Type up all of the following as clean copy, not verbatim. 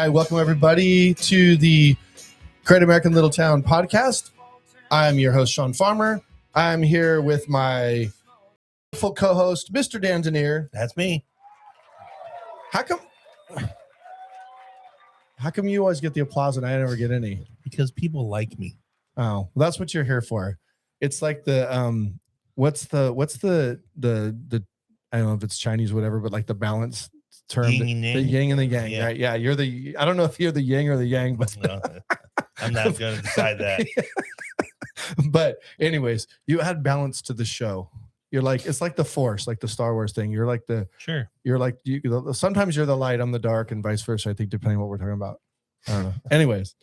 right, welcome everybody to the Great American Little Town podcast. I'm your host, Sean Farmer. I'm here with my full co-host, Mr. Dan Denier. That's me. How come you always get the applause and I never get any? Because people like me. Oh, well, that's what you're here for. It's like the what's the I don't know if it's Chinese, whatever, but like the balance term, Yin and yang. the yin and the yang. Yeah. Right? Yeah, I don't know if you're the yin or the yang, but No, I'm not going to decide that. But anyways, you add balance to the show. You're like, it's like the Force, like the Star Wars thing. You're like sometimes you're the light, I'm the dark, and vice versa. I think depending on what we're talking about. I don't know. Anyways,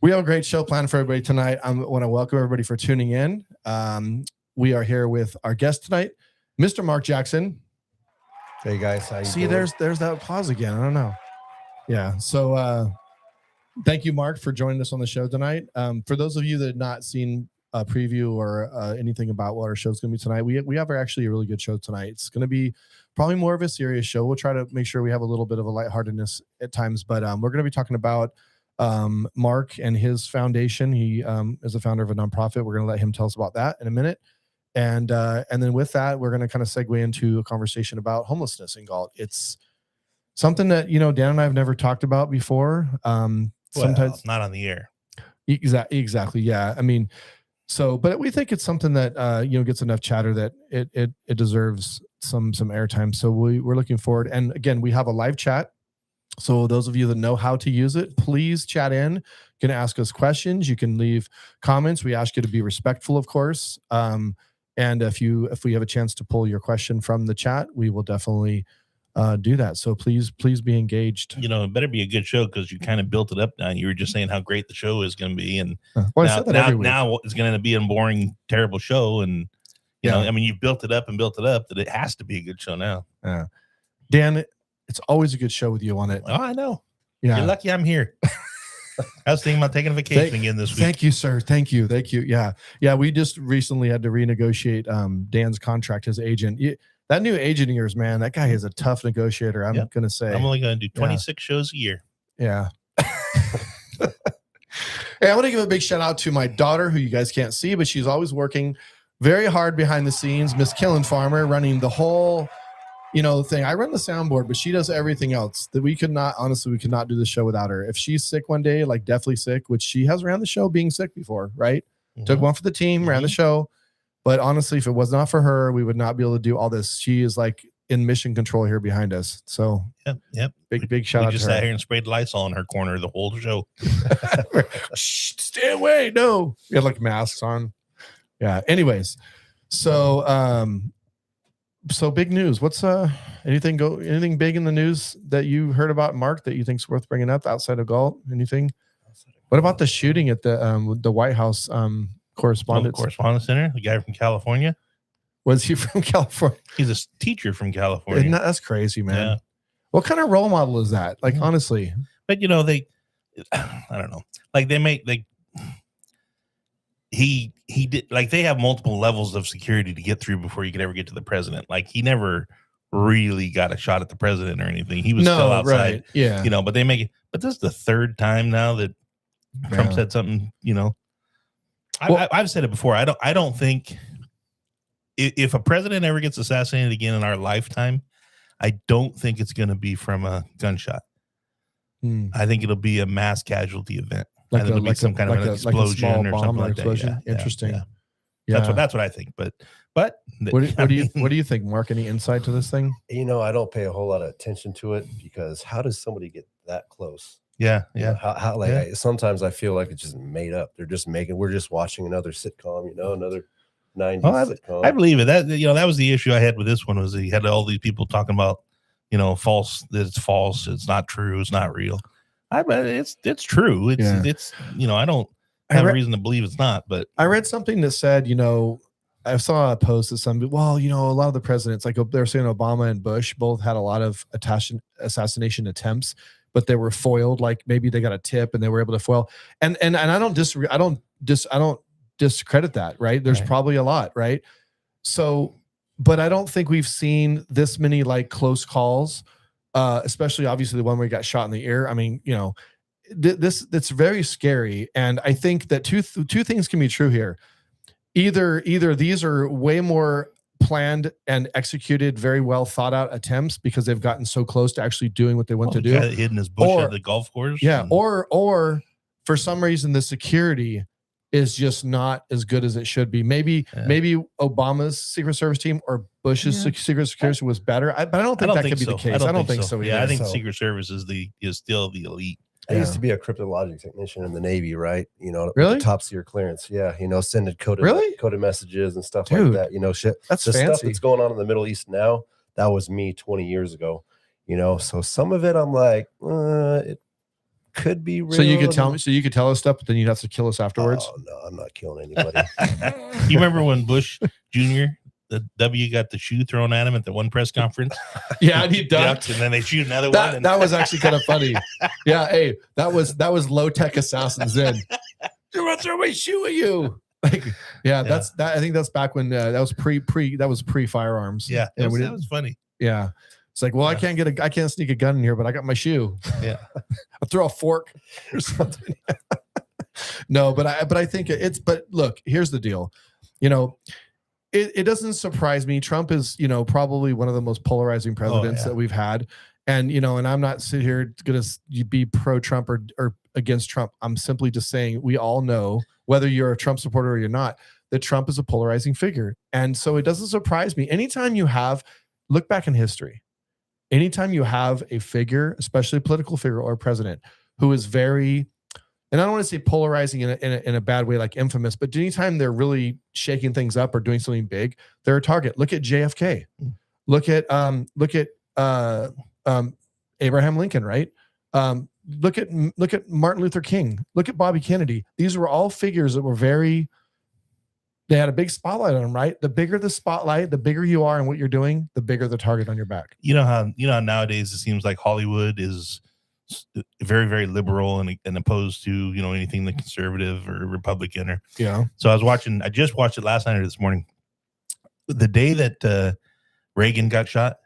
we have a great show planned for everybody tonight. I want to welcome everybody for tuning in. We are here with our guest tonight, Mr. Mark Jackson. Hey guys, how you See, doing? there's that applause again. I don't know. Yeah. So thank you, Mark, for joining us on the show tonight. For those of you that have not seen a preview or anything about what our show's going to be tonight, we have actually a really good show tonight. It's going to be probably more of a serious show. We'll try to make sure we have a little bit of a lightheartedness at times, but we're going to be talking about Mark and his foundation. He is a founder of a nonprofit. We're going to let him tell us about that in a minute. And then with that, we're going to kind of segue into a conversation about homelessness in Galt. It's something that, Dan and I have never talked about before. Sometimes not on the air. Exactly. Yeah. I mean, but we think it's something that, gets enough chatter that it deserves some airtime. So we're looking forward. And again, we have a live chat. So those of you that know how to use it, please chat in. You can ask us questions. You can leave comments. We ask you to be respectful, of course. And if we have a chance to pull your question from the chat, we will definitely do that. So please be engaged. It better be a good show because you kind of built it up now. You were just saying how great the show is going to be, and now it's going to be a boring, terrible show. And you've built it up that it has to be a good show now. Dan, it's always a good show with you on it. Oh, I know. Yeah, you're lucky I'm here. I was thinking about taking a vacation again this week. Thank you, sir. Thank you. Yeah. We just recently had to renegotiate Dan's contract. His agent. That new agent of yours, man, that guy is a tough negotiator. I'm going to say. I'm only going to do 26 shows a year. Yeah. Hey, I want to give a big shout out to my daughter, who you guys can't see, but she's always working very hard behind the scenes. Miss Killen Farmer, running the whole, thing. I run the soundboard, but she does everything else. That we could not do the show without her. If she's sick one day, like definitely sick, which she has ran the show being sick before, right? Mm-hmm. Took one for the team, ran the show. But honestly, if it was not for her, we would not be able to do all this. She is like in mission control here behind us. So yep. Big shout out to her. We just sat here and sprayed Lysol in her corner the whole show. Shh, stay away. No. We had like masks on. Yeah. Anyways. So big news. What's anything big in the news that you heard about, Mark, that you think's worth bringing up outside of Galt? Anything? What about the shooting at the White House Correspondence Center? The guy from California. Was he from California? He's a teacher from California. That's crazy, man. Yeah. What kind of role model is that? Like, honestly. But I don't know. Like he did, like they have multiple levels of security to get through before you could ever get to the president. Like he never really got a shot at the president or anything. He was still outside. Right. Yeah. But but this is the third time now that Trump said something, I've said it before. I don't think if a president ever gets assassinated again in our lifetime, I don't think it's going to be from a gunshot. I think it'll be a mass casualty event. Like it'll be some kind of an explosion or something like that. Yeah, interesting. Yeah. That's what I think. But what do you think, Mark? Any insight to this thing? I don't pay a whole lot of attention to it because how does somebody get that close? Yeah. Sometimes I feel like it's just made up. We're just watching another sitcom, another 90s sitcom. I believe it. That was the issue I had with this one, was he had all these people talking about, false, that it's false, it's not true, it's not real. I bet it's true. It's I don't have a reason to believe it's not, but I read something that said, I saw a post that somebody, a lot of the presidents, like they're saying Obama and Bush both had a lot of assassination attempts, but they were foiled. Like maybe they got a tip and they were able to foil. And I don't disagree. I don't discredit that. Right. There's probably a lot. Right. So, but I don't think we've seen this many like close calls especially obviously the one where he got shot in the ear. I mean, it's very scary. And I think that two things can be true here. Either these are way more planned and executed, very well thought out attempts because they've gotten so close to actually doing what they want to do. Got hid in his bush at the golf course. Yeah. Or for some reason, the security is just not as good as it should be. Maybe Obama's Secret Service team or Bush's Secret Service was better. But I don't think that could be the case. I don't think so either. Yeah, I think Secret Service is still the elite. I used to be a cryptologic technician in the Navy, right? Really? Top secret clearance. Yeah. Sending coded messages and stuff Dude, like that. Shit. That's the fancy stuff that's going on in the Middle East now. That was me 20 years ago. So some of it I'm like, it could be real. So you could tell us stuff, but then you'd have to kill us afterwards. Oh no, I'm not killing anybody. You remember when Bush Jr. the W got the shoe thrown at him at the one press conference? Yeah, and he ducked, and then they shoot another one. And that was actually kind of funny. Yeah, hey, that was low tech assassins in. You're gonna throw my shoe at you. Like, yeah, that's that. I think that's back when that was pre firearms. Yeah, that was funny. Yeah. It's like, well, I can't sneak a gun in here, but I got my shoe. Yeah. I'll throw a fork or something. No, but I think but look, here's the deal. It doesn't surprise me. Trump is, probably one of the most polarizing presidents that we've had. And, and I'm not sitting here going to be pro-Trump or against Trump. I'm simply just saying we all know, whether you're a Trump supporter or you're not, that Trump is a polarizing figure. And so it doesn't surprise me. Anytime look back in history, anytime you have a figure, especially a political figure or a president, who is very, and I don't want to say polarizing in a bad way, like infamous, but anytime they're really shaking things up or doing something big, they're a target. Look at JFK. Look at Abraham Lincoln, right? Look at Martin Luther King. Look at Bobby Kennedy. These were all figures that were they had a big spotlight on them, right? The bigger the spotlight, the bigger you are and what you're doing, the bigger the target on your back. You know how nowadays it seems like Hollywood is very, very liberal and opposed to, anything the conservative or Republican So I just watched it last night or this morning. The day that Reagan got shot,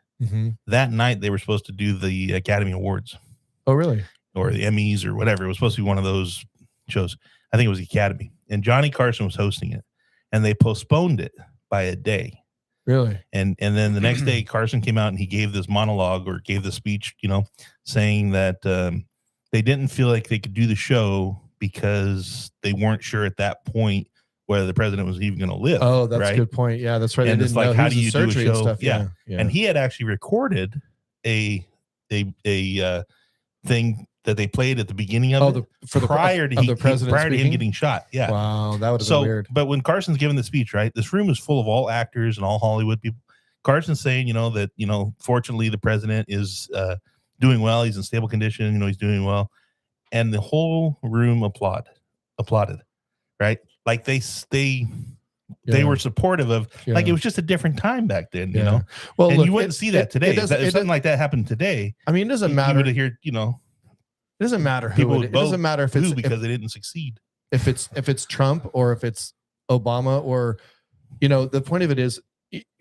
that night they were supposed to do the Academy Awards. Oh, really? Or the Emmys or whatever. It was supposed to be one of those shows. I think it was the Academy. And Johnny Carson was hosting it. And they postponed it by a day. Really? And then the next day, Carson came out and he gave this monologue or gave the speech, saying that they didn't feel like they could do the show because they weren't sure at that point whether the president was even going to live. Oh, that's a good point. Yeah, that's right. And it's like, how do you do a show? Stuff. Yeah. And he had actually recorded a thing that they played at the beginning of prior to him getting shot. Yeah. Wow, that would have been weird. But when Carson's giving the speech, right, this room is full of all actors and all Hollywood people. Carson's saying, that, fortunately the president is doing well. He's in stable condition. He's doing well. And the whole room applauded, right? Like they were supportive of, like, it was just a different time back then, you know? Well, and look, you wouldn't see that today. If something like that happened today, I mean, it doesn't matter to hear, it doesn't matter who it doesn't matter if it's because they didn't succeed. If it's Trump or if it's Obama or, the point of it is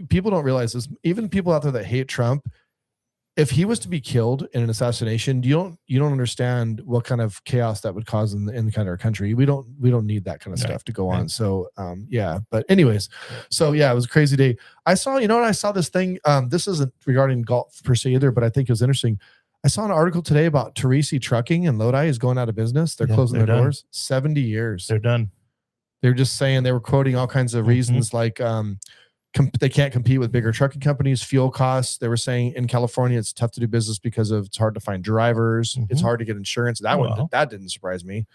people don't realize this. Even people out there that hate Trump, if he was to be killed in an assassination, you don't understand what kind of chaos that would cause in the kind of our country. We don't need that kind of stuff to go on. So but anyways, so it was a crazy day. I saw this thing. This isn't regarding golf per se either, but I think it was interesting. I saw an article today about Teresi Trucking in Lodi is going out of business. They're closing their doors. 70 years. They're done. They're just saying, they were quoting all kinds of reasons like they can't compete with bigger trucking companies, fuel costs. They were saying in California, it's tough to do business because it's hard to find drivers. It's hard to get insurance. That didn't surprise me.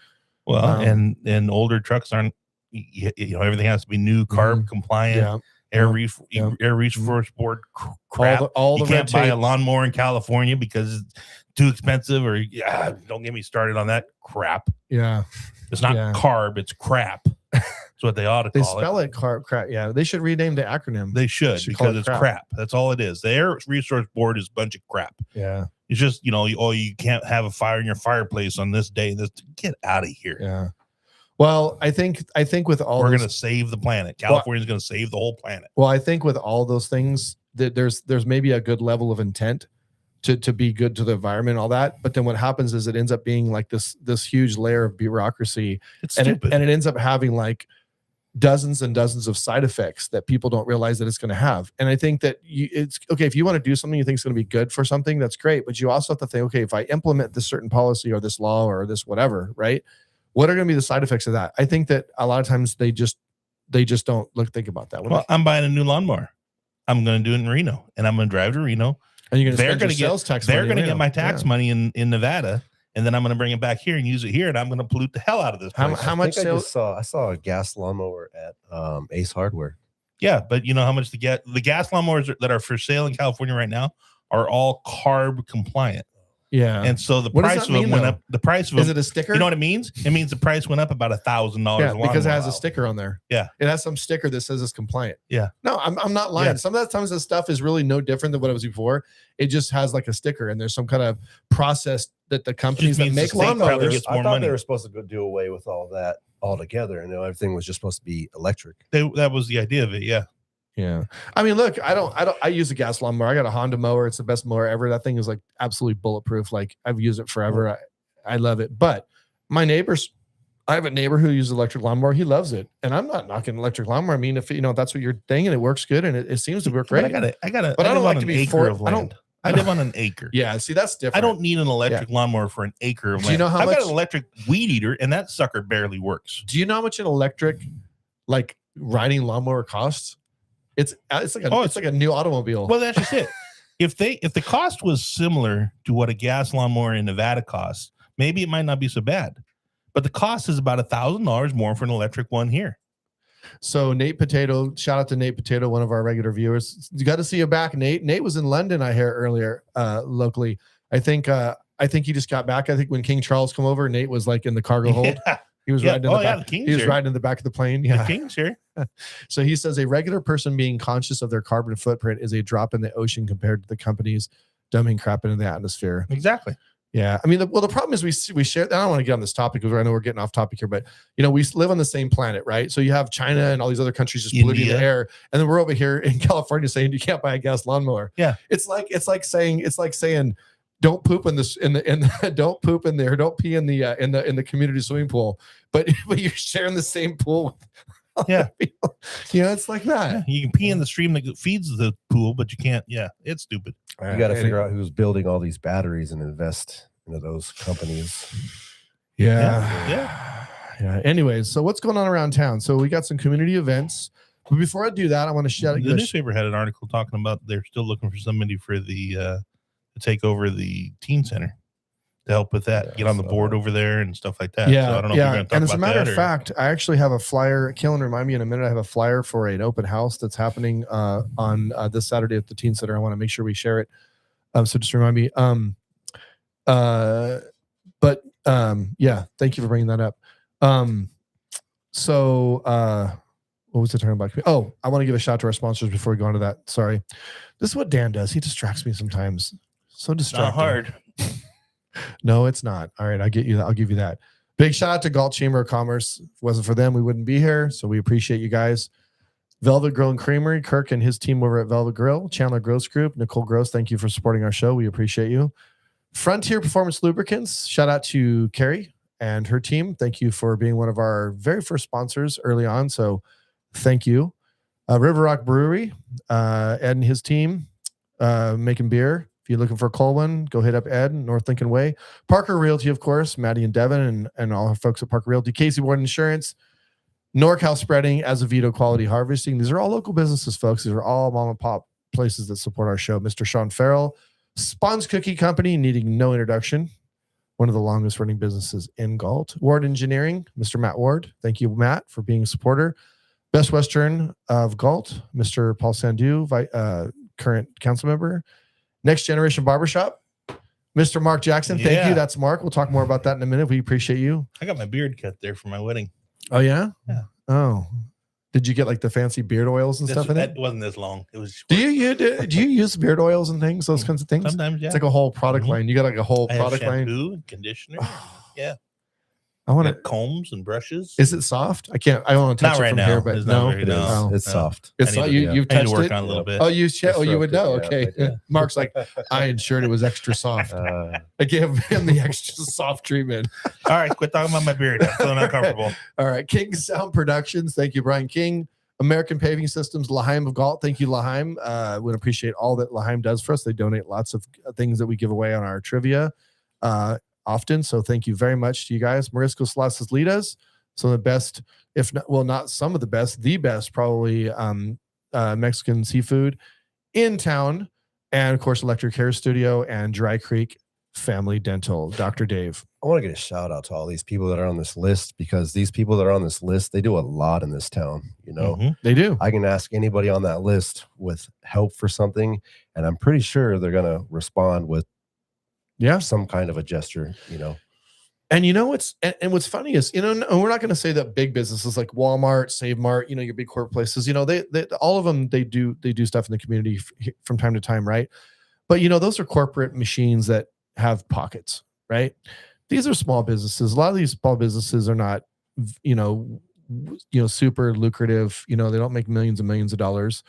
Well, and older trucks aren't, everything has to be new, carb compliant. Air Resource Board crap. You can't buy a lawnmower in California because it's too expensive, or don't get me started on that crap. Yeah, it's not carb, it's crap. That's what they ought to call it. They spell it carb crap. Yeah, they should rename the acronym. They should because it's crap. That's all it is. The Air Resource Board is a bunch of crap. Yeah, it's just you can't have a fire in your fireplace on this day. Get out of here. Yeah. Well, I think with all we're going to save the planet. California's going to save the whole planet. Well, I think with all those things that there's maybe a good level of intent, to be good to the environment and all that. But then what happens is it ends up being like this huge layer of bureaucracy. It's and stupid. It ends up having like dozens and dozens of side effects that people don't realize that it's going to have. And I think that it's okay if you want to do something you think is going to be good for something, that's great. But you also have to think, okay, if I implement this certain policy or this law or this whatever, right? What are going to be the side effects of that? I think that a lot of times they just don't think about that. Well, I'm buying a new lawnmower. I'm going to do it in Reno, and I'm going to drive to Reno. And you're they're going to get tax. They're going to get my tax money in Nevada, and then I'm going to bring it back here and use it here, and I'm going to pollute the hell out of this place. How much sales? I saw a gas lawnmower at Ace Hardware. Yeah, but you know how much the gas lawnmowers that are for sale in California right now are all CARB compliant. Yeah, and so the price of them went up. The price of is it a sticker? You know what it means? It means the price went up about $1,000. Yeah, because it has a sticker on there. Yeah, it has some sticker that says it's compliant. Yeah, no, I'm not lying. Yeah. Some of the times the stuff is really no different than what it was before. It just has like a sticker, and there's some kind of process that the companies that make lawnmowers. I thought they were supposed to go do away with all that altogether, and everything was just supposed to be electric. That was the idea of it. Yeah. Yeah. I mean, look, I use a gas lawnmower. I got a Honda mower. It's the best mower ever. That thing is like absolutely bulletproof. Like I've used it forever. I love it. But my neighbors, I have a neighbor who uses electric lawnmower. He loves it. And I'm not knocking electric lawnmower. I mean, if that's what you're thing and it works good and it seems to work great. But but I don't like to be of land. I live on an acre. Yeah, see, that's different. I don't need an electric lawnmower for an acre of land. Do you know how I've much, got an electric weed eater, and that sucker barely works. Do you know how much an electric like riding lawnmower costs? It's like a new automobile. Well, that's just it. If the cost was similar to what a gas lawnmower in Nevada costs, maybe it might not be so bad. But the cost is about $1,000 more for an electric one here. So Nate Potato, shout out to Nate Potato, one of our regular viewers. You got to see you back, Nate. Nate was in London, I heard earlier, locally. I think he just got back. I think when King Charles come over, Nate was like in the cargo hold. Yeah. He was riding in the back. He was riding in the back of the plane. Yeah. The King's here. So he says a regular person being conscious of their carbon footprint is a drop in the ocean compared to the companies dumping crap into the atmosphere. Exactly. Yeah. I mean, the problem is we share. I don't want to get on this topic because I know we're getting off topic here, but we live on the same planet, right? So you have China and all these other countries just polluting the air, and then we're over here in California saying you can't buy a gas lawnmower. Yeah. It's like saying don't poop don't poop in there, don't pee in the community swimming pool, but you're sharing the same pool. Yeah. It's like that. Yeah, you can pee in the stream that feeds the pool, but you can't. Yeah, it's stupid. You got to figure out who's building all these batteries and invest into those companies. Yeah. Anyways, so what's going on around town? So we got some community events. But before I do that, I want to shout out. The newspaper had an article talking about they're still looking for somebody for the to take over the teen center to help with that. Get on the board over there and stuff like that. Yeah, so I don't know if we're going to talk and as a about matter of fact, I actually have a flyer. Killen, remind me in a minute. I have a flyer for an open house that's happening on this Saturday at the teen center. I want to make sure we share it. So just remind me. Yeah, thank you for bringing that up. What was I talking about? Oh, I want to give a shout out to our sponsors before we go on to that. Sorry. This is what Dan does. He distracts me sometimes. So distracting. Not hard. No, it's not. All right, I'll get you that. I'll give you that. Big shout out to Galt Chamber of Commerce. If it wasn't for them, we wouldn't be here. So we appreciate you guys. Velvet Grill and Creamery, Kirk and his team over at Velvet Grill, Chandler Gross Group, Nicole Gross, thank you for supporting our show. We appreciate you. Frontier Performance Lubricants, shout out to Carrie and her team. Thank you for being one of our very first sponsors early on. So thank you. River Rock Brewery, Ed and his team making beer. If you're looking for a cold one, go hit up Ed, North Lincoln Way. Parker Realty, of course, Maddie and Devin and all our folks at Parker Realty. Casey Ward Insurance, NorCal Spreading, Azevedo Quality Harvesting. These are all local businesses, folks. These are all mom and pop places that support our show. Mr. Sean Farrell, Spawn's Cookie Company, needing no introduction. One of the longest running businesses in Galt. Ward Engineering, Mr. Matt Ward. Thank you, Matt, for being a supporter. Best Western of Galt, Mr. Paul Sandu, current council member. Next Generation Barbershop, Mr. Mark Jackson. Thank you. That's Mark. We'll talk more about that in a minute. We appreciate you. I got my beard cut there for my wedding. Oh, yeah? Yeah. Oh. Did you get like the fancy beard oils and stuff in it? That wasn't as long. It was short. Do you use beard oils and things, those kinds of things? Sometimes, yeah. It's like a whole product line. You got like a whole I product have line. shampoo and conditioner. Yeah. I want to combs and brushes. Is it soft? I don't want to touch Not it right from now. here, but It's no, not very- It is. no, It's no. soft. It's I not, need you've I need to touched work it. on it a little bit. Oh, you would know. Yeah, Okay, I did. Mark's like, I ensured it was extra soft. I gave him the extra soft treatment. All right, quit talking about my beard. I'm feeling uncomfortable. All right, King Sound Productions. Thank you, Brian King. American Paving Systems, Laheim of Galt. Thank you, Laheim. Would appreciate all that Laheim does for us. They donate lots of things that we give away on our trivia often. So thank you very much to you guys. Marisco Salas Litas. Some of the best, if not, well, not some of the best, the best probably Mexican seafood in town. And of course, Electric Hair Studio and Dry Creek Family Dental. Dr. Dave. I want to get a shout out to all these people that are on this list, because these people that are on this list, they do a lot in this town. You know, They do. I can ask anybody on that list with help for something, and I'm pretty sure they're going to respond with some kind of a gesture, you know. And you know what's funny is, you know, we're not going to say that big businesses like Walmart, Save Mart, you know, your big corporate places, you know, they all of them, they do stuff in the community from time to time, right? But you know, those are corporate machines that have pockets, right? These are small businesses. A lot of these small businesses are not, you know, super lucrative. You know, they don't make millions and millions of dollars,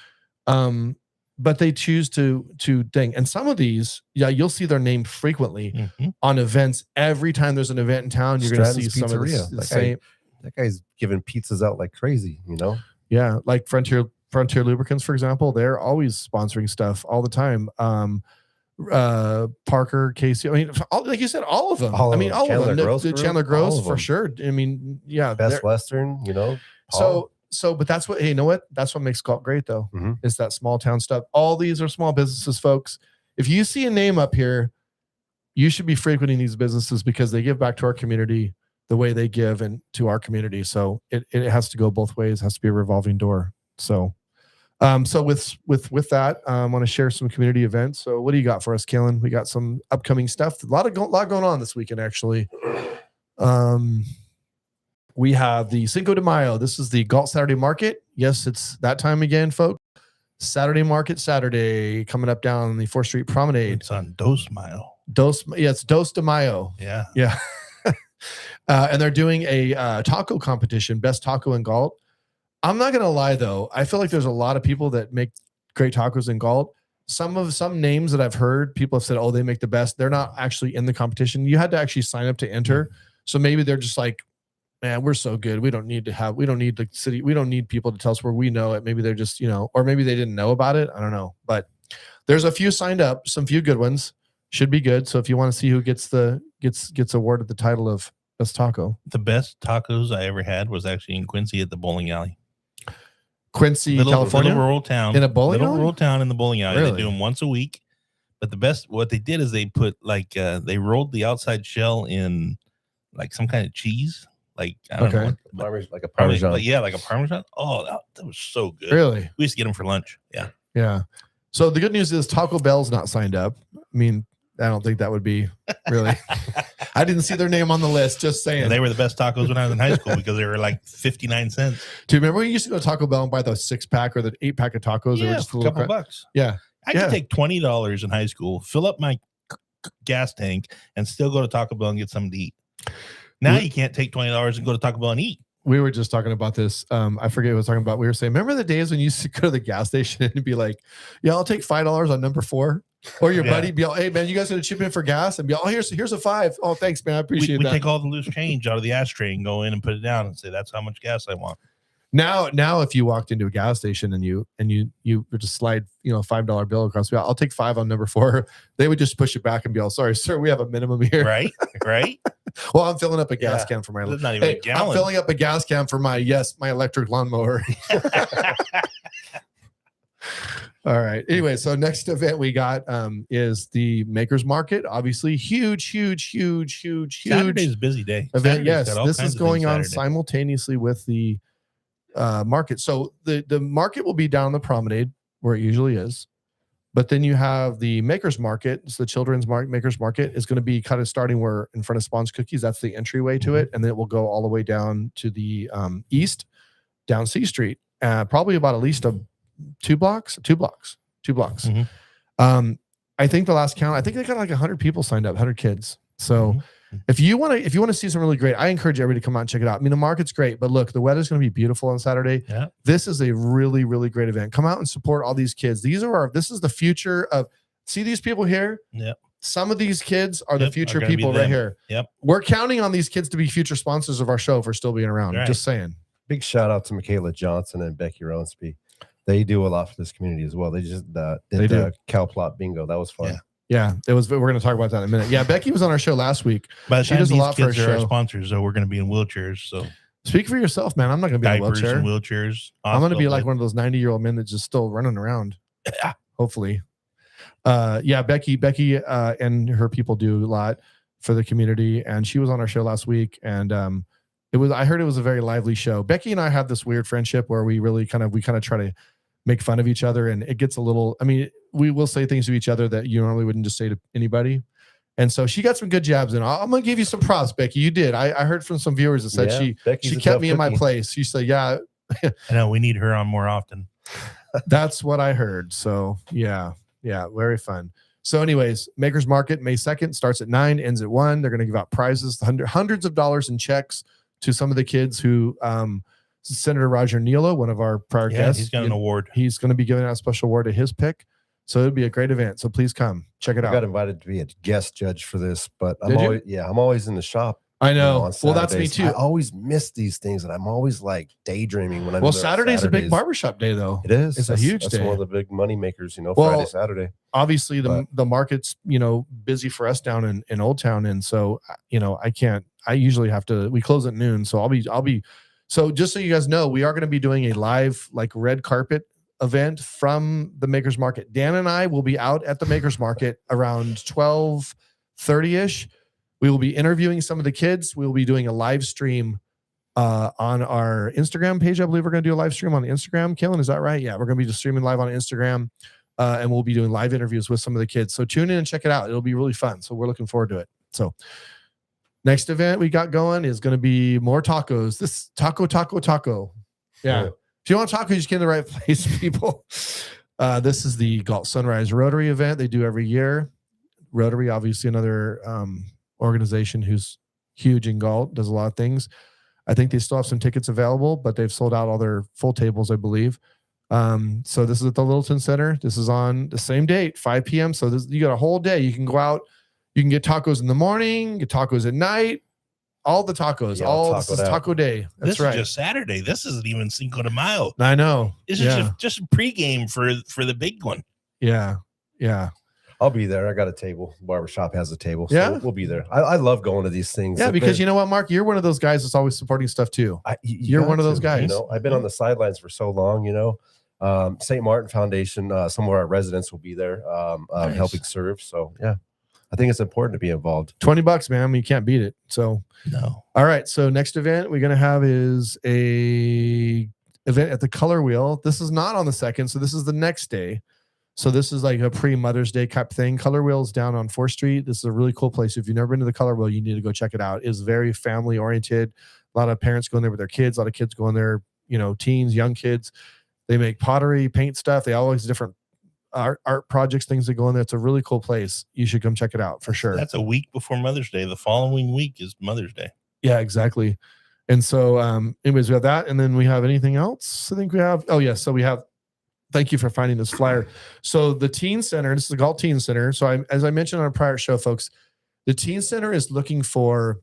but they choose to ding. And some of these, you'll see their name frequently on events. Every time there's an event in town, you're going to see some of the same. That guy's giving pizzas out like crazy, you know? Yeah, like Frontier Lubricants, for example. They're always sponsoring stuff all the time. Parker, Casey. I mean, like you said, all of them. All of them. Chandler Gross for sure. I mean, yeah. Best Western, you know. So, but that's what, hey, you know what? That's what makes Galt great, though, is that small town stuff. All these are small businesses, folks. If you see a name up here, you should be frequenting these businesses because they give back to our community the way they give and to our community. So it has to go both ways. It has to be a revolving door. So, with that, I want to share some community events. So what do you got for us, Kalen? We got some upcoming stuff. A lot going on this weekend, actually. We have the Cinco de Mayo. This is the Galt Saturday Market. Yes, it's that time again, folks. Saturday Market Saturday coming up down the 4th Street Promenade. It's on Dos Mayo. It's Dos de Mayo. Yeah. And they're doing a taco competition, best taco in Galt. I'm not gonna lie though, I feel like there's a lot of people that make great tacos in Galt. Some names that I've heard, people have said, oh, they make the best. They're not actually in the competition. You had to actually sign up to enter. So maybe they're just like, man, we're so good. We don't need the city. We don't need people to tell us where we know it. Maybe they're just, you know, or maybe they didn't know about it. I don't know. But there's a few signed up, some few good ones. Should be good. So if you want to see who gets awarded the title of best taco. The best tacos I ever had was actually in Quincy at the bowling alley. Quincy, California? Little rural town. In a bowling alley? Rural town in the bowling alley. Really? They do them once a week. But the best, what they did is they put they rolled the outside shell in like some kind of cheese. Like, I don't know. Like a Parmesan. Like a Parmesan. Oh, that was so good. Really? We used to get them for lunch. Yeah. Yeah. So the good news is Taco Bell's not signed up. I mean, I don't think that would be really. I didn't see their name on the list. Just saying. And they were the best tacos when I was in high school because they were like 59 cents. Do you remember when you used to go to Taco Bell and buy the 6-pack or the 8-pack of tacos? Yeah, They were just a couple bucks. Yeah. I could take $20 in high school, fill up my gas tank, and still go to Taco Bell and get something to eat. Now you can't take $20 and go to Taco Bell and eat. We were just talking about this. I forget what I was talking about. We were saying, remember the days when you used to go to the gas station and be like, yeah, I'll take $5 on number 4. Or your buddy be all, hey man, you guys gonna chip in for gas? And be all, oh, here's a 5. Oh, thanks, man. I appreciate that. We take all the loose change out of the ashtray and go in and put it down and say, that's how much gas I want. Now, if you walked into a gas station and you would just slide, $5 bill across, I'll take 5 on number 4. They would just push it back and be all, sorry, sir, we have a minimum here. Right. Well, I'm filling up a gas can for my. Not even a gallon. I'm filling up a gas can for my electric lawnmower. All right. Anyway, so next event we got is the Makers Market. Obviously, huge. Saturday's a busy day. Event. Yes, this is going on simultaneously with the market. So the market will be down the promenade where it usually is, but then you have the Makers Market. It's the children's Makers Market is going to be kind of starting where in front of Spawn's Cookies. That's the entryway to it, and then it will go all the way down to the east, down C Street, probably about at least 2 blocks. Mm-hmm. I think the last count, I think they got like 100 people signed up, 100 kids. So If you want to see some really great, I encourage everybody to come out and check it out. I mean, the market's great, but look, the weather's going to be beautiful on Saturday. Yeah. This is a really, really great event. Come out and support all these kids. This is the future of, see these people here? Yep. Some of these kids are the future people right here. Yep. We're counting on these kids to be future sponsors of our show for still being around. Right. Just saying. Big shout out to Michaela Johnson and Becky Ronsby. They do a lot for this community as well. They just did the cow plot bingo. That was fun. Yeah, it was. We're going to talk about that in a minute. Yeah, Becky was on our show last week. By the She time does a these lot for our kids are our show. sponsors, though, we're going to be in wheelchairs. So Speak for yourself, man. I'm not going to be in a diapers wheelchair. and wheelchairs. I'm going to be like one of those 90-year-old men that's just still running around. Hopefully. Becky and her people do a lot for the community, and she was on our show last week, and I heard it was a very lively show. Becky and I have this weird friendship where we really kind of try to make fun of each other, and it gets a little, I mean, we will say things to each other that you normally wouldn't just say to anybody. And so she got some good jabs in. I'm going to give you some props, Becky. You did. I heard from some viewers that said she kept me in my place. She said, yeah. I know we need her on more often. That's what I heard. So yeah, very fun. So anyways, Makers Market, May 2nd, starts at 9, ends at 1. They're going to give out prizes, hundreds of dollars in checks to some of the kids who, Senator Roger Nealo, one of our prior guests. He's got an award. He's going to be giving out a special award to his pick. So it'll be a great event. So please come check it out. I got invited to be a guest judge for this, but I'm always in the shop. I know. On Well, that's me too. I always miss these things, and I'm always like daydreaming when I'm. Well, Saturday's a big barbershop day, though. It is. It's a huge day. That's one of the big money makers, Well, Friday, Saturday. Obviously, the market's busy for us down in Old Town, and so I can't. I usually have to. We close at noon, so I'll be. So just so you guys know, we are going to be doing a live red carpet event from the Makers Market. Dan and I will be out at the Makers Market around 12:30ish. We will be interviewing some of the kids. We will be doing a live stream on our Instagram page. I believe we're going to do a live stream on Instagram. Kaylin, is that right? Yeah, we're going to be just streaming live on Instagram, and we'll be doing live interviews with some of the kids. So tune in and check it out. It'll be really fun. So we're looking forward to it. So next event we got going is going to be more tacos. This taco. Yeah. If you want taco, you just get in the right place, people. This is the Galt Sunrise Rotary event they do every year. Rotary, obviously another organization who's huge in Galt, does a lot of things. I think they still have some tickets available, but they've sold out all their full tables, I believe. So this is at the Littleton Center. This is on the same date, 5 p.m. So you got a whole day. You can go out. You can get tacos in the morning, get tacos at night, all the tacos. This is taco day. That's this right. Is just Saturday. This isn't even Cinco de Mayo. I know. This is just a pregame for the big one. Yeah. I'll be there. I got a table. Barbershop has a table. So we'll be there. I love going to these things. Yeah, because you know what, Mark? You're one of those guys that's always supporting stuff too. You're one of those guys. I've been on the sidelines for so long, St. Martin Foundation, some of our residents will be there Nice. helping serve. So, yeah, I think it's important to be involved. $20, man. You can't beat it. So, no. All right. So next event we're going to have is a event at the Color Wheel. This is not on the 2nd. So this is the next day. So this is like a pre-Mother's Day type thing. Color Wheel's down on 4th Street. This is a really cool place. If you've never been to the Color Wheel, you need to go check it out. It's very family oriented. A lot of parents go in there with their kids. A lot of kids go in there, teens, young kids. They make pottery, paint stuff. They always different art projects, things that go in there. It's a really cool place. You should come check it out for sure. That's a week before Mother's Day. The following week is Mother's Day. Yeah, exactly. And so, anyways, we have that. And then we have anything else? I think we have. Oh, yes. So we have. Thank you for finding this flyer. So the Teen Center, this is the Galt Teen Center. So as I mentioned on a prior show, folks, the Teen Center is looking for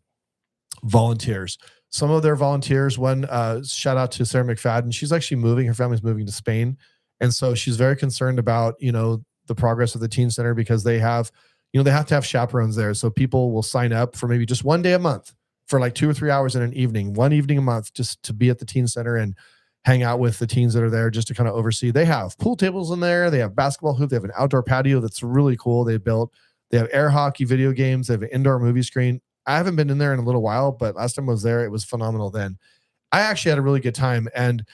volunteers. Some of their volunteers, one shout out to Sarah McFadden. She's actually moving. Her family's moving to Spain. And so she's very concerned about, the progress of the Teen Center because they have, they have to have chaperones there. So people will sign up for maybe just one day a month for like 2 or 3 hours in an evening, one evening a month, just to be at the Teen Center and hang out with the teens that are there just to kind of oversee. They have pool tables in there. They have basketball hoop. They have an outdoor patio that's really cool. They have air hockey, video games. They have an indoor movie screen. I haven't been in there in a little while, but last time I was there, it was phenomenal then. I actually had a really good time, and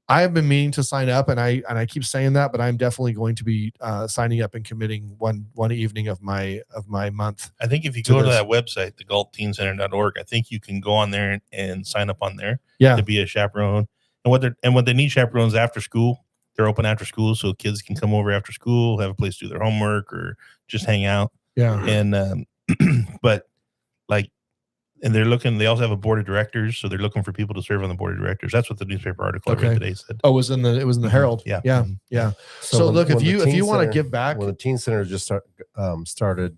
I have been meaning to sign up, and I keep saying that, but I'm definitely going to be signing up and committing one evening of my month. I think if you go to that website, the galtteencenter.org, I think you can go on there and sign up on there to be a chaperone. And what they need chaperones after school. They're open after school, so kids can come over after school, have a place to do their homework, or just hang out. Yeah. And but like And they also have a board of directors, so they're looking for people to serve on the board of directors. That's what the newspaper article I read today said. Oh, it was in the Herald. Yeah. Yeah. So look, if you want to give back, when the Teen Center just started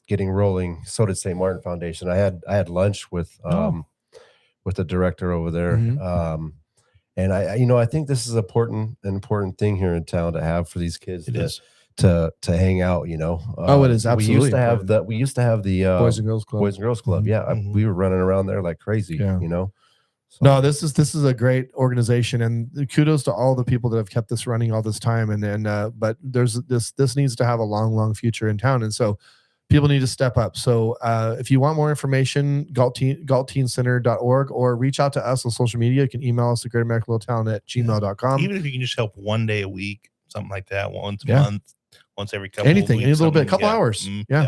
getting rolling, so did St. Martin Foundation. I had lunch with the director over there. Mm-hmm. And I think this is an important thing here in town to have for these kids to hang out, it is absolutely. We used to have the Boys and Girls Club. Boys and Girls Club. Mm-hmm. Yeah. We were running around there like crazy, So. No, this is a great organization, and kudos to all the people that have kept this running all this time. But there's this needs to have a long future in town. And so people need to step up. So if you want more information, galtteencenter.org, or reach out to us on social media. You can email us at greatamericalittletown@gmail.com. Even if you can just help one day a week, something like that, once a month, once every couple anything, of weeks, a little bit, a couple hours. Mm-hmm.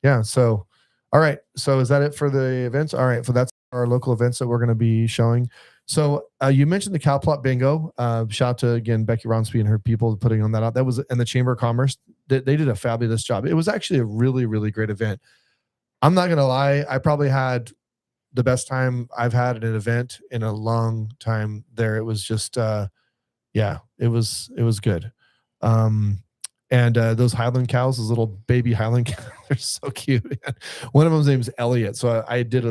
Yeah. So, all right. So is that it for the events? All right. So that's our local events that we're going to be showing. So you mentioned the Cow Plot Bingo. Shout out to, again, Becky Ronsby and her people putting on that out. That was in the Chamber of Commerce. They did a fabulous job. It was actually a really, really great event. I'm not going to lie. I probably had the best time I've had at an event in a long time there. It was just, it was good. And those Highland cows, those little baby Highland cows, they're so cute. One of them's name is Elliot. So I did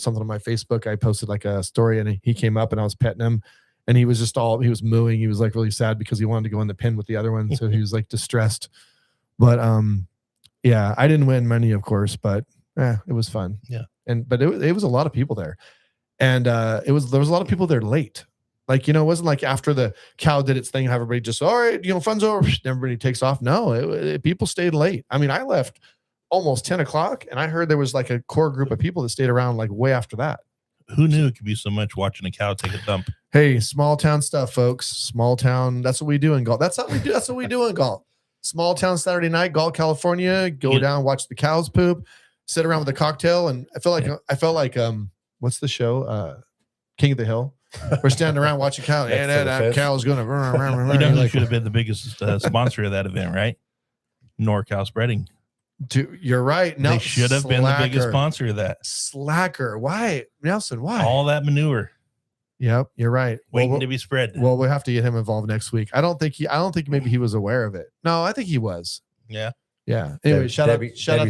something on my Facebook. I posted like a story, and he came up, and I was petting him, and he was he was mooing. He was like really sad because he wanted to go in the pen with the other one. So he was like distressed. But I didn't win money, of course, but it was fun. Yeah. But it was a lot of people there, and there was a lot of people there late. Like, it wasn't like after the cow did its thing, everybody just, all right, fun's over, everybody takes off. No, people stayed late. I mean, I left almost 10 o'clock, and I heard there was like a core group of people that stayed around like way after that. Who knew it could be so much watching a cow take a dump? Hey, small town stuff, folks. Small town. That's what we do in Galt. That's what we do in Galt. Small town Saturday night, Galt, California. Go down, watch the cows poop, sit around with a cocktail, and I felt like what's the show? King of the Hill. We're standing around watching cow, and that cow's going to. You know who should have been the biggest sponsor of that event, right? NorCal Spreading. You're right. No, they should have been the biggest sponsor of that. Slacker. Why, Nelson? Why? All that manure. Yep, you're right. Waiting to be spread. Well, we'll have to get him involved next week. I don't think maybe he was aware of it. No, I think he was. Yeah. Anyway, shout out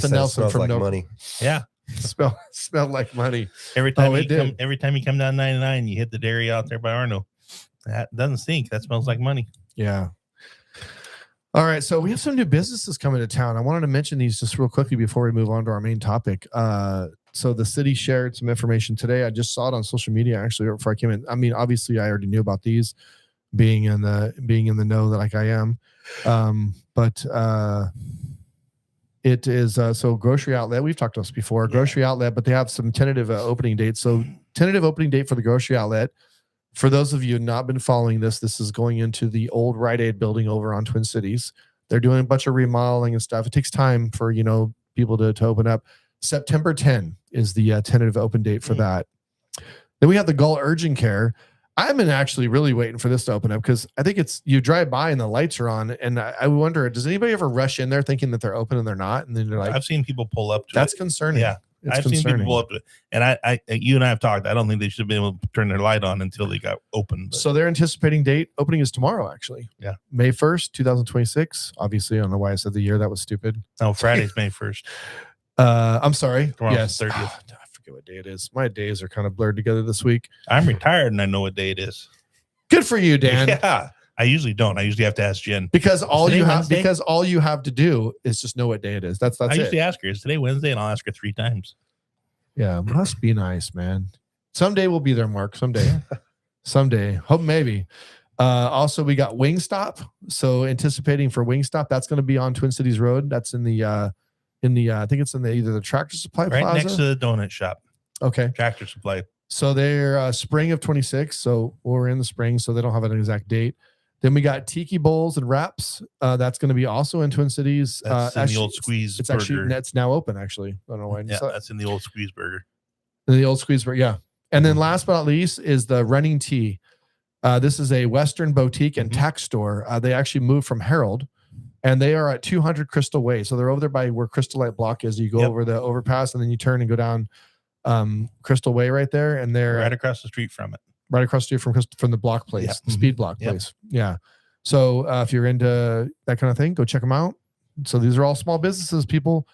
to Nelson from like money. Yeah. Smelled like money. Every time you come down 99, you hit the dairy out there by Arno. That doesn't stink. That smells like money. Yeah. All right. So we have some new businesses coming to town. I wanted to mention these just real quickly before we move on to our main topic. So the city shared some information today. I just saw it on social media actually before I came in. I mean, obviously I already knew about these being in the know that like I am. But it is so grocery outlet. We've talked to us before, grocery outlet, but they have some tentative opening dates. So tentative opening date for the grocery outlet. For those of you who have not been following this is going into the old Rite Aid building over on Twin Cities. They're doing a bunch of remodeling and stuff. It takes time for, people to open up. September 10 is the tentative open date for that. Then we have the Galt Urgent Care. I've been actually really waiting for this to open up because I think you drive by and the lights are on, and I wonder, does anybody ever rush in there thinking that they're open and they're not? And then they're like, I've seen people pull up to that's concerning. Yeah. I've seen people pull up to it. And you and I have talked. I don't think they should have been able to turn their light on until they got open. But. So their anticipating opening is tomorrow, actually. Yeah. May 1st, 2026. Obviously, I don't know why I said the year. That was stupid. No, Friday's May 1st. I'm sorry. Tomorrow's yes. 30th. I forget what day it is. My days are kind of blurred together this week. I'm retired and I know what day it is. Good for you, Dan. Yeah. I usually don't. I usually have to ask Jen. Because all you have to do is just know what day it is. That's I it. usually ask her, is today Wednesday? And I'll ask her 3 times. Yeah, must be nice, man. Someday we'll be there, Mark. Someday. Hope maybe. Also, we got Wingstop. So anticipating for Wingstop, that's going to be on Twin Cities Road. That's in the I think it's in either the Tractor Supply right Plaza. Next to the donut shop. Okay. Tractor Supply. So they're spring of 26. So we're in the spring, so they don't have an exact date. Then we got Tiki Bowls and Wraps. That's going to be also in Twin Cities. That's in the old Squeeze It's burger. actually, that's now open, actually. I don't know why. Yeah, that's in the old Squeeze burger. The old Squeeze burger, yeah. And then last but not least is the Running Tea. This is a Western boutique and tax store. They actually moved from Herald, and they are at 200 Crystal Way. So they're over there by where Crystal Light Block is. You go over the overpass, and then you turn and go down Crystal Way right there, and they're right across the street from it. Right across the street from the block place, Yep. the speed block place. Yeah. So if you're into that kind of thing, go check them out. So these are all small businesses, people,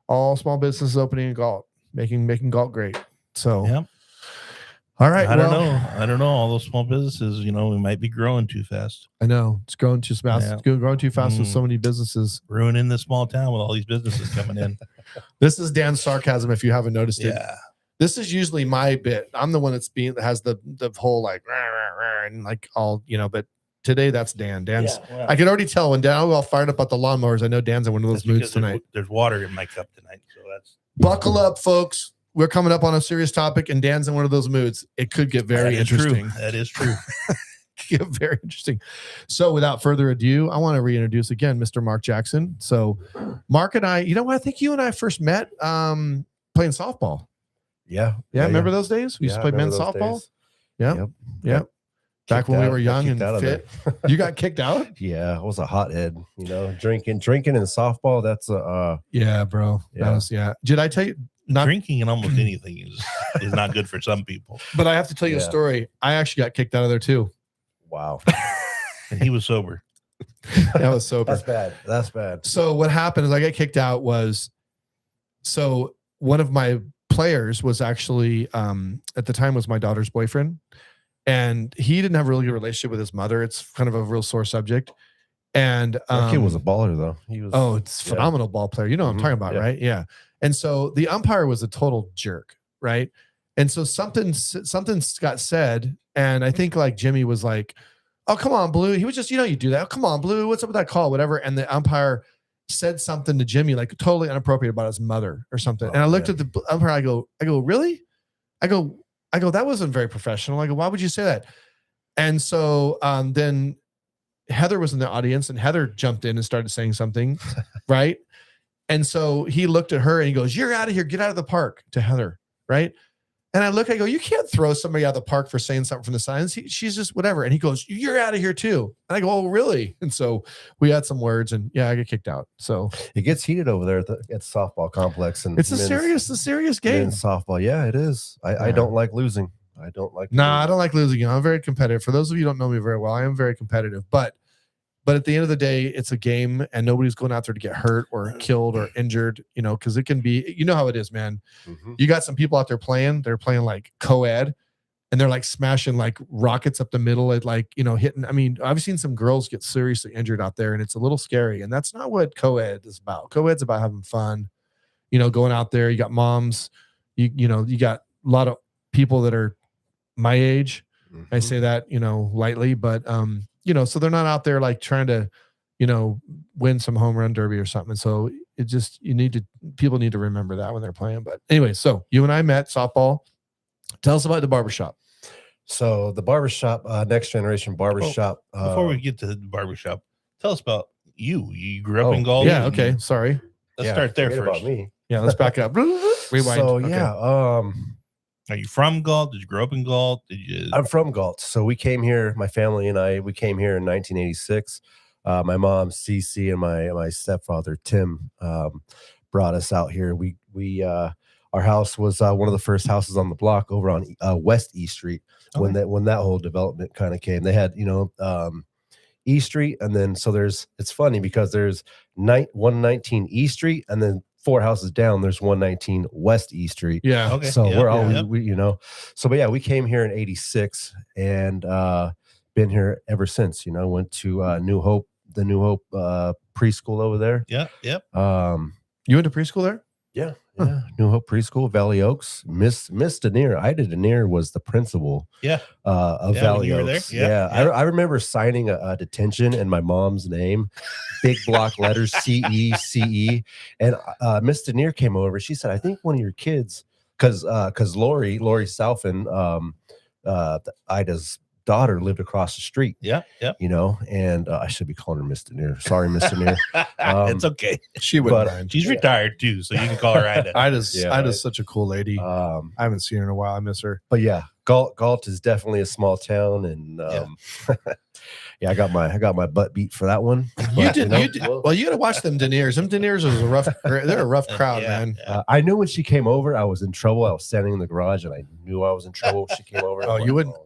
all small businesses opening in Galt, making Galt great. So, Yep. All right. I don't know. All those small businesses, we might be growing too fast. I know it's growing too fast. Yeah. It's growing too fast with so many businesses. Ruining this small town with all these businesses coming in. This is Dan's sarcasm. If you haven't noticed it. Yeah. This is usually my bit. I'm the one that has the whole like rah, rah, rah, and like all but today that's Dan. Dan's. Yeah, well, I can already tell when Dan all fired up about the lawnmowers. I know Dan's in one of those moods tonight. There's water in my cup tonight, so that's. Buckle up, folks. We're coming up on a serious topic, and Dan's in one of those moods. It could get very interesting. That is true. Get very interesting. So, without further ado, I want to reintroduce again Mr. Mark Jackson. So, Mark and I, I think you and I first met playing softball. Yeah. Remember those days? We used to play men's softball. Days. Yep. Back when we were young and fit. You got kicked out? Yeah, I was a hothead. Drinking and softball. That's yeah, bro. Yeah. Did I tell you? Drinking and almost anything is not good for some people. But I have to tell you a story. I actually got kicked out of there too. Wow. And he was sober. That was sober. That's bad. So what happened is I got kicked out so one of my players was actually at the time was my daughter's boyfriend, and he didn't have a really good relationship with his mother. It's kind of a real sore subject. And that kid was a baller though. He was it's a phenomenal ball player. You know what I'm talking about, right? Yeah. And so the umpire was a total jerk, right? And so something got said, and I think like Jimmy was like, "Oh, come on, Blue." He was just, you do that. "Oh, come on, Blue. What's up with that call?" Whatever. And the umpire said something to Jimmy like totally inappropriate about his mother or something. And I looked at the umpire. I go, really? I go, that wasn't very professional. I go, why would you say that? And so then Heather was in the audience, and Heather jumped in and started saying something, right? And so he looked at her and he goes, "You're out of here. Get out of the park," to Heather, right? And I go, "You can't throw somebody out of the park for saying something from the signs. She's just whatever." And he goes, "You're out of here too." And I go, "Oh, really?" And so we had some words, and I get kicked out. So it gets heated over there at the softball complex, and it's a serious game. Softball, yeah, it is. I don't like losing. I don't like. I don't like losing. I'm very competitive. For those of you who don't know me very well, I am very competitive, but at the end of the day, it's a game, and nobody's going out there to get hurt or killed or injured, because it can be, how it is, man. Mm-hmm. You got some people out there they're playing like co-ed, and they're like smashing like rockets up the middle at like, hitting. I mean, I've seen some girls get seriously injured out there, and it's a little scary. And that's not what co-ed is about. Co-ed's about having fun, going out there. You got moms, you got a lot of people that are my age. Mm-hmm. I say that, lightly, but, so they're not out there like trying to, win some home run derby or something. So it just, people need to remember that when they're playing. But anyway, so you and I met softball. Tell us about the barbershop. So the barbershop, next generation barbershop. Before we get to the barbershop, tell us about you. You grew up in Galt. Yeah. Okay. Sorry. Let's start there first. About me. Yeah. Let's back up. Rewind. So okay. Are you from Galt? Did you grow up in Galt? I'm from Galt. So we came here, my family and I, we came here in 1986. My mom, Cece, and my stepfather, Tim, brought us out here. Our house was one of the first houses on the block over on West E Street. When that whole development kind of came. They had, E Street, and then it's funny because there's 119 E Street, and then 4 houses down, there's 119 West E Street. Yeah. Okay. So we're all we So, but yeah, we came here in '86 and been here ever since. Went to New Hope, the New Hope preschool over there. Yeah. Yep. You went to preschool there? Yeah. Yeah. New Hope Preschool, Valley Oaks. Miss Denier, Ida Denier was the principal. Yeah. Of Valley Oaks. Yeah. I remember signing a detention in my mom's name, big block letters, CE. And Miss Denier came over. She said, "I think one of your kids," because Lori Salfin, Ida's daughter, lived across the street. Yeah. And I should be calling her Miss Denier. Sorry, Miss Denier. It's okay. She wouldn't mind. She's retired too, so you can call her Ida. Ida's such a cool lady. I haven't seen her in a while. I miss her. But yeah, Galt is definitely a small town, and yeah, I got my butt beat for that one. You did. Well, you got to watch them Deniers. Them Deniers was a rough. They're a rough crowd, man. I knew when she came over, I was in trouble. I was standing in the garage, and I knew I was in trouble when she came over. Oh, you wouldn't.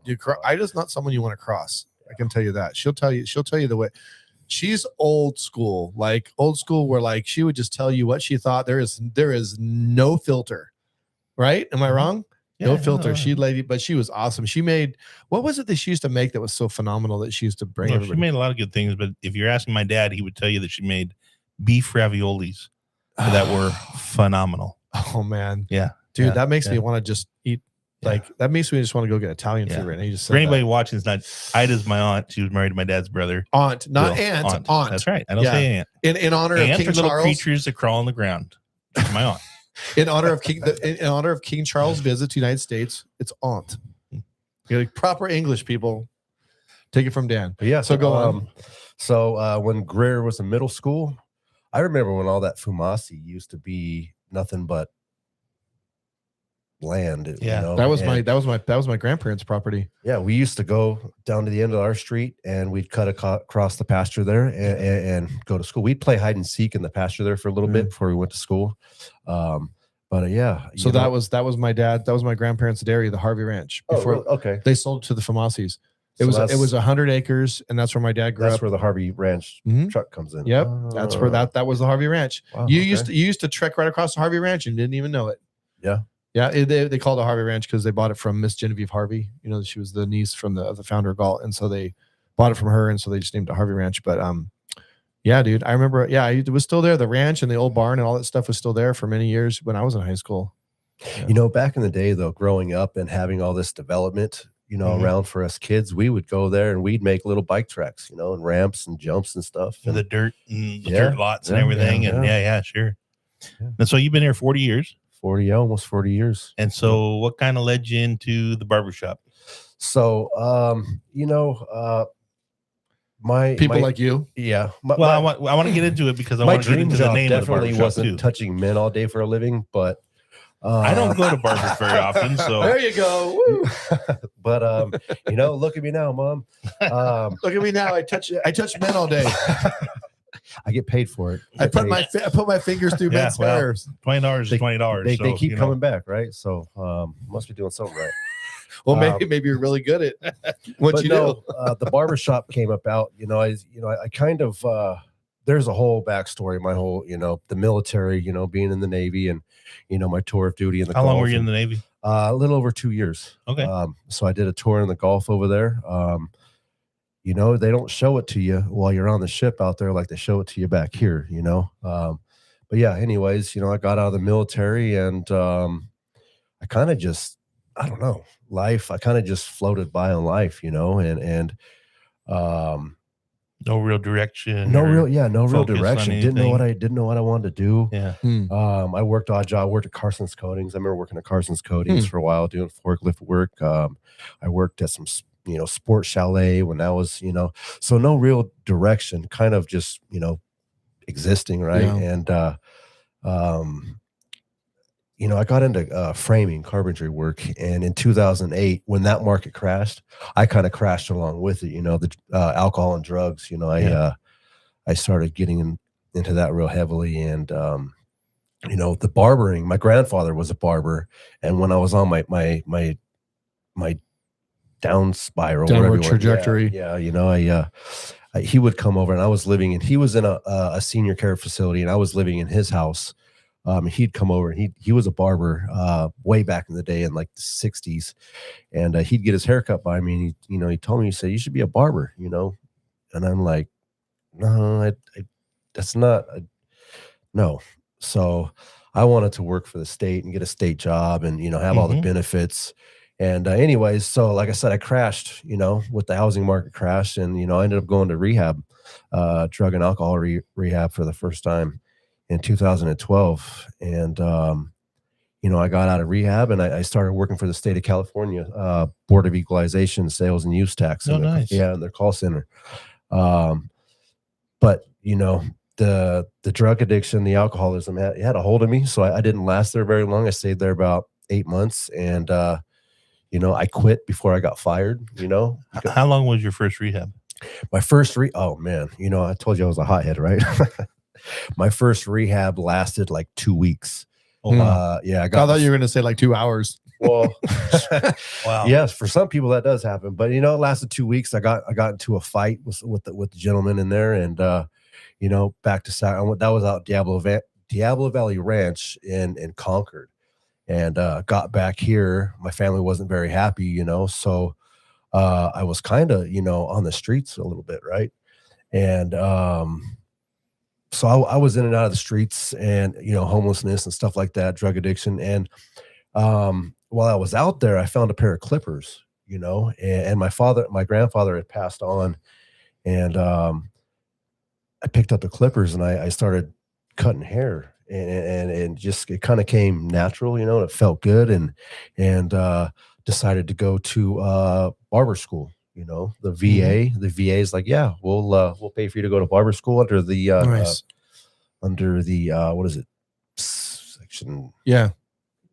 I just not someone you want to cross. I can tell you that. She'll tell you the way. She's old school, where like she would just tell you what she thought. There is no filter, right? Am I wrong? No filter. But she was awesome. She made, what was it that she used to make that was so phenomenal that she used to bring everybody? She made a lot of good things, but if you're asking my dad, he would tell you that she made beef raviolis that were phenomenal. Oh man. Yeah. Dude, that makes me want to just eat. That makes me just want to go get Italian food right now. You just for anybody watching, it's not Ida's my aunt. She was married to my dad's brother. Aunt, not aunt. Aunt. That's right. I don't say aunt. In honor of King little Charles. Creatures that crawl on the ground. That's my aunt. In honor of King Charles' visit to the United States, it's aunt. You got proper English, people. Take it from Dan. But yeah, so go on. So when Greer was in middle school, I remember when all that Fumasi used to be nothing but land. Yeah, you know? that was my grandparents' property. Yeah, we used to go down to the end of our street and we'd cut across the pasture there and go to school. We'd play hide and seek in the pasture there for a little bit before we went to school. But yeah, so that was my grandparents' dairy, the Harvey Ranch. Before they sold it to the Famasis. It was 100 acres, and that's where my dad grew up. That's where the Harvey Ranch truck comes in. Yep, that's where that was the Harvey Ranch. Wow, you used to trek right across the Harvey Ranch and didn't even know it. Yeah. Yeah, they called it Harvey Ranch because they bought it from Miss Genevieve Harvey. You know, she was the niece from the founder of Galt, and so they bought it from her, and so they just named it Harvey Ranch. But yeah, dude, I remember. Yeah, it was still there. The ranch and the old barn and all that stuff was still there for many years when I was in high school. Yeah. You know, back in the day, though, growing up and having all this development, you know, around for us kids, we would go there and we'd make little bike tracks, you know, and ramps and jumps and stuff. And the dirt and the dirt lots and everything. Yeah, sure. Yeah. And so you've been here 40 years. Almost 40 years. And so what kind of led you into the barbershop? So, you know, my like you. Yeah. I want to get into it because I want to get into the name of the barbershop. Definitely wasn't touching men all day for a living, but I don't go to barbers very often. So there you go. Woo. But you know, look at me now, Mom. Look at me now. I touch men all day. I get paid for it. I put my fingers through men's hairs. $20 is $20. They keep coming back, right? So must be doing something right. Well, maybe you're really good at what you know. The barbershop came about. You know, I kind of there's a whole backstory. My whole, you know, the military. You know, being in the Navy and you know my tour of duty in the How Gulf. long were you in the Navy? A little over 2 years. Okay. So I did a tour in the Gulf over there. You know, they don't show it to you while you're on the ship out there like they show it to you back here, you know. But yeah, anyways, you know, I got out of the military and I kind of just, I don't know, I kind of just floated by on life, you know, and no real direction. No real direction. Didn't know what I wanted to do. Yeah. I worked odd job. I worked at Carson's Coatings. I remember working at Carson's Coatings for a while doing forklift work. I worked at some sports chalet when that was, you know, so no real direction, kind of just, you know, existing. Right. Yeah. And, you know, I got into framing carpentry work. And in 2008, when that market crashed, I kind of crashed along with it, you know, the alcohol and drugs, you know, I started getting into that real heavily. And, you know, the barbering, my grandfather was a barber. And when I was on my downward trajectory. Yeah. You know, he would come over and I was living he was in a senior care facility and I was living in his house. He'd come over and he was a barber way back in the day in like the 60s. And he'd get his haircut by me. And he told me, he said, you should be a barber, you know? And I'm like, no, that's not, no. So I wanted to work for the state and get a state job and, you know, have all the benefits. And anyways, so like I said, I crashed, you know, with the housing market crash. And, you know, I ended up going to rehab, drug and alcohol rehab for the first time in 2012. And, you know, I got out of rehab and I started working for the state of California, Board of Equalization, Sales and Use Tax. Oh, nice. Yeah, in their call center. But, you know, the drug addiction, the alcoholism, it had a hold of me. So I didn't last there very long. I stayed there about 8 months. And, I quit before I got fired, How long was your first rehab? My first oh man, I told you I was a hothead, right? My first rehab lasted like 2 weeks. Oh, wow. Yeah, I thought you were going to say like 2 hours. Well, Wow. yes, for some people that does happen, but it lasted 2 weeks. I got into a fight with the gentleman in there, and back to that was out Diablo Valley Ranch in Concord, and got back here. My family wasn't very happy, so I was kind of on the streets a little bit, right? And so I was in and out of the streets, and homelessness and stuff like that, drug addiction, and while I was out there, I found a pair of clippers, and my grandfather had passed on, and I picked up the clippers and I started cutting hair, and just it kind of came natural, and it felt good, and decided to go to barber school. The VA, the VA is like, yeah, we'll pay for you to go to barber school under the Nice. What is it, section Yeah.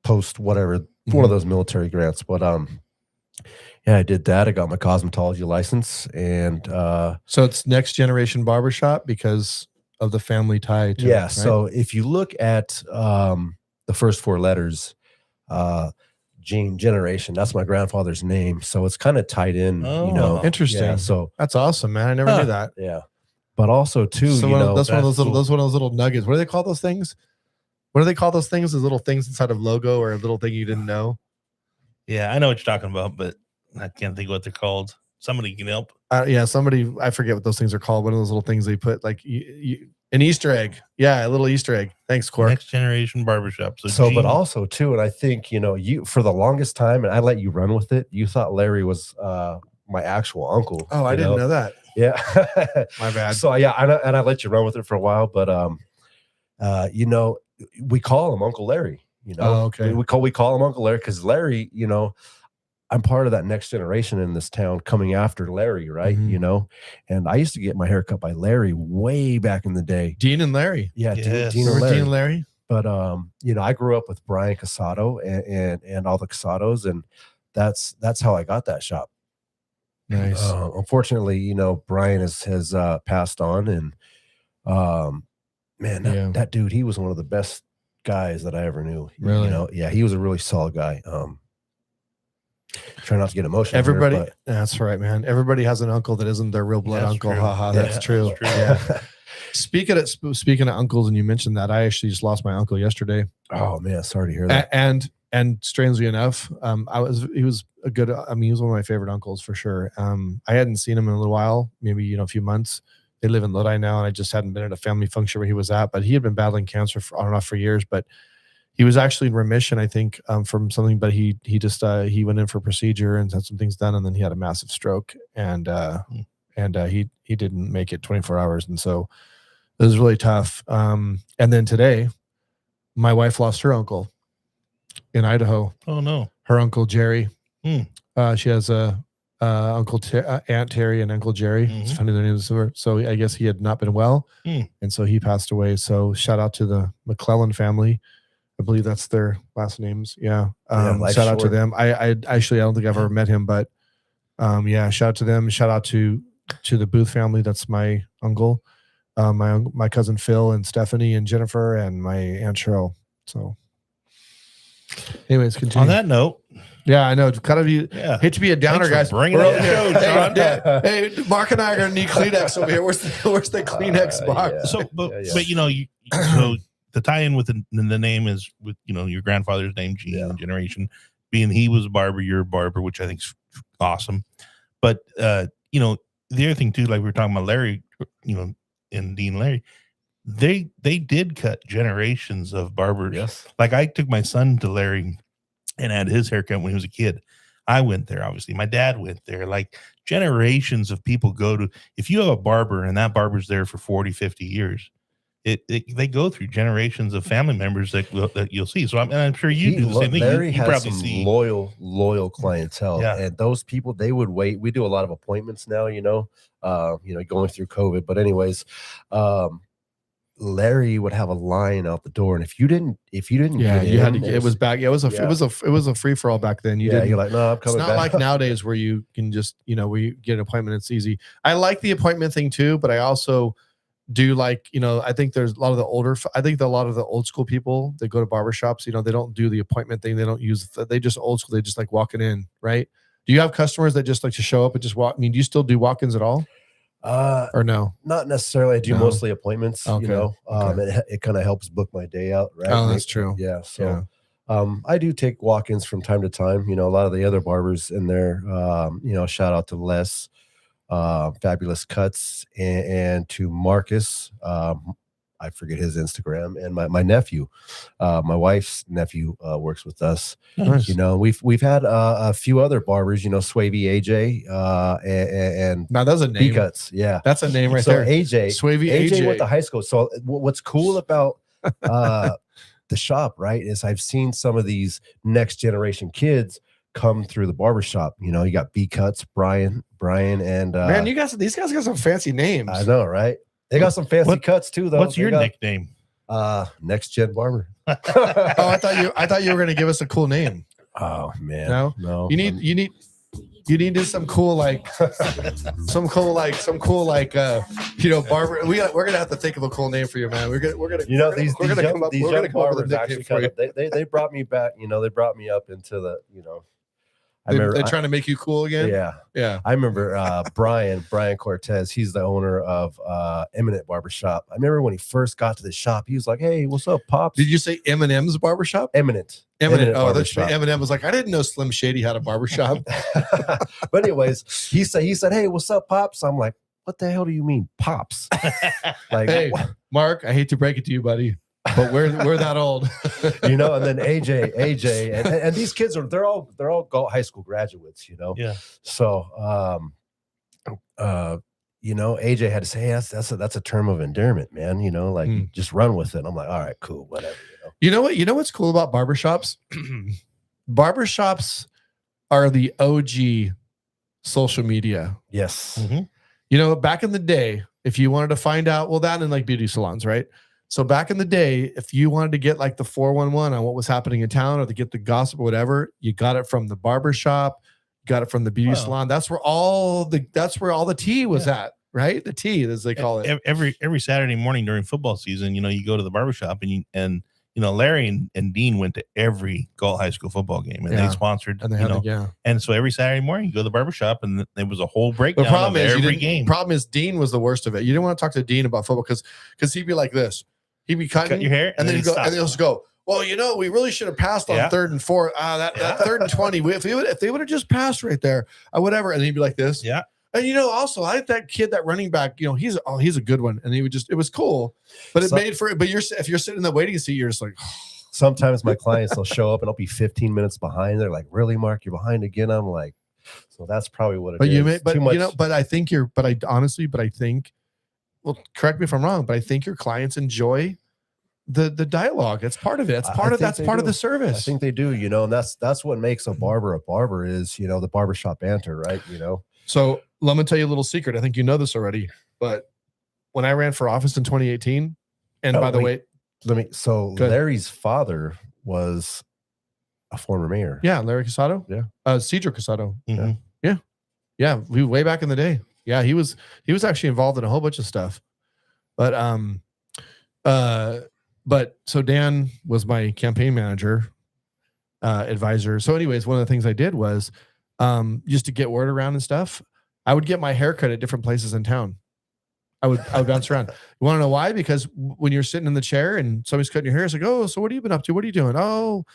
post whatever, one of those military grants. But yeah, I did that. I got my cosmetology license, and So it's Next Generation Barbershop because of the family tie to it, yeah. right? So if you look at the first 4 letters, generation, that's my grandfather's name, so it's kind of tied in. Oh, interesting. Yeah, so That's awesome, man. I never knew that. yeah, but also too, So that's one of those little nuggets. What do they call those things? What do they call those things? Those little things inside of logo or a little thing you didn't know? Yeah, I know what you're talking about, but I can't think of what they're called. Somebody can help. Yeah, I forget what those things are called. One of those little things they put like an Easter egg. Yeah, a little Easter egg. Thanks, Cork. Next Generation Barbershop. So but also too, and I think you for the longest time, and I let you run with it, you thought Larry was my actual uncle. Oh, I didn't know that. Yeah. My bad. So yeah, and I let you run with it for a while, but we call him Uncle Larry. Oh, okay. We call him Uncle Larry because Larry, I'm part of that next generation in this town coming after Larry, right? Mhm. And I used to get my hair cut by Larry way back in the day. Dean and Larry. Yeah, Yes. Dean and Remember Larry. Dean and Larry? But I grew up with Brian Casado and all the Casados, and that's how I got that shop. Nice. Unfortunately, Brian has passed on, and man, that dude, he was one of the best guys that I ever knew. Really? Yeah, he was a really solid guy. Try not to get emotional. Everybody, here, that's right, man. Everybody has an uncle that isn't their real blood That's uncle. true. Haha, Yeah, that's true. that's true. Yeah. Speaking of uncles, and you mentioned that, I actually just lost my uncle yesterday. oh man, sorry to hear that. And strangely enough, he was a good. I mean, he was one of my favorite uncles for sure. I hadn't seen him in a little while, maybe a few months. They live in Lodi now, and I just hadn't been at a family function where he was at. But he had been battling cancer for on and off for years. But he was actually in remission, I think, from something. But he he went in for a procedure and had some things done, and then he had a massive stroke, and he didn't make it 24 hours, and so it was really tough. And then today, my wife lost her uncle in Idaho. Oh no, her uncle Jerry. Hmm. She has a Aunt Terry and Uncle Jerry. It's Mhm. funny their names were. So I guess he had not been well, Hmm. and so he passed away. So shout out to the McClellan family. I believe that's their last names. Yeah. life's Shout out to short. them. I actually I don't think I've ever met him, but yeah. Shout out to them. Shout out to the Booth family. That's my uncle. My cousin Phil and Stephanie and Jennifer and my Aunt Cheryl. So, anyways, continue. On that note, yeah, I know. It's kind of you. yeah, Hate to be a downer, Thanks for guys. bringing We're up over the here. show, John. Hey, Mark and I are gonna need Kleenex over here. Where's the Kleenex box? yeah. So, but Yeah. so the tie-in with the name is with your grandfather's name, Gene Generation, being he was a barber, you're a barber, which I think is awesome. But the other thing too, like we were talking about Larry, and Dean and Larry, they did cut generations of barbers. Yes. Like I took my son to Larry and had his haircut when he was a kid. I went there, obviously. My dad went there. Like generations of people go to, if you have a barber and that barber's there for 40, 50 years, they go through generations of family members that you'll see. So I'm sure you do the same thing. Larry You has probably some see loyal clientele. Yeah. And those people, they would wait. We do a lot of appointments now, going through COVID. But anyways, Larry would have a line out the door, and if you didn't Yeah, get you had in, to get. It was back. Yeah, it was a free for all back then. You didn't. You're like, no, I'm It's coming not back. like nowadays where you can just, where you get an appointment. It's easy. I like the appointment thing too, but I also do like, I think there's a lot of the a lot of the old school people that go to barbershops, they don't do the appointment thing. They don't use, they just old school. They just like walking in, right? Do you have customers that just like to show up and just walk? I mean, do you still do walk-ins at all? Or no? Not necessarily. I do mostly appointments. Okay. It kind of helps book my day out, right? Oh, that's true. Yeah. So, I do take walk-ins from time to time. A lot of the other barbers in there. Shout out to Les, Fabulous Cuts, and to Marcus. I forget his Instagram, and my nephew, my wife's nephew, works with us. Nice. We've had a few other barbers, Swavey AJ, and now that's a name. B-Cuts, yeah, that's a name right so there. AJ, Swavey AJ went to high school. So what's cool about the shop, right, is I've seen some of these next generation kids come through the barbershop. You got B-Cuts, Brian, and man, these guys got some fancy names. I know, right? They got some fancy cuts too, though. What's your nickname? Next Gen Barber. Oh, I thought you were gonna give us a cool name. Oh man, no. You need some cool barber. We're gonna have to think of a cool name for you, man. We're gonna these young barbers actually kind of they brought me back. They brought me up into the They're trying to make you cool again. Yeah. I remember Brian Cortez. He's the owner of Eminent Barbershop. I remember when he first got to the shop, he was like, "Hey, what's up, pops?" Did you say Eminem's barbershop? Eminent. Oh, that's right. Eminem was like, "I didn't know Slim Shady had a barbershop." But anyways, he said, "Hey, what's up, pops?" I'm like, "What the hell do you mean, pops?" Like, hey, Mark, I hate to break it to you, buddy, but we're that old. And then AJ, and these kids they're all high school graduates, Yeah. So AJ had to say, hey, that's a term of endearment, man. You just run with it. I'm like, all right, cool, whatever. You know what's cool about barbershops? Barbershops are the OG social media. Yes. Mm-hmm. Back in the day, if you wanted to find out, well, that and like beauty salons, right? So back in the day, if you wanted to get like the 411 on what was happening in town or to get the gossip or whatever, you got it from the barbershop, got it from the beauty salon. That's where all the tea was at, right? The tea, as they call it. Every Saturday morning during football season, you go to the barbershop and Larry and Dean went to every Galt High School football game, and they sponsored, and they had and so every Saturday morning you go to the barbershop, and there was a whole breakdown of every game. Problem is, Dean was the worst of it. You didn't want to talk to Dean about football because he'd be like this. He'd be cutting cut your hair, and then he'll just go, well, we really should have passed on 3rd and 4. That 3rd and 20. If they would have just passed right there, whatever. And he'd be like this. Yeah. And also I like that kid, that running back. He's a good one. And he would it was cool, but if you're sitting in the waiting seat, you're just like. Sometimes my clients will show up and I'll be 15 minutes behind. They're like, "Really, Mark? You're behind again?" I'm like, so that's probably what it is. I think. Well, correct me if I'm wrong, but I think your clients enjoy the dialogue. It's part of it. It's part of the service. I think they do, and that's what makes a barber is, the barbershop banter, right? So let me tell you a little secret. I think you know this already, but when I ran for office in 2018, and by the way, Larry's father was a former mayor. Yeah, Larry Casado. Yeah. Cedro Casado. Mm-hmm. Yeah. Way back in the day. Yeah, he was actually involved in a whole bunch of stuff. But so Dan was my campaign manager, advisor. So anyways, one of the things I did was just to get word around and stuff, I would get my haircut at different places in town. I would bounce around. You want to know why? Because when you're sitting in the chair and somebody's cutting your hair, it's like, oh, so what have you been up to? What are you doing? Oh,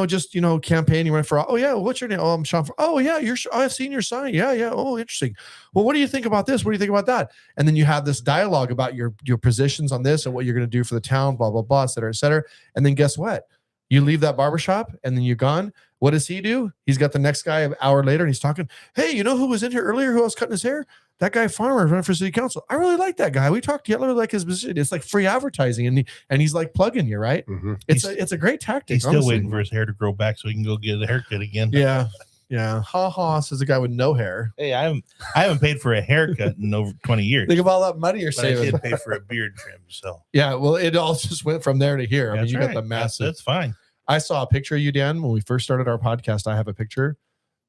just campaign. You went for. Oh yeah, what's your name? Oh, I'm Sean. Oh yeah, I've seen your sign. Yeah. Oh, interesting. Well, what do you think about this? What do you think about that? And then you have this dialogue about your positions on this and what you're going to do for the town, blah blah blah, et cetera, et cetera. And then guess what? You leave that barbershop and then you're gone. What does he do? He's got the next guy an hour later and he's talking. Hey, who was in here earlier? Who was cutting his hair? That guy Farmer running for city council. I really like that guy. We talked to you. I really like his position. It's like free advertising, and he's like plugging you, right? Mm-hmm. It's a great tactic. He's still waiting for his hair to grow back so he can go get a haircut again. Yeah. Yeah. Ha ha, says the guy with no hair. Hey, I haven't paid for a haircut in over 20 years. Think of all that money you're But I saving. did pay for a beard trim. So Yeah, well, it all just went from there to here. I mean, that's you right. got the massive. That's fine. I saw a picture of you, Dan, when we first started our podcast. I have a picture,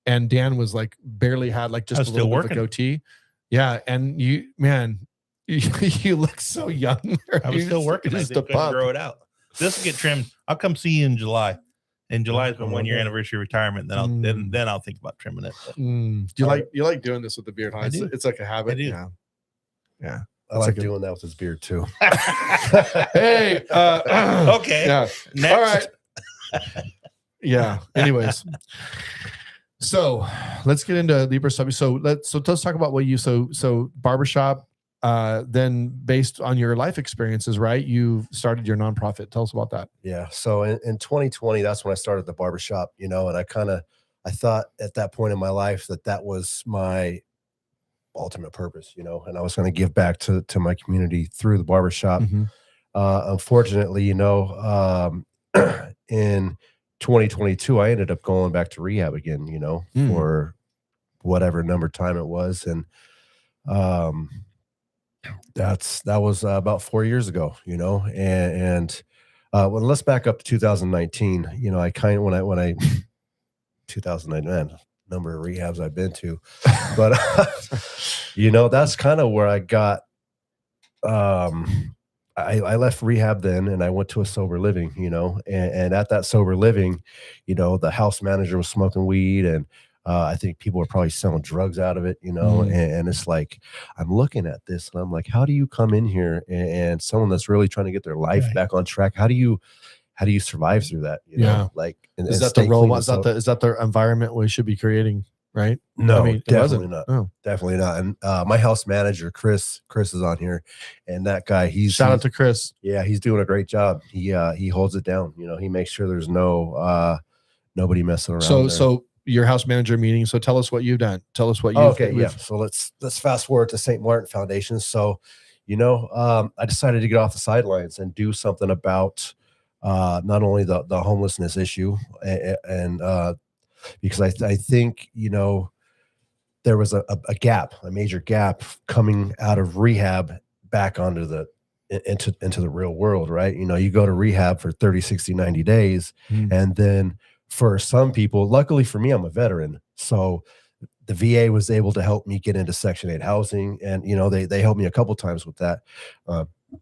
and Dan was like barely had like just a little bit of a goatee. Yeah, and you, man, you look so young. I was still working. I just couldn't grow it out. This will get trimmed. I'll come see you in July. And July is my 1 year anniversary retirement. Then I'll think about trimming it. Do you like doing this with the beard? Huh? It's like a habit. I do. Yeah. I like doing that with his beard too. Hey. Okay. Yeah. Next. All right. Yeah. Anyways, so let's get into deeper subject. So let's talk about what you so barbershop. Then based on your life experiences, right? You started your nonprofit. Tell us about that. Yeah. So in 2020, that's when I started the barbershop, and I thought at that point in my life that was my ultimate purpose, and I was going to give back to my community through the barbershop. Unfortunately, in 2022, I ended up going back to rehab again, for whatever number of time it was. And, that was about 4 years ago, and well, let's back up to 2019. I kind of when I 2009, man, number of rehabs I've been to, but that's kind of where I got. I left rehab then, and I went to a sober living, and at that sober living, the house manager was smoking weed, and I think people were probably selling drugs out of it, and it's like, I'm looking at this and I'm like, how do you come in here and someone that's really trying to get their life back on track? How do you survive through that? Like, is that the role? Is that the environment we should be creating? Right? No, definitely not. Oh. Definitely not. And my house manager, Chris is on here, and that guy, shout out to Chris. Yeah, he's doing a great job. He holds it down. He makes sure there's nobody messing around. So your house manager meeting. So tell us what you've done. Tell us what you've okay. Yeah. So let's fast forward to St. Martin Foundation. So, I decided to get off the sidelines and do something about not only the homelessness issue and because I think, there was a major gap coming out of rehab back onto into the real world, right? You go to rehab for 30, 60, 90 days. And then for some people, luckily for me, I'm a veteran. So the VA was able to help me get into Section 8 housing. And, they helped me a couple times with that.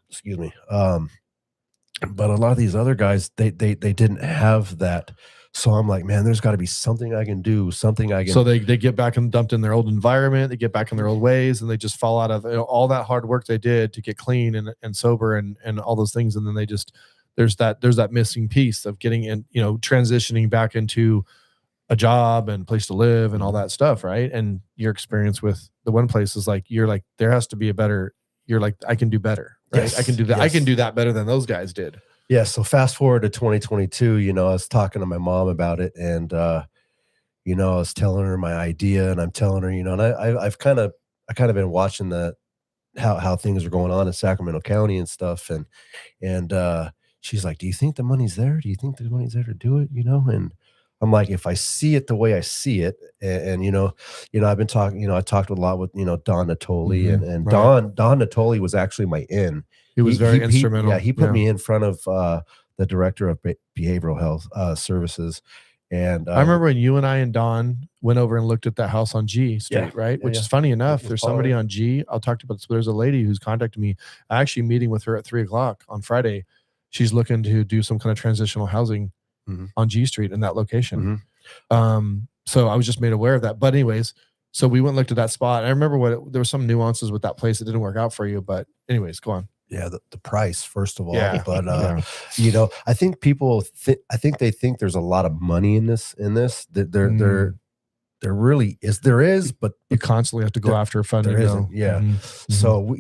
Excuse me. But a lot of these other guys, they didn't have that. So I'm like, man, there's got to be something I can do, something I can. So they get back and dumped in their old environment. They get back in their old ways, and they just fall out of all that hard work they did to get clean and sober and all those things. And then they just, there's that missing piece of getting in, transitioning back into a job and place to live and all that stuff. Right. And your experience with the one place is like, you're like, there has to be a better, you're like, I can do better. Right. Yes, I can do that. yes. I can do that better than those guys did. Yeah. So fast forward to 2022, I was talking to my mom about it, and, I was telling her my idea, and I'm telling her, and I've kind of been watching how things are going on in Sacramento County and stuff. And she's like, do you think the money's there? Do you think the money's there to do it? And I'm like, if I see it the way I see it, and I've been talking, I talked a lot with, Don Natoli, and right. Don Natoli was actually my in. He was very instrumental. He put me in front of the director of behavioral health services. And I remember when you and I and Don went over and looked at that house on G Street, right? Which is funny enough. There's somebody on G. I'll talk to you about this. There's a lady who's contacted me. I'm actually meeting with her at 3:00 on Friday. She's looking to do some kind of transitional housing on G Street in that location. So I was just made aware of that. But anyways, so we went and looked at that spot. I remember there were some nuances with that place that didn't work out for you. But anyways, go on. Yeah, the price, first of all. Yeah. But I think people they think there's a lot of money in this. That there really is, but you constantly have to go after funding. There isn't. Yeah. So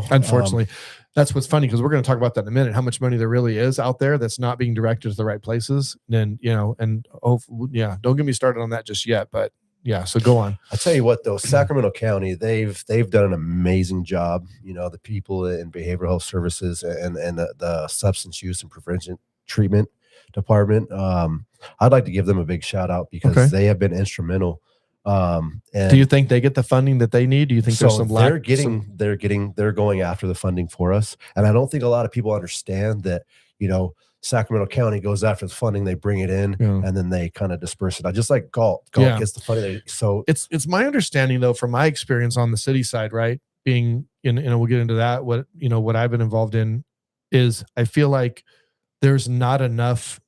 unfortunately, that's what's funny, because we're going to talk about that in a minute. How much money there really is out there that's not being directed to the right places. Then don't get me started on that just yet. But yeah, so go on. I'll tell you what, though, Sacramento County, they've done an amazing job. The people in behavioral health services and the substance use and prevention treatment. department. I'd like to give them a big shout out because they have been instrumental. And do you think they get the funding that they need? Do you think there's some they're going after the funding for us? And I don't think a lot of people understand that, Sacramento County goes after the funding, they bring it in, and then they kind of disperse it. I just like Galt gets the funding. So it's my understanding, though, from my experience on the city side, right? Being in, we'll get into that. What I've been involved in is I feel like there's not enough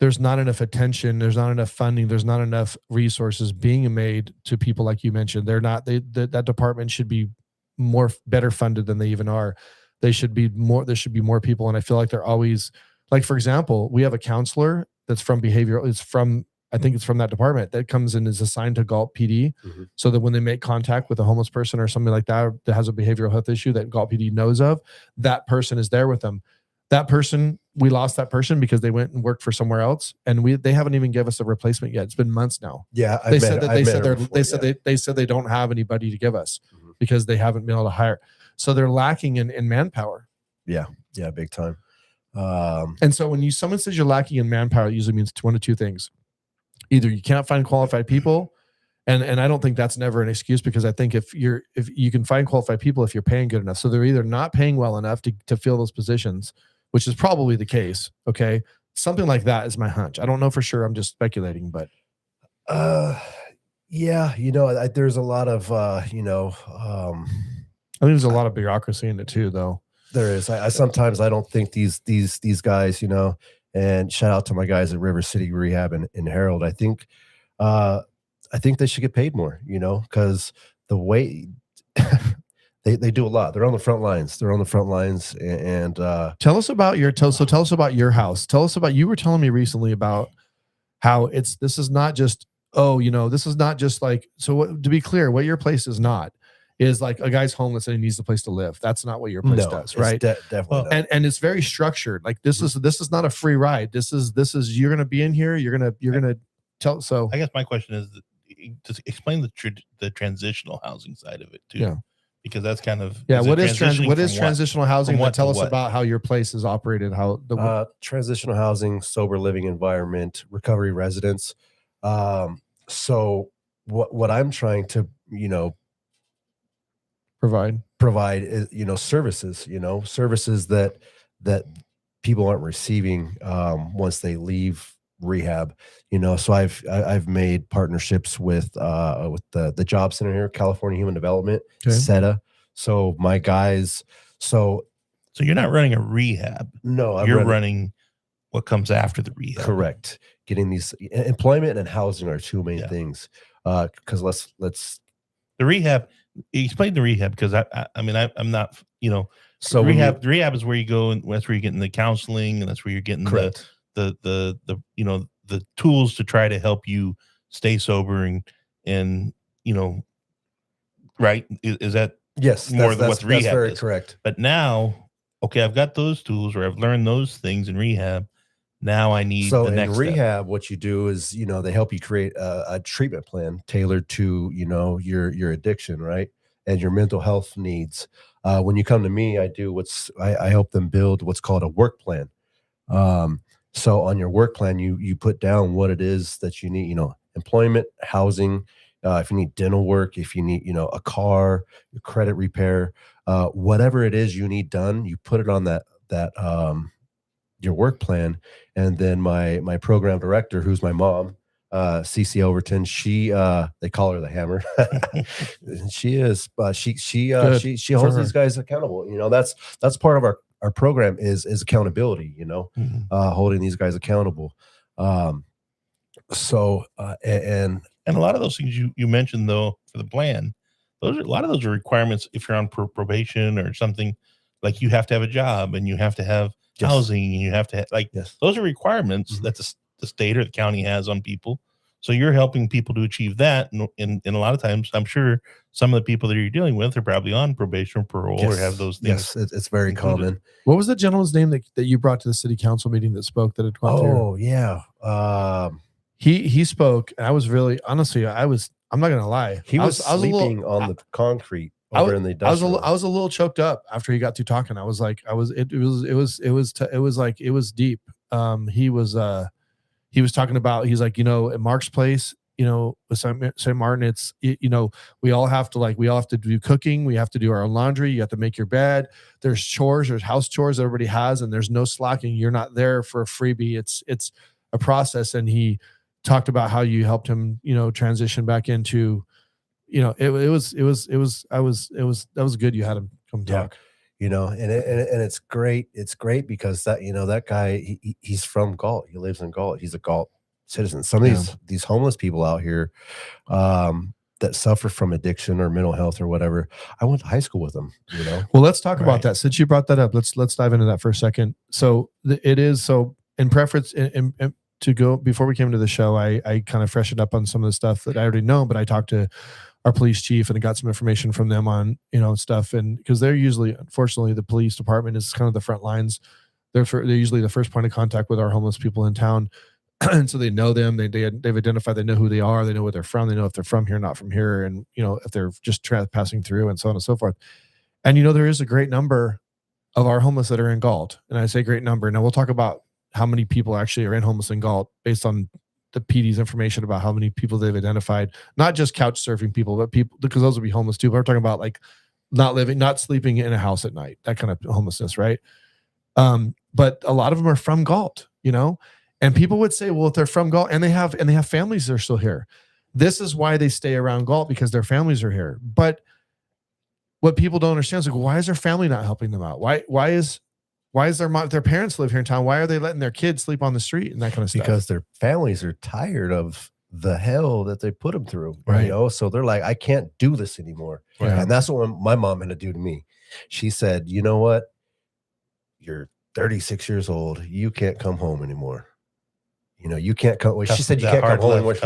attention, there's not enough funding, there's not enough resources being made to people like you mentioned. That department should be better funded than they even are. There should be more people. And I feel like they're always, like, for example, we have a counselor that's from behavioral, I think it's from that department that comes in, is assigned to Galt PD, so that when they make contact with a homeless person or something like that has a behavioral health issue that Galt PD knows of, that person is there with them. That person, we lost that person because they went and worked for somewhere else, and they haven't even given us a replacement yet. It's been months now. Yeah, they said they don't have anybody to give us because they haven't been able to hire. So they're lacking in manpower. Yeah, big time. And so when someone says you're lacking in manpower, it usually means one of two things. Either you can't find qualified people, and I don't think that's never an excuse, because I think if you can find qualified people if you're paying good enough. So they're either not paying well enough to fill those positions, which is probably the case. Okay. Something like that is my hunch. I don't know for sure. I'm just speculating, but yeah, there's a lot of I think there's a lot of bureaucracy in it too, though. There is. I sometimes I don't think these guys, and shout out to my guys at River City Rehab in Herald. I think they should get paid more, because the way they do a lot. They're on the front lines. And tell us about your house. Tell us about, you were telling me recently about how this is not just like, so to be clear, what your place is not is like a guy's homeless and he needs a place to live. That's not what your place does, right? Definitely not. And it's very structured. Like this is not a free ride. This is you're gonna be in here. You're gonna tell. So I guess my question is, to explain the transitional housing side of it too. Yeah. Because that's kind of what is transitional housing? Tell us about how your place is operated. How transitional housing, sober living environment, recovery residence. So what I'm trying to provide is services that people aren't receiving once they leave rehab. So I've made partnerships with the job center here, California Human Development, SETA. So my guys, so you're not running a rehab. No, you're running what comes after the rehab. Correct. Getting these employment and housing are two main things. Because let's the rehab. Explain the rehab, because I'm not, So rehab is where you go, and that's where you're getting the counseling, and that's where you're getting the tools to try to help you stay sober and right? Is that more than what the rehab very is? Correct. But now, okay, I've got those tools, or I've learned those things in rehab. Now I need the next in rehab, what you do is, they help you create a treatment plan tailored to, your addiction, right? And your mental health needs. When you come to me, I help them build what's called a work plan. So on your work plan, you put down what it is that you need, employment, housing, if you need dental work, if you need, a car, your credit repair, whatever it is you need done, you put it on that your work plan. And then my program director, who's my mom, CC Overton, she they call her the Hammer. She is, she holds these guys accountable. That's part of our program is accountability, holding these guys accountable. And a lot of those things you mentioned, though, for the plan, a lot of those are requirements. If you're on probation or something, like you have to have a job and you have to have housing, and you have to have, those are requirements that the state or the county has on people. So you're helping people to achieve that. And a lot of times, I'm sure some of the people that you're dealing with are probably on probation or parole or have those things. Yes, it's very common. What was the gentleman's name that you brought to the city council meeting that spoke that had gone through? Oh, yeah. He spoke. And I was really, honestly, I'm not going to lie. He was sleeping on the concrete over in the industrial. I was a little choked up after he got through talking. I was like, it was deep. he was talking about, he's like, at Mark's place, with St. Martin, it's, we all have to do cooking. We have to do our own laundry. You have to make your bed. There's chores, there's house chores everybody has, and there's no slacking. You're not there for a freebie. It's a process. And he talked about how you helped him, transition back into, that was good. You had him come talk. And it's great. It's great because that guy, he's from Galt. He lives in Galt. He's a Galt citizen. Some of these homeless people out here that suffer from addiction or mental health or whatever, I went to high school with them. Well, let's talk about that. Since you brought that up, let's dive into that for a second. So in preference to go before we came to the show, I kind of freshened up on some of the stuff that I already know, but I talked to our police chief and I got some information from them on, stuff. And because they're usually, unfortunately, the police department is kind of the front lines. They're usually the first point of contact with our homeless people in town. And so they know them, they've identified, they know who they are, they know where they're from, they know if they're from here, not from here, and if they're just passing through, and so on and so forth. And there is a great number of our homeless that are in Galt, and I say great number. Now we'll talk about how many people actually are in homeless in Galt based on the PD's information about how many people they've identified, not just couch surfing people, but people, because those would be homeless too. But we're talking about like not sleeping in a house at night, that kind of homelessness, right? But a lot of them are from Galt, and people would say, well, if they're from Galt and they have families that are still here, this is why they stay around Galt, because their families are here. But what people don't understand is like, why is their family not helping them out? Why is their parents live here in town? Why are they letting their kids sleep on the street and that kind of stuff? Because their families are tired of the hell that they put them through, right? So they're like, I can't do this anymore. Right. And that's what my mom had to do to me. She said, you know what? You're 36 years old. You can't come home anymore. You can't come. Well, she said you can't come home anymore.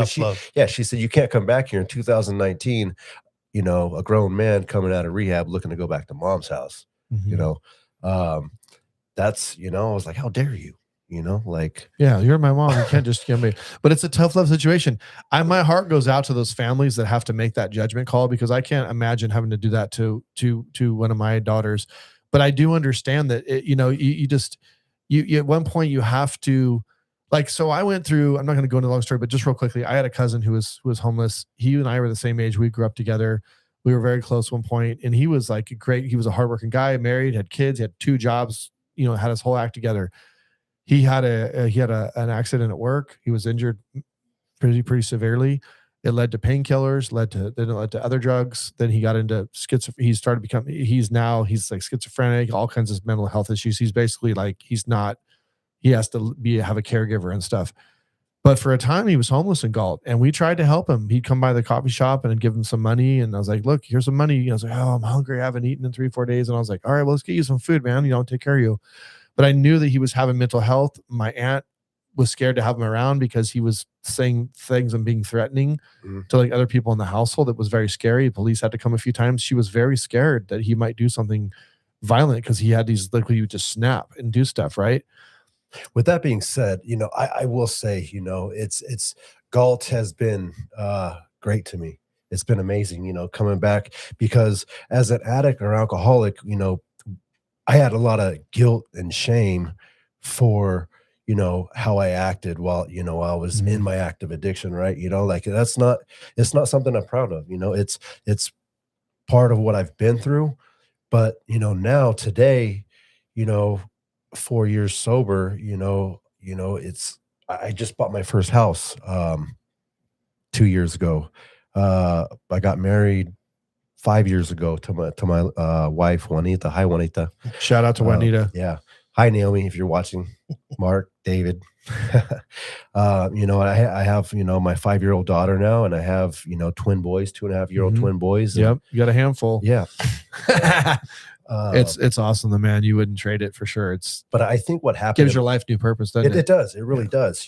She said you can't come back here in 2019. A grown man coming out of rehab looking to go back to mom's house. Mm-hmm. That's I was like, how dare you? Yeah, you're my mom. You can't just give me. But it's a tough love situation. My heart goes out to those families that have to make that judgment call, because I can't imagine having to do that to one of my daughters. But I do understand that you at one point you have to. So I went through, I'm not going to go into the long story, but just real quickly, I had a cousin who was homeless. He and I were the same age. We grew up together. We were very close one point, and he was he was a hardworking guy, married, had kids, he had 2 jobs, had his whole act together. He had an accident at work. He was injured pretty severely. It led to painkillers, then it led to other drugs. Then he got into he's like schizophrenic, all kinds of mental health issues. He's basically he has to have a caregiver and stuff. But for a time he was homeless in Galt, and we tried to help him. He'd come by the coffee shop and I'd give him some money. And I was like, look, here's some money. I was like, oh, I'm hungry. I haven't eaten in 3-4 days. And I was like, all right, well, let's get you some food, man. Take care of you. But I knew that he was having mental health. My aunt was scared to have him around because he was saying things and being threatening to other people in the household. It was very scary. Police had to come a few times. She was very scared that he might do something violent because he had these, he would just snap and do stuff, right? With that being said, I will say, it's Galt has been great to me. It's been amazing, coming back, because as an addict or alcoholic, I had a lot of guilt and shame for, how I acted while, I was in my active addiction, right? It's not something I'm proud of, it's part of what I've been through. But, now today, 4 years sober, I just bought my first house 2 years ago. I got married 5 years ago to my wife Juanita. Hi, Juanita. Shout out to Juanita. Yeah. Hi, Naomi, if you're watching. Mark, David. I have my 5-year-old daughter now, and I have twin boys, 2.5-year-old twin boys. Yep, you got a handful. Yeah. It's awesome, the man. You wouldn't trade it for sure. But I think what happened gives your life new purpose, doesn't it? It does. It really does.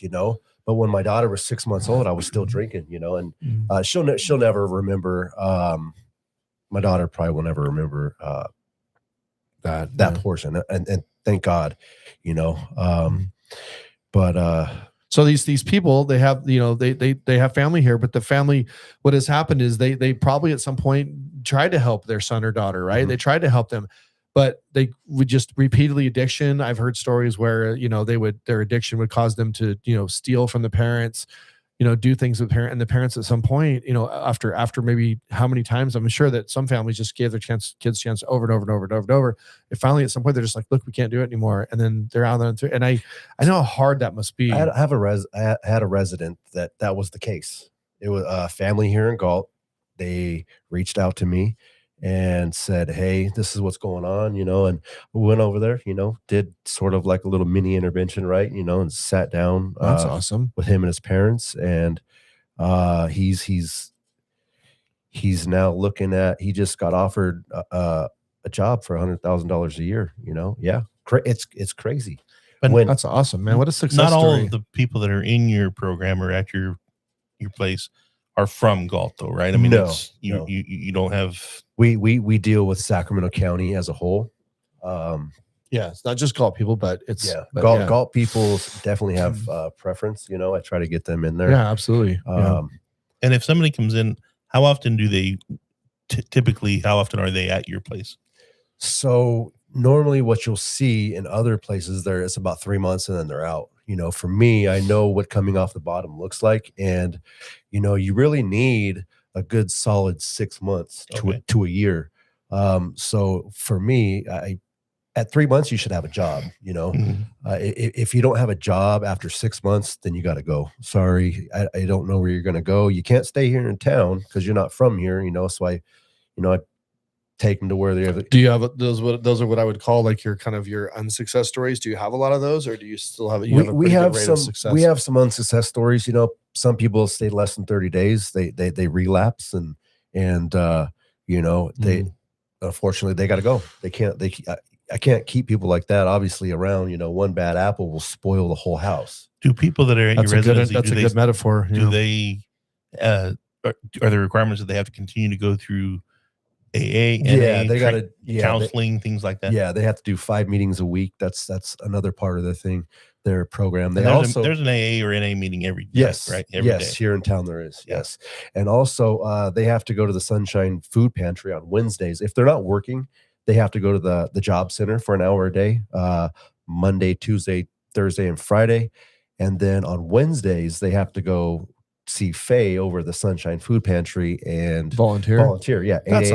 But when my daughter was 6 months old, I was still drinking. And she'll never remember. My daughter probably will never remember that portion. And thank God, But so these people, they have they have family here, but the family, what has happened is they probably at some point tried to help their son or daughter, right? They tried to help them, but they would just repeatedly addiction. I've heard stories where, their addiction would cause them to, steal from the parents, do things with parent and the parents at some point, after maybe how many times. I'm sure that some families just gave their kids chance over and over and over and over and over. And finally, at some point, they're just like, look, we can't do it anymore. And then they're out there. And I know how hard that must be. I had a resident that was the case. It was a family here in Galt. They reached out to me and said, hey, this is what's going on, and we went over there, did sort of like a little mini intervention, right, and sat down That's awesome. with him and his parents. And he's now looking at, he just got offered a job for $100,000 a year, yeah. It's crazy. But that's awesome, man. What a success not all story. of the people that are in your program or at your place are from Galt, though, right? I mean, No. You don't have. We deal with Sacramento County as a whole. Yeah, it's not just Galt people, but it's Galt people definitely have preference. I try to get them in there. Yeah, absolutely. And if somebody comes in, how often do they typically? How often are they at your place? So normally, what you'll see in other places, it's about 3 months and then they're out. For me, I know what coming off the bottom looks like, and you really need a good solid 6 months to a year. So for me, at 3 months, you should have a job. If you don't have a job after 6 months, then you got to go. Sorry, I don't know where you're going to go. You can't stay here in town because you're not from here. So I take them to where they have. Do you have those? Those are what I would call like your kind of your unsuccess stories. Do you have a lot of those, or do you still have? We have some unsuccess stories. Some people stay less than 30 days. They relapse and they unfortunately they got to go. I can't keep people like that obviously around. One bad apple will spoil the whole house. Do people that are at your residency? That's a good metaphor. Do they? Are there requirements that they have to continue to go through? AA, yeah, they got to counseling, things like that. Yeah, they have to do 5 meetings a week. That's another part of the thing. Their program. There's an AA or NA meeting every day. Yes, right. Every day. Here in town there is. Yes, and also they have to go to the Sunshine Food Pantry on Wednesdays. If they're not working, they have to go to the job center for an hour a day, Monday, Tuesday, Thursday, and Friday, and then on Wednesdays they have to go see Faye over the Sunshine Food Pantry and volunteer. Yeah. That's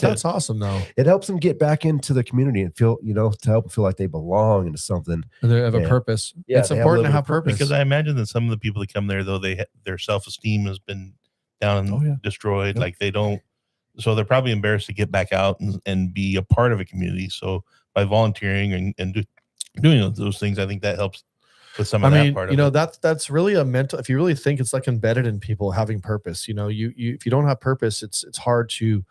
that's awesome though. It helps them get back into the community and feel, to help them feel like they belong into something. And they have a purpose. Yeah, it's important to have purpose. Because I imagine that some of the people that come there, though, their self-esteem has been down and destroyed. Like they don't, so they're probably embarrassed to get back out and be a part of a community. So by volunteering and doing those things, I think that helps. With some of that part of it. That's really a mental. If you really think it's like embedded in people having purpose, you if you don't have purpose, it's hard to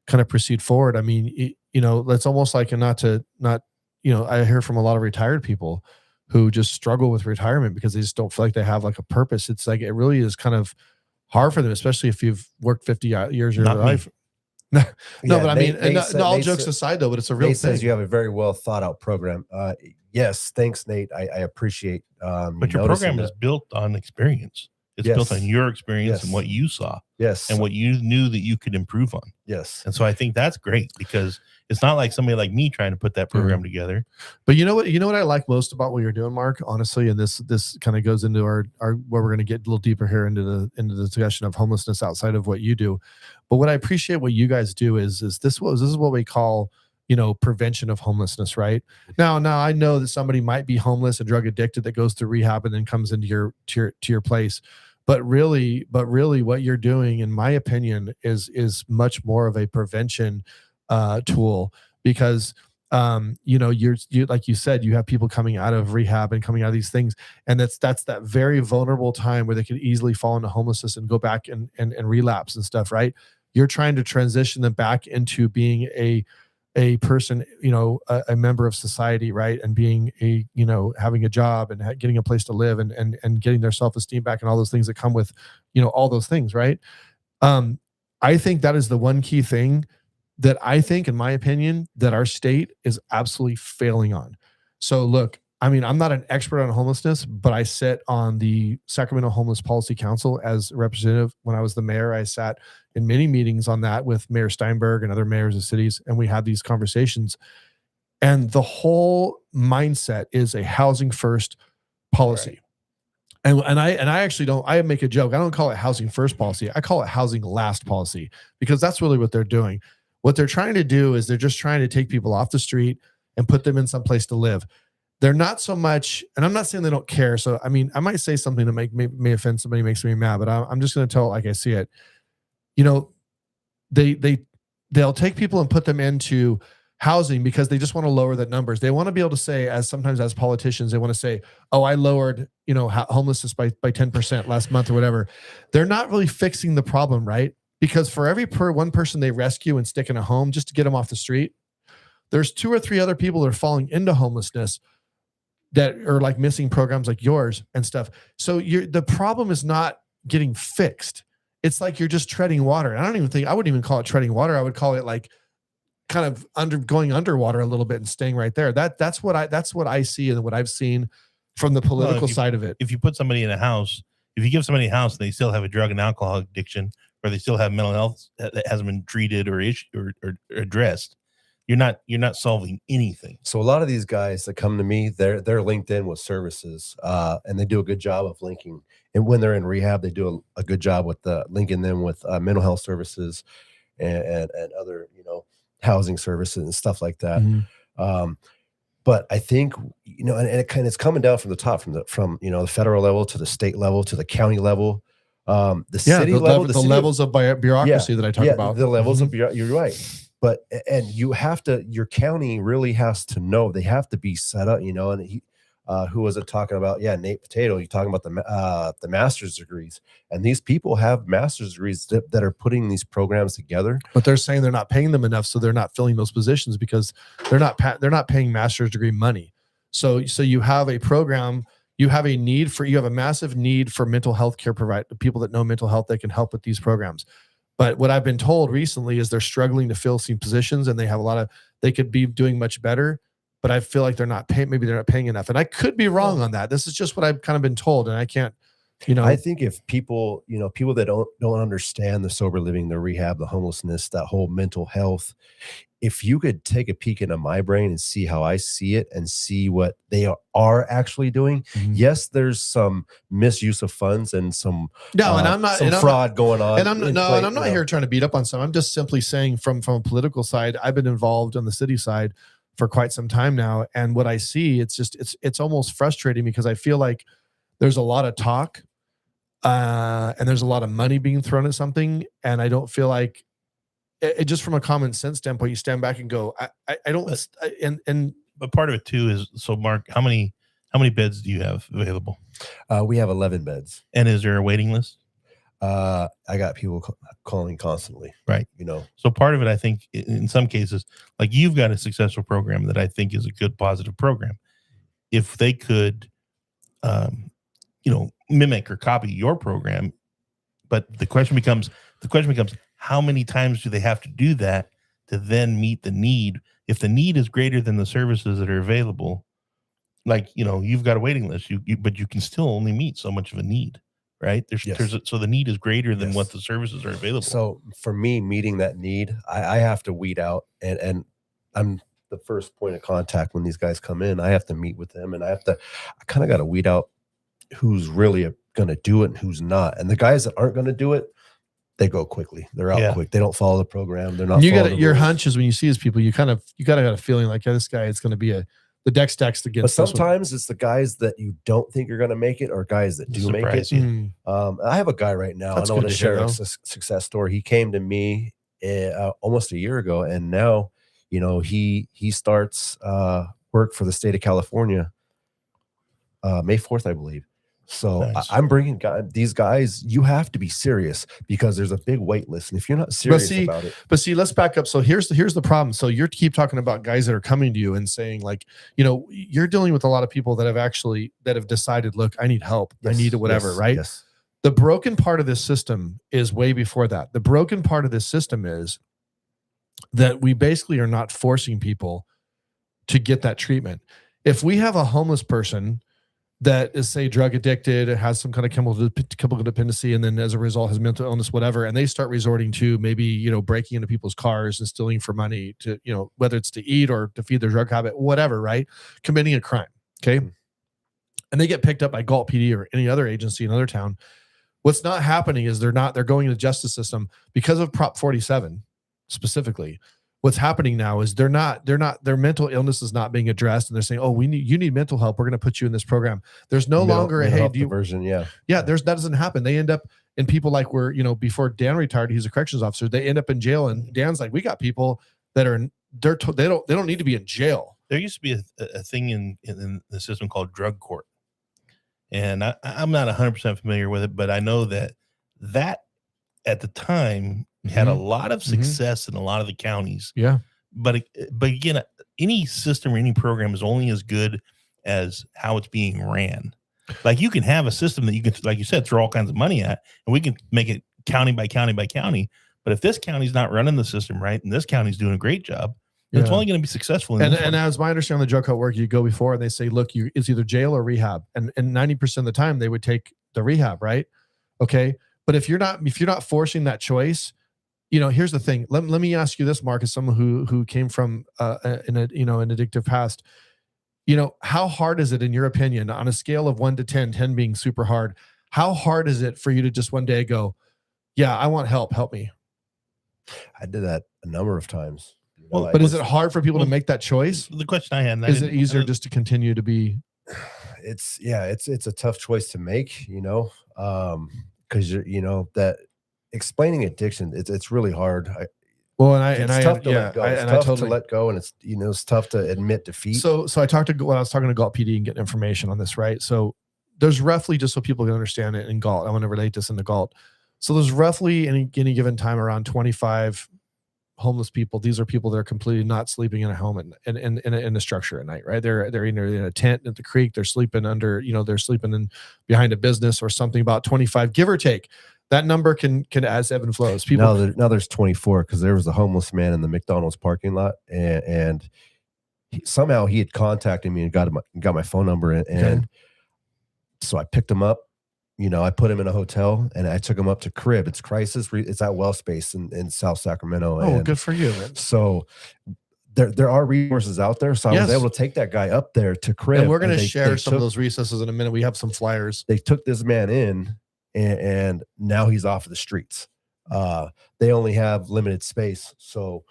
kind of proceed forward. I mean, that's almost like I hear from a lot of retired people who just struggle with retirement because they just don't feel like they have like a purpose. It's like it really is kind of hard for them, especially if you've worked 50 years of your life. But I mean, all jokes aside, though, but it's a real thing. Says you have a very well thought out program. Yes, thanks, Nate. I appreciate. But your program is built on experience. It's built on your experience and what you saw. Yes, and what you knew that you could improve on. Yes, and so I think that's great because it's not like somebody like me trying to put that program together. But you know what I like most about what you're doing, Mark. Honestly, and this kind of goes into our where we're going to get a little deeper here into the discussion of homelessness outside of what you do. But what I appreciate what you guys do is this is what we call prevention of homelessness, right? Now I know that somebody might be homeless and drug addicted that goes through rehab and then comes into your place. But really what you're doing, in my opinion, is much more of a prevention tool because you're like you said, you have people coming out of rehab and coming out of these things, and that's that very vulnerable time where they could easily fall into homelessness and go back and relapse and stuff, right? You're trying to transition them back into being a person, a member of society, right? And being having a job and getting a place to live and getting their self-esteem back and all those things that come with, all those things, right? I think that is the one key thing that I think, in my opinion, that our state is absolutely failing on. So look, I mean, I'm not an expert on homelessness, but I sit on the Sacramento Homeless Policy Council as a representative. When I was the mayor, I sat in many meetings on that with Mayor Steinberg and other mayors of cities, and we had these conversations. And the whole mindset is a housing first policy. Right. And I actually don't, I make a joke. I don't call it housing first policy. I call it housing last policy, because that's really what they're doing. What they're trying to do is they're just trying to take people off the street and put them in some place to live. They're not so much, and I'm not saying they don't care. So, I mean, I might say something that may offend somebody, makes me mad, but I'm just going to tell it like I see it. You know, they'll take people and put them into housing because they just want to lower the numbers. They want to be able to say, sometimes as politicians, they want to say, oh, I lowered, homelessness by 10% last month or whatever. They're not really fixing the problem, right? Because for every one person they rescue and stick in a home just to get them off the street, there's 2 or 3 other people that are falling into homelessness that are like missing programs like yours and stuff. So the problem is not getting fixed. It's like you're just treading water. And I wouldn't even call it treading water. I would call it like kind of going underwater a little bit and staying right there. That's what I see and what I've seen from the political side of it. If you put somebody in a house, if you give somebody a house and they still have a drug and alcohol addiction, or they still have mental health that hasn't been treated or addressed, you're not solving anything. So a lot of these guys that come to me, they're linked in with services, and they do a good job of linking. And when they're in rehab, they do a good job with linking them with mental health services and other housing services and stuff like that. Mm-hmm. But I think and it's coming down from the top, from the federal level to the state level to the county level, the city level, the levels of bureaucracy that I talk about. The levels of bureaucracy. You're right. But your county really has to know, they have to be set up, and who was it talking about? Yeah, Nate Potato. You're talking about the master's degrees, and these people have master's degrees that are putting these programs together. But they're saying they're not paying them enough, so they're not filling those positions because they're not paying master's degree money. So you have a program, you have a massive need for mental health care people that know mental health that can help with these programs. But what I've been told recently is they're struggling to fill some positions, and they have they could be doing much better, but I feel like they're not paying enough. And I could be wrong on that. This is just what I've kind of been told. And I can't, I think if people that don't understand the sober living, the rehab, the homelessness, that whole mental health, if you could take a peek into my brain and see how I see it and see what they are actually doing. Mm-hmm. Yes, there's some misuse of funds and some fraud going on. And I'm not here trying to beat up on some. I'm just simply saying from a political side, I've been involved on the city side for quite some time now. And what I see, it's almost frustrating because I feel like there's a lot of talk and there's a lot of money being thrown at something. And I don't feel like it just from a common sense standpoint, you stand back and go, I don't. But part of it too is, so Mark, how many beds do you have available? We have 11 beds. And is there a waiting list? I got people calling constantly. Right. So part of it, I think in some cases, like you've got a successful program that I think is a good, positive program. If they could, mimic or copy your program, but the question becomes, how many times do they have to do that to then meet the need? If the need is greater than the services that are available, like, you've got a waiting list, but you can still only meet so much of a need, right? So the need is greater than what the services are available. So for me, meeting that need, I have to weed out, and I'm the first point of contact when these guys come in. I have to meet with them, and I kind of got to weed out who's really going to do it and who's not. And the guys that aren't going to do it, they go quickly. They're out quick. They don't follow the program. They're not. Your hunch is when you see these people, you gotta have a feeling like, this guy is going to be the deck stacks against. But sometimes it's the guys that you don't think are going to make it, or guys that do make it. I have a guy right now. I want to share a success story. He came to me almost a year ago, and now he starts work for the state of California May 4th, I believe. So nice. I'm bringing these guys. You have to be serious because there's a big wait list, and if you're not serious about it. But see, let's back up. So here's the problem. So you keep talking about guys that are coming to you and saying, like, you're dealing with a lot of people that have decided, look, I need help. Yes, I need whatever, right? Yes. The broken part of this system is way before that. The broken part of this system is that we basically are not forcing people to get that treatment. If we have a homeless person that is, say, drug addicted, has some kind of chemical dependency, and then as a result has mental illness, whatever, and they start resorting to maybe, breaking into people's cars and stealing for money to, whether it's to eat or to feed their drug habit, whatever, right? Committing a crime. Okay. And they get picked up by Galt PD or any other agency in another town. What's not happening is they're going to the justice system because of Prop 47 specifically. What's happening now is their mental illness is not being addressed, and they're saying, "Oh, you need mental help. We're going to put you in this program." There's no longer a hey, version, yeah. That doesn't happen. They end up in people like before Dan retired, he's a corrections officer. They end up in jail, and Dan's like, "We got people that they don't need to be in jail." There used to be a thing in the system called drug court, and I'm not 100% familiar with it, but I know that at the time had a lot of success in a lot of the counties. Yeah. But again, any system or any program is only as good as how it's being ran. Like you can have a system that you can, like you said, throw all kinds of money at, and we can make it county by county by county. But if this county's not running the system right, and this county's doing a great job, then it's only going to be successful. And as my understanding of the drug court work, you go before and they say, look, it's either jail or rehab. And 90% of the time they would take the rehab, right? Okay. But if you're not forcing that choice, here's the thing. Let me ask you this, Mark, as someone who came from an addictive past. How hard is it, in your opinion, on a scale of 1 to 10, 10 being super hard? How hard is it for you to just one day go, yeah, I want help. Help me. I did that a number of times. But is it hard for people to make that choice? The question I had, is it easier just to continue to be? It's a tough choice to make, because that explaining addiction, it's really hard. It's tough to let go, and it's tough to admit defeat. So I talked to when I was talking to Galt PD and getting information on this, right? So there's roughly, just so people can understand it in Galt, I want to relate this into Galt. So there's roughly any given time around 25 homeless people. These are people that are completely not sleeping in a home in a structure at night, right? They're either in a tent at the creek, they're sleeping under, they're sleeping behind a business or something. About 25, give or take. That number can as ebb and flows. People now there's 24, because there was a homeless man in the McDonald's parking lot, and somehow he had contacted me and got my phone number, and so I picked him up. I put him in a hotel and I took him up to Crib. It's Crisis. It's at Well Space in South Sacramento. Oh, good for you, man. So there are resources out there. So I was able to take that guy up there to Crib. And we're going to share some of those resources in a minute. We have some flyers. They took this man in, and now he's off of the streets. They only have limited space. So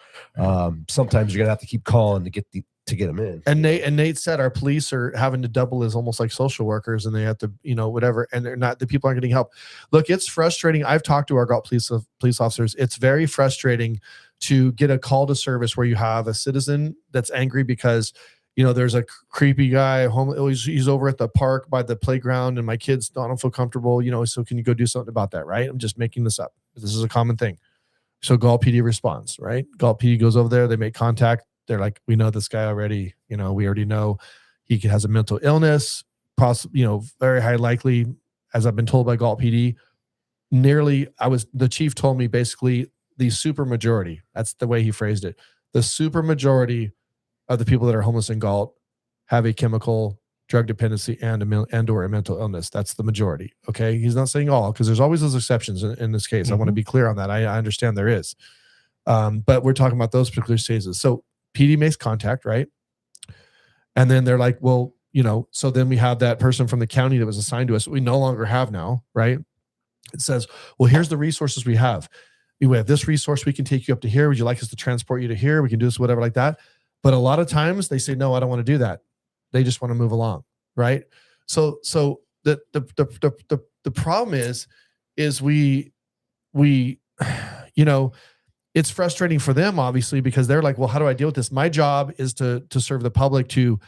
sometimes you're going to have to keep calling to get them in. And Nate said our police are having to double as almost like social workers, and they have to, whatever. And the people aren't getting help. Look, it's frustrating. I've talked to our Galt police officers. It's very frustrating to get a call to service where you have a citizen that's angry because, there's a creepy guy home. He's over at the park by the playground, and my kids don't feel comfortable, so can you go do something about that? Right. I'm just making this up. This is a common thing. So Galt PD responds, right? Galt PD goes over there. They make contact. They're like, we know this guy already. We already know he has a mental illness, possibly, very high likely, as I've been told by Galt PD. The chief told me basically the super majority, that's the way he phrased it. The super majority of the people that are homeless in Galt have a chemical drug dependency and or a mental illness. That's the majority. Okay. He's not saying all, because there's always those exceptions in this case. I want to be clear on that. I understand there is. But we're talking about those particular cases. So PD makes contact, right? And then they're like, well, so then we have that person from the county that was assigned to us that we no longer have now, right? It says, well, here's the resources we have. We have this resource. We can take you up to here. Would you like us to transport you to here? We can do this, whatever like that. But a lot of times they say, no, I don't want to do that. They just want to move along, right? So the problem is we it's frustrating for them, obviously, because they're like, well, how do I deal with this? My job is to serve the public, to,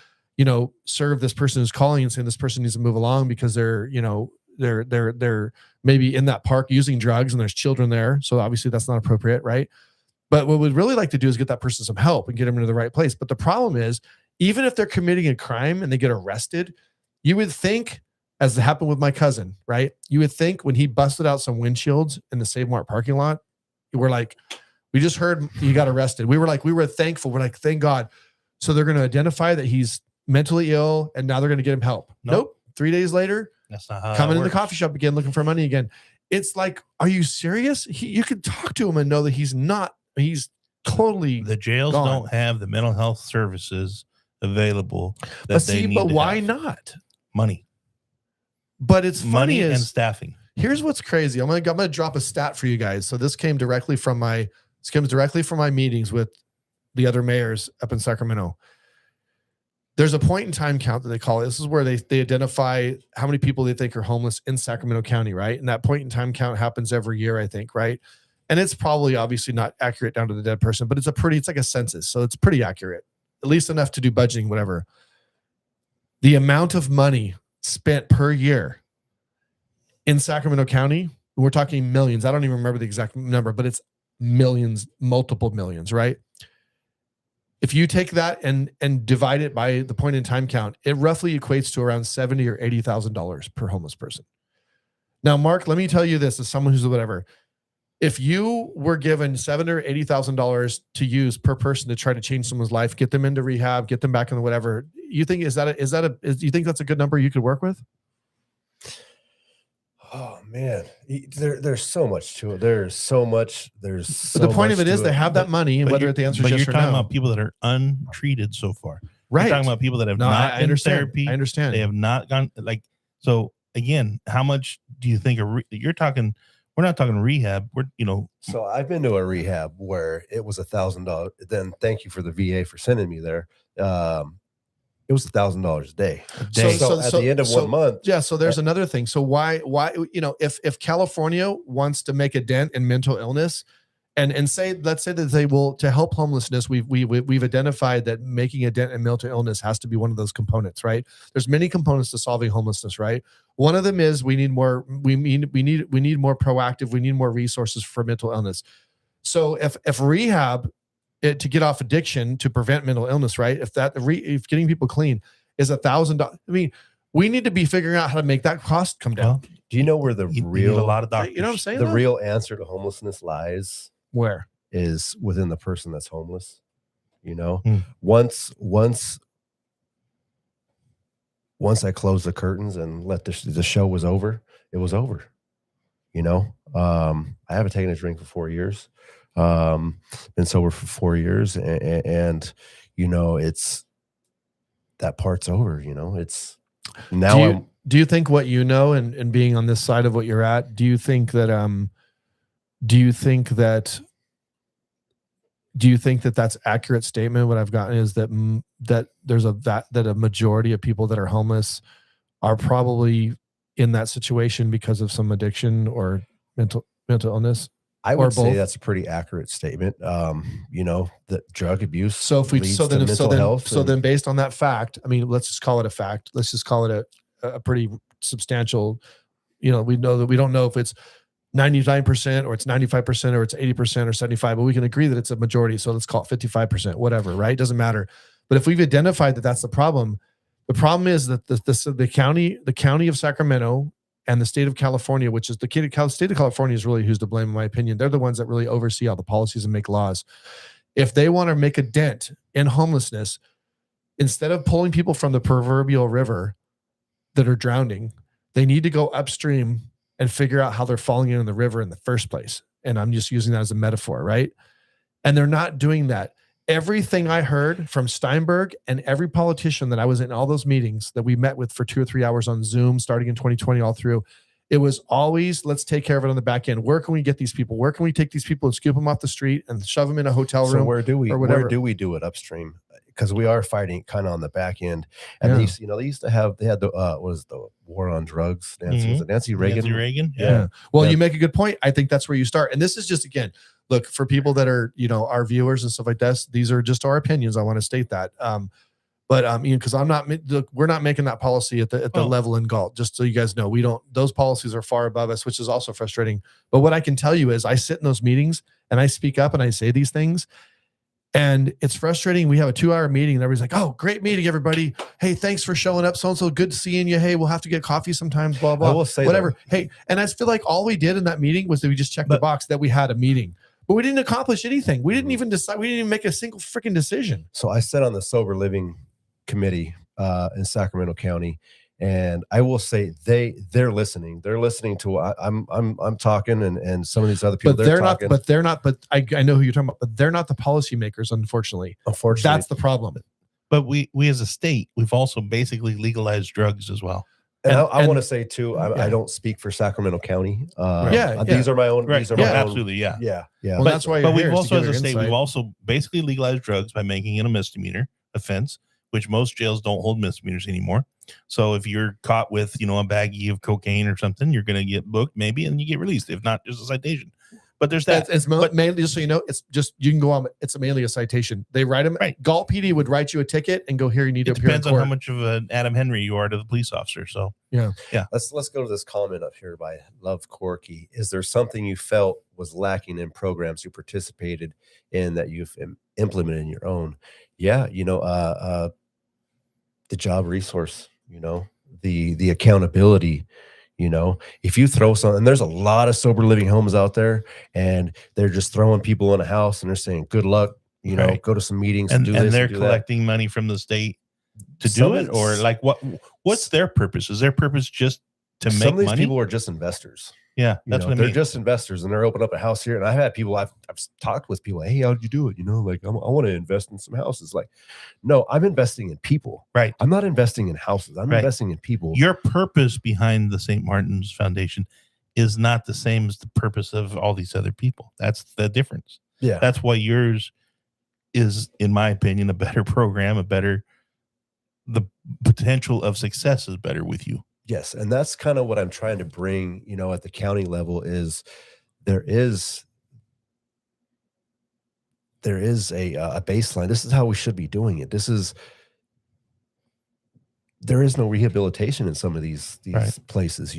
serve this person who's calling and saying this person needs to move along because they're maybe in that park using drugs and there's children there. So obviously that's not appropriate, right? But what we'd really like to do is get that person some help and get them into the right place. But the problem is, even if they're committing a crime and they get arrested, you would think, as happened with my cousin, right? You would think when he busted out some windshields in the Save Mart parking lot, we're like, we just heard he got arrested. We were thankful. We're like, thank God. So they're going to identify that he's mentally ill, and now they're going to get him help. Nope. 3 days later, that's not how coming in the coffee shop again, looking for money again. It's like, are you serious? You could talk to him and know that he's totally the jails gone. Don't have the mental health services available. But why not? Money. But it's funny and staffing. Here's what's crazy. I'm gonna drop a stat for you guys. So this comes directly from my meetings with the other mayors up in Sacramento. There's a point in time count that they call it. This is where they identify how many people they think are homeless in Sacramento County, right? And that point in time count happens every year, I think, right? And it's probably obviously not accurate down to the dead person, but it's like a census. So it's pretty accurate, at least enough to do budgeting, whatever. The amount of money spent per year in Sacramento County, we're talking millions. I don't even remember the exact number, but it's millions, multiple millions, right? If you take that and divide it by the point in time count, it roughly equates to around $70,000 or $80,000 per homeless person. Now, Mark, let me tell you this as someone who's whatever. If you were given $70,000 or $80,000 to use per person to try to change someone's life, get them into rehab, get them back into whatever, you think you think that's a good number you could work with? Oh man, there's so much to it. There's so much. But the point of it is they have that money, and whether the answer is yes or no. But you're talking about people that are untreated so far. Right. You're talking about people that have not been therapy. I understand. They have not gone so again, how much do you think you're talking? We're not talking rehab. So I've been to a rehab where it was $1,000. Then thank you for the VA for sending me there. It was $1,000 a day. So at the end of 1 month. Yeah. So there's another thing. So why, if California wants to make a dent in mental illness and let's say that they will, to help homelessness, we've identified that making a dent in mental illness has to be one of those components, right? There's many components to solving homelessness, right? One of them is we need more proactive, we need more resources for mental illness. So if rehab, to get off addiction, to prevent mental illness, right? If getting people clean is $1,000, I mean, we need to be figuring out how to make that cost come down. Do you know where the real, a lot of doctors, you know what I'm saying? The real answer to homelessness lies? Where? Is within the person that's homeless. Once I closed the curtains and let the show was over, it was over. I haven't taken a drink for 4 years. Been sober for 4 years, and it's that part's over. It's now. Do you think what and being on this side of what you're at? Do you think that that's accurate statement? What I've gotten is that there's that a majority of people that are homeless are probably in that situation because of some addiction or mental illness. I would say that's a pretty accurate statement. That drug abuse. So then based on that fact, I mean, let's just call it a fact. Let's just call it a pretty substantial. We know that we don't know if it's 99% or it's 95% or it's 80% or 75%, but we can agree that it's a majority. So let's call it 55%, whatever, right? Doesn't matter. But if we've identified that that's the problem is that the county of Sacramento and the state of California, which is the state of California is really who's to blame, in my opinion. They're the ones that really oversee all the policies and make laws. If they want to make a dent in homelessness, instead of pulling people from the proverbial river that are drowning, they need to go upstream and figure out how they're falling in the river in the first place. And I'm just using that as a metaphor, right? And they're not doing that. Everything I heard from Steinberg and every politician that I was in all those meetings that we met with for 2 or 3 hours on Zoom, starting in 2020 all through, it was always, let's take care of it on the back end. Where can we get these people? Where can we take these people and scoop them off the street and shove them in a hotel room? So where do we do it upstream? Because we are fighting kind of on the back end. And they used to have the war on drugs. Was it Nancy Reagan? Nancy Reagan. Yeah. Well, you make a good point. I think that's where you start. And this is just, again, look, for people that are, our viewers and stuff like this, these are just our opinions. I want to state that. Because we're not making that policy at the level in Galt, just so you guys know, those policies are far above us, which is also frustrating. But what I can tell you is I sit in those meetings and I speak up and I say these things. And it's frustrating. We have a 2-hour meeting and everybody's like, oh, great meeting, everybody. Hey, thanks for showing up. So-and-so, good seeing you. Hey, we'll have to get coffee sometimes, blah, blah. I will say whatever. That. Hey, and I feel like all we did in that meeting was that we just checked the box that we had a meeting. But we didn't accomplish anything. We didn't even decide. We didn't even make a single freaking decision. So I sat on the sober living committee in Sacramento County. And I will say they're listening. They're listening to what I'm talking, and some of these other people. But they're not. But I know who you're talking about. But they're not the policymakers, unfortunately. That's the problem. But we as a state, we've also basically legalized drugs as well. And I want to say too, I don't speak for Sacramento County. These are my own. Right. These are my own. Absolutely, yeah. Well, that's why. But we've also, as a state, we've also basically legalized drugs by making it a misdemeanor offense, which most jails don't hold misdemeanors anymore. So if you're caught with, a baggie of cocaine or something, you're going to get booked maybe, and you get released. If not, there's a citation. But there's that. It's mainly, just so you know, it's just, you can go on. It's mainly a citation. They write them. Right. Galt PD would write you a ticket and go, here, you need to appear in court. Depends on how much of an Adam Henry you are to the police officer. So yeah. Let's go to this comment up here by Love Corky. Is there something you felt was lacking in programs you participated in that you've implemented in your own? Yeah, the job resource, the accountability. If you throw something, and there's a lot of sober living homes out there, and they're just throwing people in a house and they're saying, good luck, go to some meetings and do this, they're and do collecting money from the state to do it, or like what's their purpose? Is their purpose just to make money? Some of these people are just investors. Yeah, that's what I mean. They're just investors, and they're opening up a house here. And I've had people, I've talked with people, hey, how'd you do it? Like, I want to invest in some houses. Like, no, I'm investing in people. Right. I'm not investing in houses. I'm investing in people. Your purpose behind the St. Martin's Foundation is not the same as the purpose of all these other people. That's the difference. Yeah. That's why yours is, in my opinion, a better program, the potential of success is better with you. Yes, and that's kind of what I'm trying to bring, at the county level is there is a baseline. This is how we should be doing it. There is no rehabilitation in some of these places,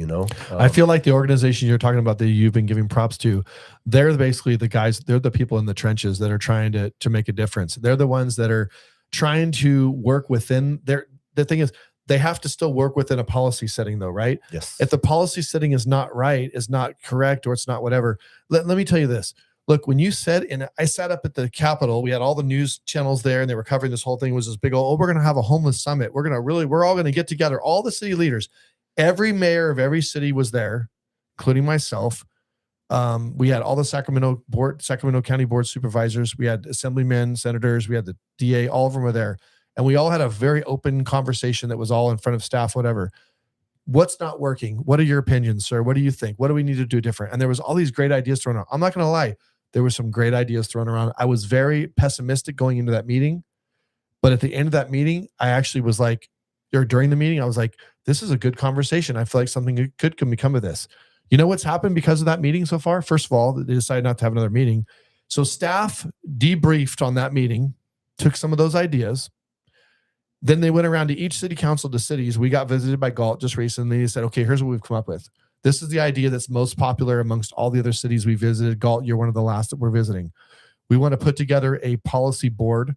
I feel like the organization you're talking about that you've been giving props to, they're basically the guys, they're the people in the trenches that are trying to make a difference. They're the ones that are trying to work within the thing is, they have to still work within a policy setting though, right? Yes. If the policy setting is not right, is not correct, or it's not whatever, let me tell you this. Look, when you said, and I sat up at the Capitol, we had all the news channels there and they were covering this whole thing. It was this big old, we're going to have a homeless summit. We're all going to get together, all the city leaders. Every mayor of every city was there, including myself. We had all the Sacramento County Board supervisors. We had assemblymen, senators. We had the DA, all of them were there. And we all had a very open conversation that was all in front of staff, whatever. What's not working? What are your opinions, sir? What do you think? What do we need to do different? And there was all these great ideas thrown out. I'm not going to lie. There were some great ideas thrown around. I was very pessimistic going into that meeting. But at the end of that meeting, I actually was like, or during the meeting, I was like, this is a good conversation. I feel like something could become of this. You know what's happened because of that meeting so far? First of all, they decided not to have another meeting. So staff debriefed on that meeting, took some of those ideas. Then they went around to each city council to cities. We got visited by Galt just recently. They said, okay, here's what we've come up with. This is the idea that's most popular amongst all the other cities we visited. Galt, you're one of the last that we're visiting. We want to put together a policy board,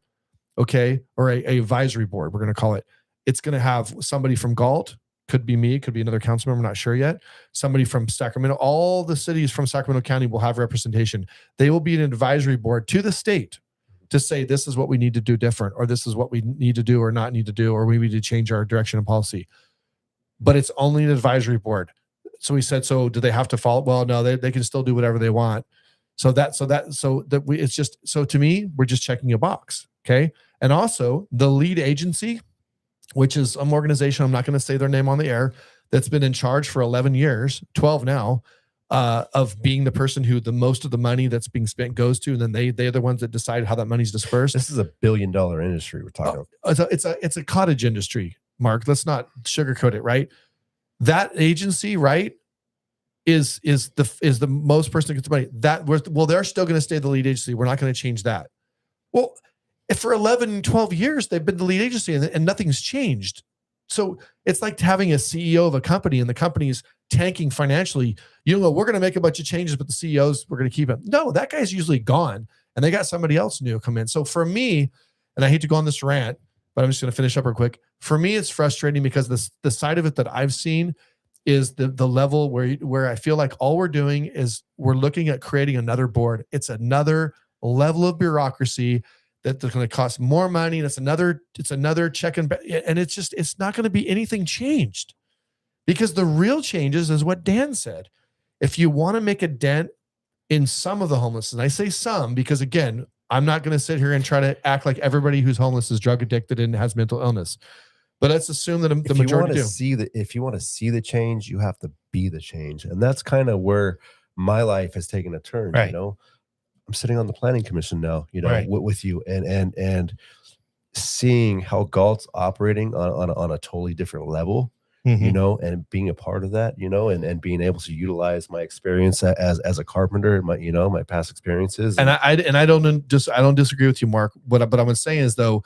okay, or a advisory board, we're going to call it. It's going to have somebody from Galt, could be me, could be another council member, I'm not sure yet. Somebody from Sacramento. All the cities from Sacramento County will have representation. They will be an advisory board to the state to say, this is what we need to do different, or this is what we need to do or not need to do, or we need to change our direction and policy. But it's only an advisory board. So we said, so do they have to follow? Well, no, they can still do whatever they want. So it's just, so to me, we're just checking a box. Okay. And also the lead agency, which is some organization, I'm not going to say their name on the air, that's been in charge for 11 years, 12 now, of being the person who the most of the money that's being spent goes to, and then they're the ones that decide how that money's dispersed. This is $1 billion industry we're talking about. It's a cottage industry, Mark. Let's not sugarcoat it, right? That agency, right, is the most person that gets the money. They're still going to stay the lead agency. We're not going to change that. Well, if for 11, 12 years they've been the lead agency and nothing's changed. So it's like having a CEO of a company and the company's tanking financially. You know, we're going to make a bunch of changes, but the CEOs, we're going to keep him. No, that guy's usually gone and they got somebody else new come in. So for me, and I hate to go on this rant, but I'm just going to finish up real quick. For me, it's frustrating because the side of it that I've seen is the level where I feel like all we're doing is we're looking at creating another board. It's another level of bureaucracy that's going to cost more money. And it's another check and it's not going to be anything changed, because the real changes is what Dan said. If you want to make a dent in some of the homeless, and I say some, because again, I'm not going to sit here and try to act like everybody who's homeless is drug addicted and has mental illness. But let's assume that the majority do. If you want to see the change, you have to be the change. And that's kind of where my life has taken a turn. Right. You know, I'm sitting on the planning commission now, you know, Right. with you and seeing how Galt's operating on a totally different level, you know, and being a part of that, you know, and being able to utilize my experience as a carpenter and my past experiences. And I don't disagree with you, Mark. But what I'm saying is, though,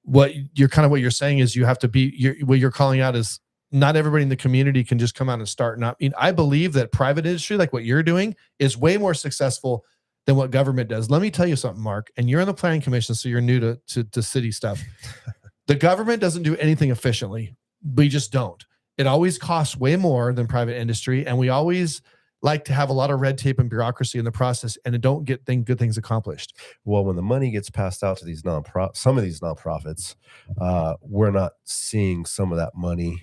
what you're saying is you have to be, what you're calling out is not everybody in the community can just come out and start. I believe that private industry, like what you're doing, is way more successful than what government does. Let me tell you something, Mark, and you're on the planning commission, so you're new to city stuff. The government doesn't do anything efficiently. We just don't. It always costs way more than private industry. And we always like to have a lot of red tape and bureaucracy in the process, and it don't get good things accomplished. Well, when the money gets passed out to these some of these nonprofits, we're not seeing some of that money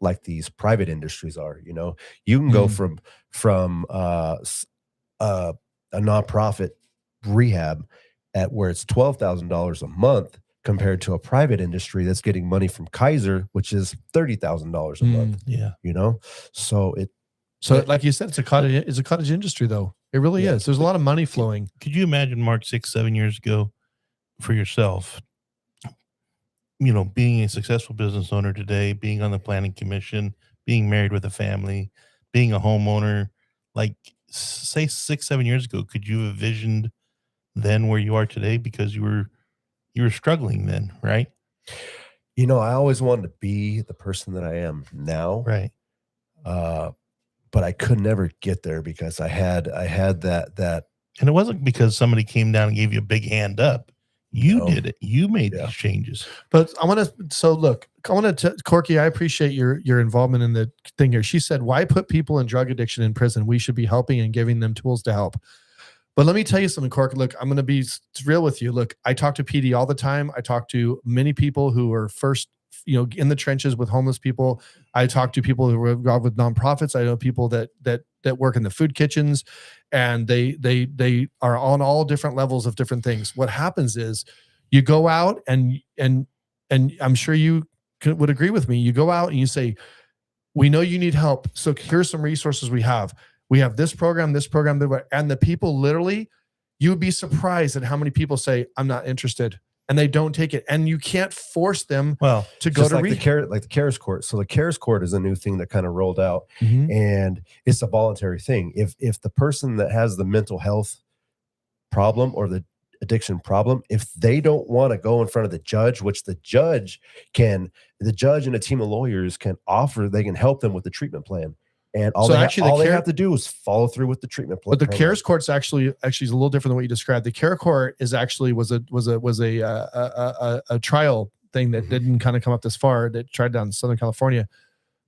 like these private industries are. You know, you can go from a nonprofit rehab at where it's $12,000 a month compared to a private industry that's getting money from Kaiser, which is $30,000 a month. Yeah, you know, so like you said, it's a cottage industry, though. It really is. There's a lot of money flowing. Could you imagine, Mark, 6-7 years ago, for yourself, you know, being a successful business owner today, being on the planning commission, being married with a family, being a homeowner, like say 6-7 years ago, could you have envisioned then where you are today? Because you were struggling then, right? You know, I always wanted to be the person that I am now. Right. But I could never get there because I had that. And it wasn't because somebody came down and gave you a big hand up. You did it. You made these changes. But Corky, I appreciate your involvement in the thing here. She said, why put people in drug addiction in prison? We should be helping and giving them tools to help. But let me tell you something, Corky. Look, I'm going to be real with you. Look, I talk to PD all the time. I talk to many people who are first, in the trenches with homeless people. I talk to people who are involved with nonprofits. I know people that work in the food kitchens, and they are on all different levels of different things. What happens is you go out and I'm sure you would agree with me. You go out and you say, we know you need help. So here's some resources we have. We have this program, and the people literally, you would be surprised at how many people say, I'm not interested. And they don't take it, and you can't force them to go to rehab. Like the CARES court. So the CARES court is a new thing that kind of rolled out, and it's a voluntary thing. If the person that has the mental health problem or the addiction problem, if they don't want to go in front of the judge, which the judge and a team of lawyers can offer, they can help them with the treatment plan. And all they have to do is follow through with the treatment plan. But the CARES court's actually is a little different than what you described. The CARES court was a trial thing that didn't kind of come up this far. That tried down in Southern California,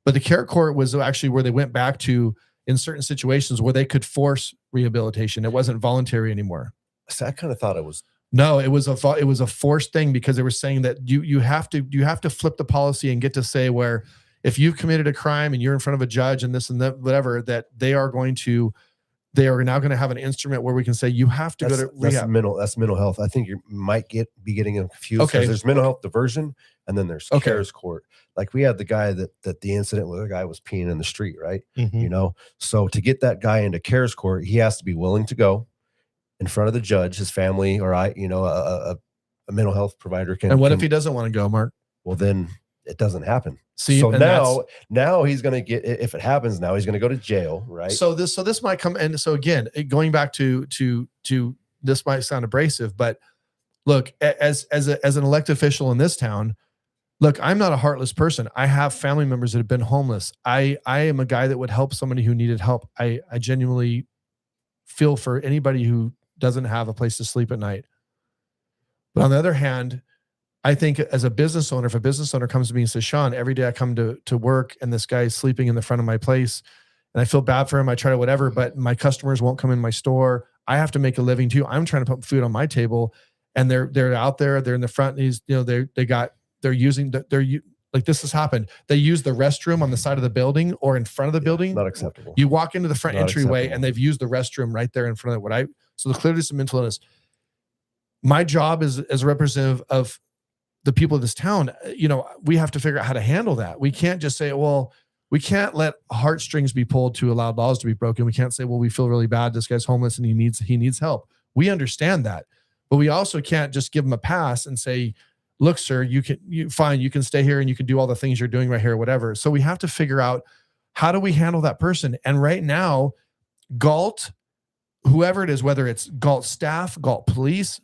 but the CARES court was actually where they went back to in certain situations where they could force rehabilitation. It wasn't voluntary anymore. So I kind of thought it was. No, it was a forced thing, because they were saying that you have to flip the policy and get to say where, if you've committed a crime and you're in front of a judge and this and that, whatever, that they are now going to have an instrument where we can say you have to go to rehab. That's mental health. I think you might be getting them confused. Okay. There's mental health diversion, and then there's CARES court. Like we had the guy that the incident where the guy was peeing in the street, right? You know, so to get that guy into CARES court, he has to be willing to go in front of the judge, his family, or a mental health provider can. And what if he doesn't want to go, Mark? Well, then it doesn't happen. See, so now he's going to get, if it happens, now he's going to go to jail, right? So this might come, and so again, going back to this might sound abrasive, but look, as an elected official in this town, look, I'm not a heartless person. I have family members that have been homeless. I am a guy that would help somebody who needed help. I genuinely feel for anybody who doesn't have a place to sleep at night. But on the other hand, I think as a business owner, if a business owner comes to me and says, Sean, every day I come to work and this guy is sleeping in the front of my place and I feel bad for him, I try to whatever, but my customers won't come in my store. I have to make a living too. I'm trying to put food on my table, and they're out there, they're in the front. These, they're using like this has happened. They use the restroom on the side of the building or in front of the building. Not acceptable. You walk into the front Not entryway acceptable. and they've used the restroom right there in front of so clearly some mental illness. My job is as a representative of the people of this town. We have to figure out how to handle that. We can't just say, well, we can't let heartstrings be pulled to allow laws to be broken. We can't say, well, we feel really bad. This guy's homeless and he needs help. We understand that, but we also can't just give him a pass and say, look, sir, you can stay here and you can do all the things you're doing right here or whatever. So we have to figure out, how do we handle that person? And right now, Galt, whoever it is, whether it's Galt staff, Galt police,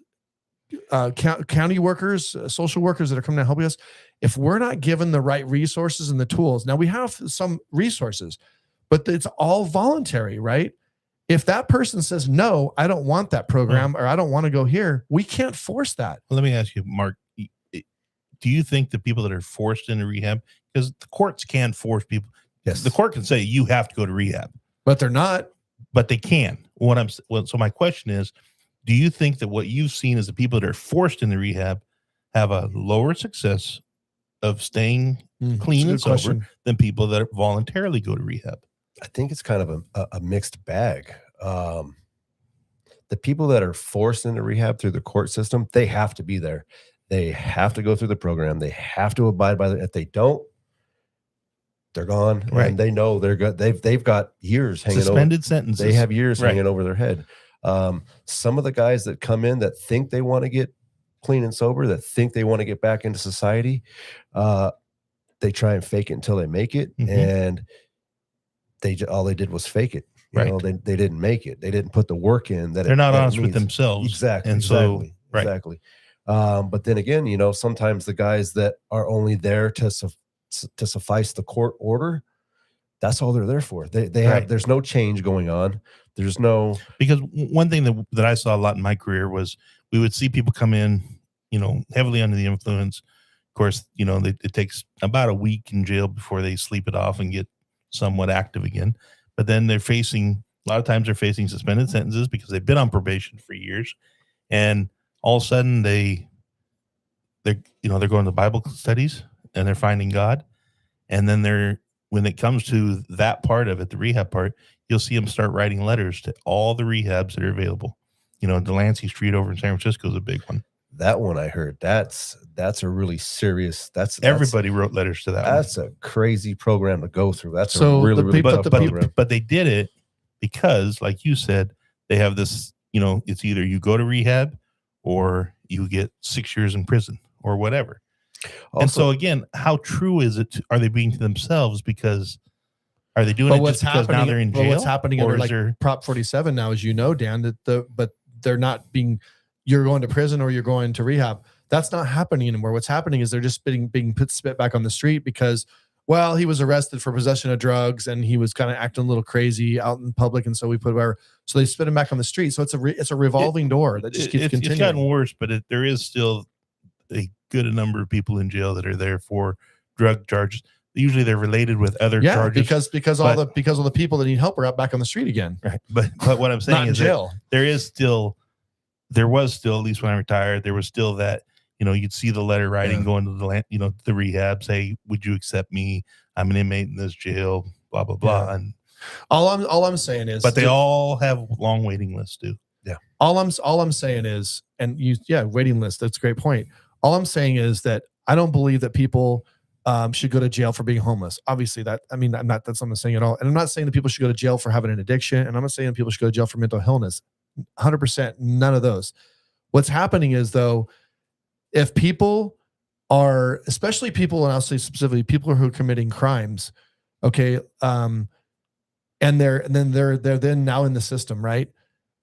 county workers, social workers that are coming to help us, if we're not given the right resources and the tools, now we have some resources, but it's all voluntary, right? If that person says, no, I don't want that program, or I don't want to go here, we can't force that. Let me ask you, Mark, do you think the people that are forced into rehab, because the courts can force people, Yes, the court can say you have to go to rehab, But they're not. but they can. So my question is, do you think that what you've seen is the people that are forced into rehab have a lower success of staying clean and sober than people that voluntarily go to rehab? I think it's kind of a mixed bag. The people that are forced into rehab through the court system, they have to be there. They have to go through the program. They have to abide by it. If they don't, they're gone. Right. And they know they're good. They've got years hanging Suspended sentences. They have years Right. hanging over their head. Some of the guys that come in that think they want to get clean and sober, that think they want to get back into society, they try and fake it until they make it. And all they did was fake it. You know, they didn't make it. They didn't put the work in. They're not honest with themselves. Exactly. And so, exactly. But then again, sometimes the guys that are only there to suffice the court order, that's all they're there for. They have, there's no change going on. There's no, because one thing that I saw a lot in my career was we would see people come in, heavily under the influence. Of course, it takes about a week in jail before they sleep it off and get somewhat active again. But then a lot of times they're facing suspended sentences because they've been on probation for years. And all of a sudden they're going to Bible studies and they're finding God. And then when it comes to that part of it, the rehab part, you'll see them start writing letters to all the rehabs that are available. Delancey Street over in San Francisco is a big one. That one I heard. That's a really serious. Everybody wrote letters to that. That's a crazy program to go through. That's So a really tough program. But they did it because, like you said, they have this. It's either you go to rehab or you get 6 years in prison or whatever. Also, and so again, how true is it? Are they being to themselves because? Are they doing it just because now they're in jail? What's happening under Prop 47 now, as you know, Dan, but they're not being. You're going to prison or you're going to rehab. That's not happening anymore. What's happening is they're just being spit back on the street because, well, he was arrested for possession of drugs and he was kind of acting a little crazy out in public, and so we put whatever. So they spit him back on the street. So it's a revolving door that just keeps continuing. It's gotten worse, but there is still a good number of people in jail that are there for drug charges. Usually they're related with other charges. because all the people that need help are out back on the street again. Right. But what I'm saying is jail. There was still, at least when I retired, there was still that, you'd see the letter writing going to the rehab, say, would you accept me? I'm an inmate in this jail, blah, blah, blah. Yeah. And all I'm saying is, but they all have long waiting lists too. Yeah. All I'm saying is, waiting list. That's a great point. All I'm saying is that I don't believe that people should go to jail for being homeless. Obviously that's what I'm saying at all. And I'm not saying that people should go to jail for having an addiction. And I'm not saying that people should go to jail for mental illness. 100%, none of those. What's happening is, though, if people are, especially people, and I'll say specifically people who are committing crimes, okay, and they're then now in the system, right?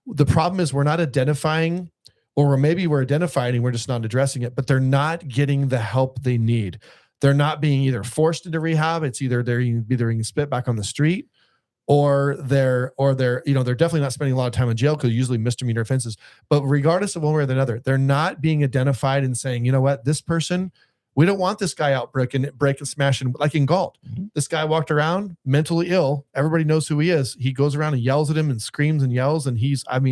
The problem is we're not identifying, or maybe we're identifying and we're just not addressing it, but they're not getting the help they need. They're not being either forced into rehab. It's either they're being spit back on the street, or they're definitely not spending a lot of time in jail because usually misdemeanor offenses. But regardless of one way or the other, they're not being identified and saying, you know what, this person, We don't want this guy out breaking, smashing, like in Galt. This guy walked around mentally ill. Everybody knows who he is. He goes around and yells at him and screams and yells. And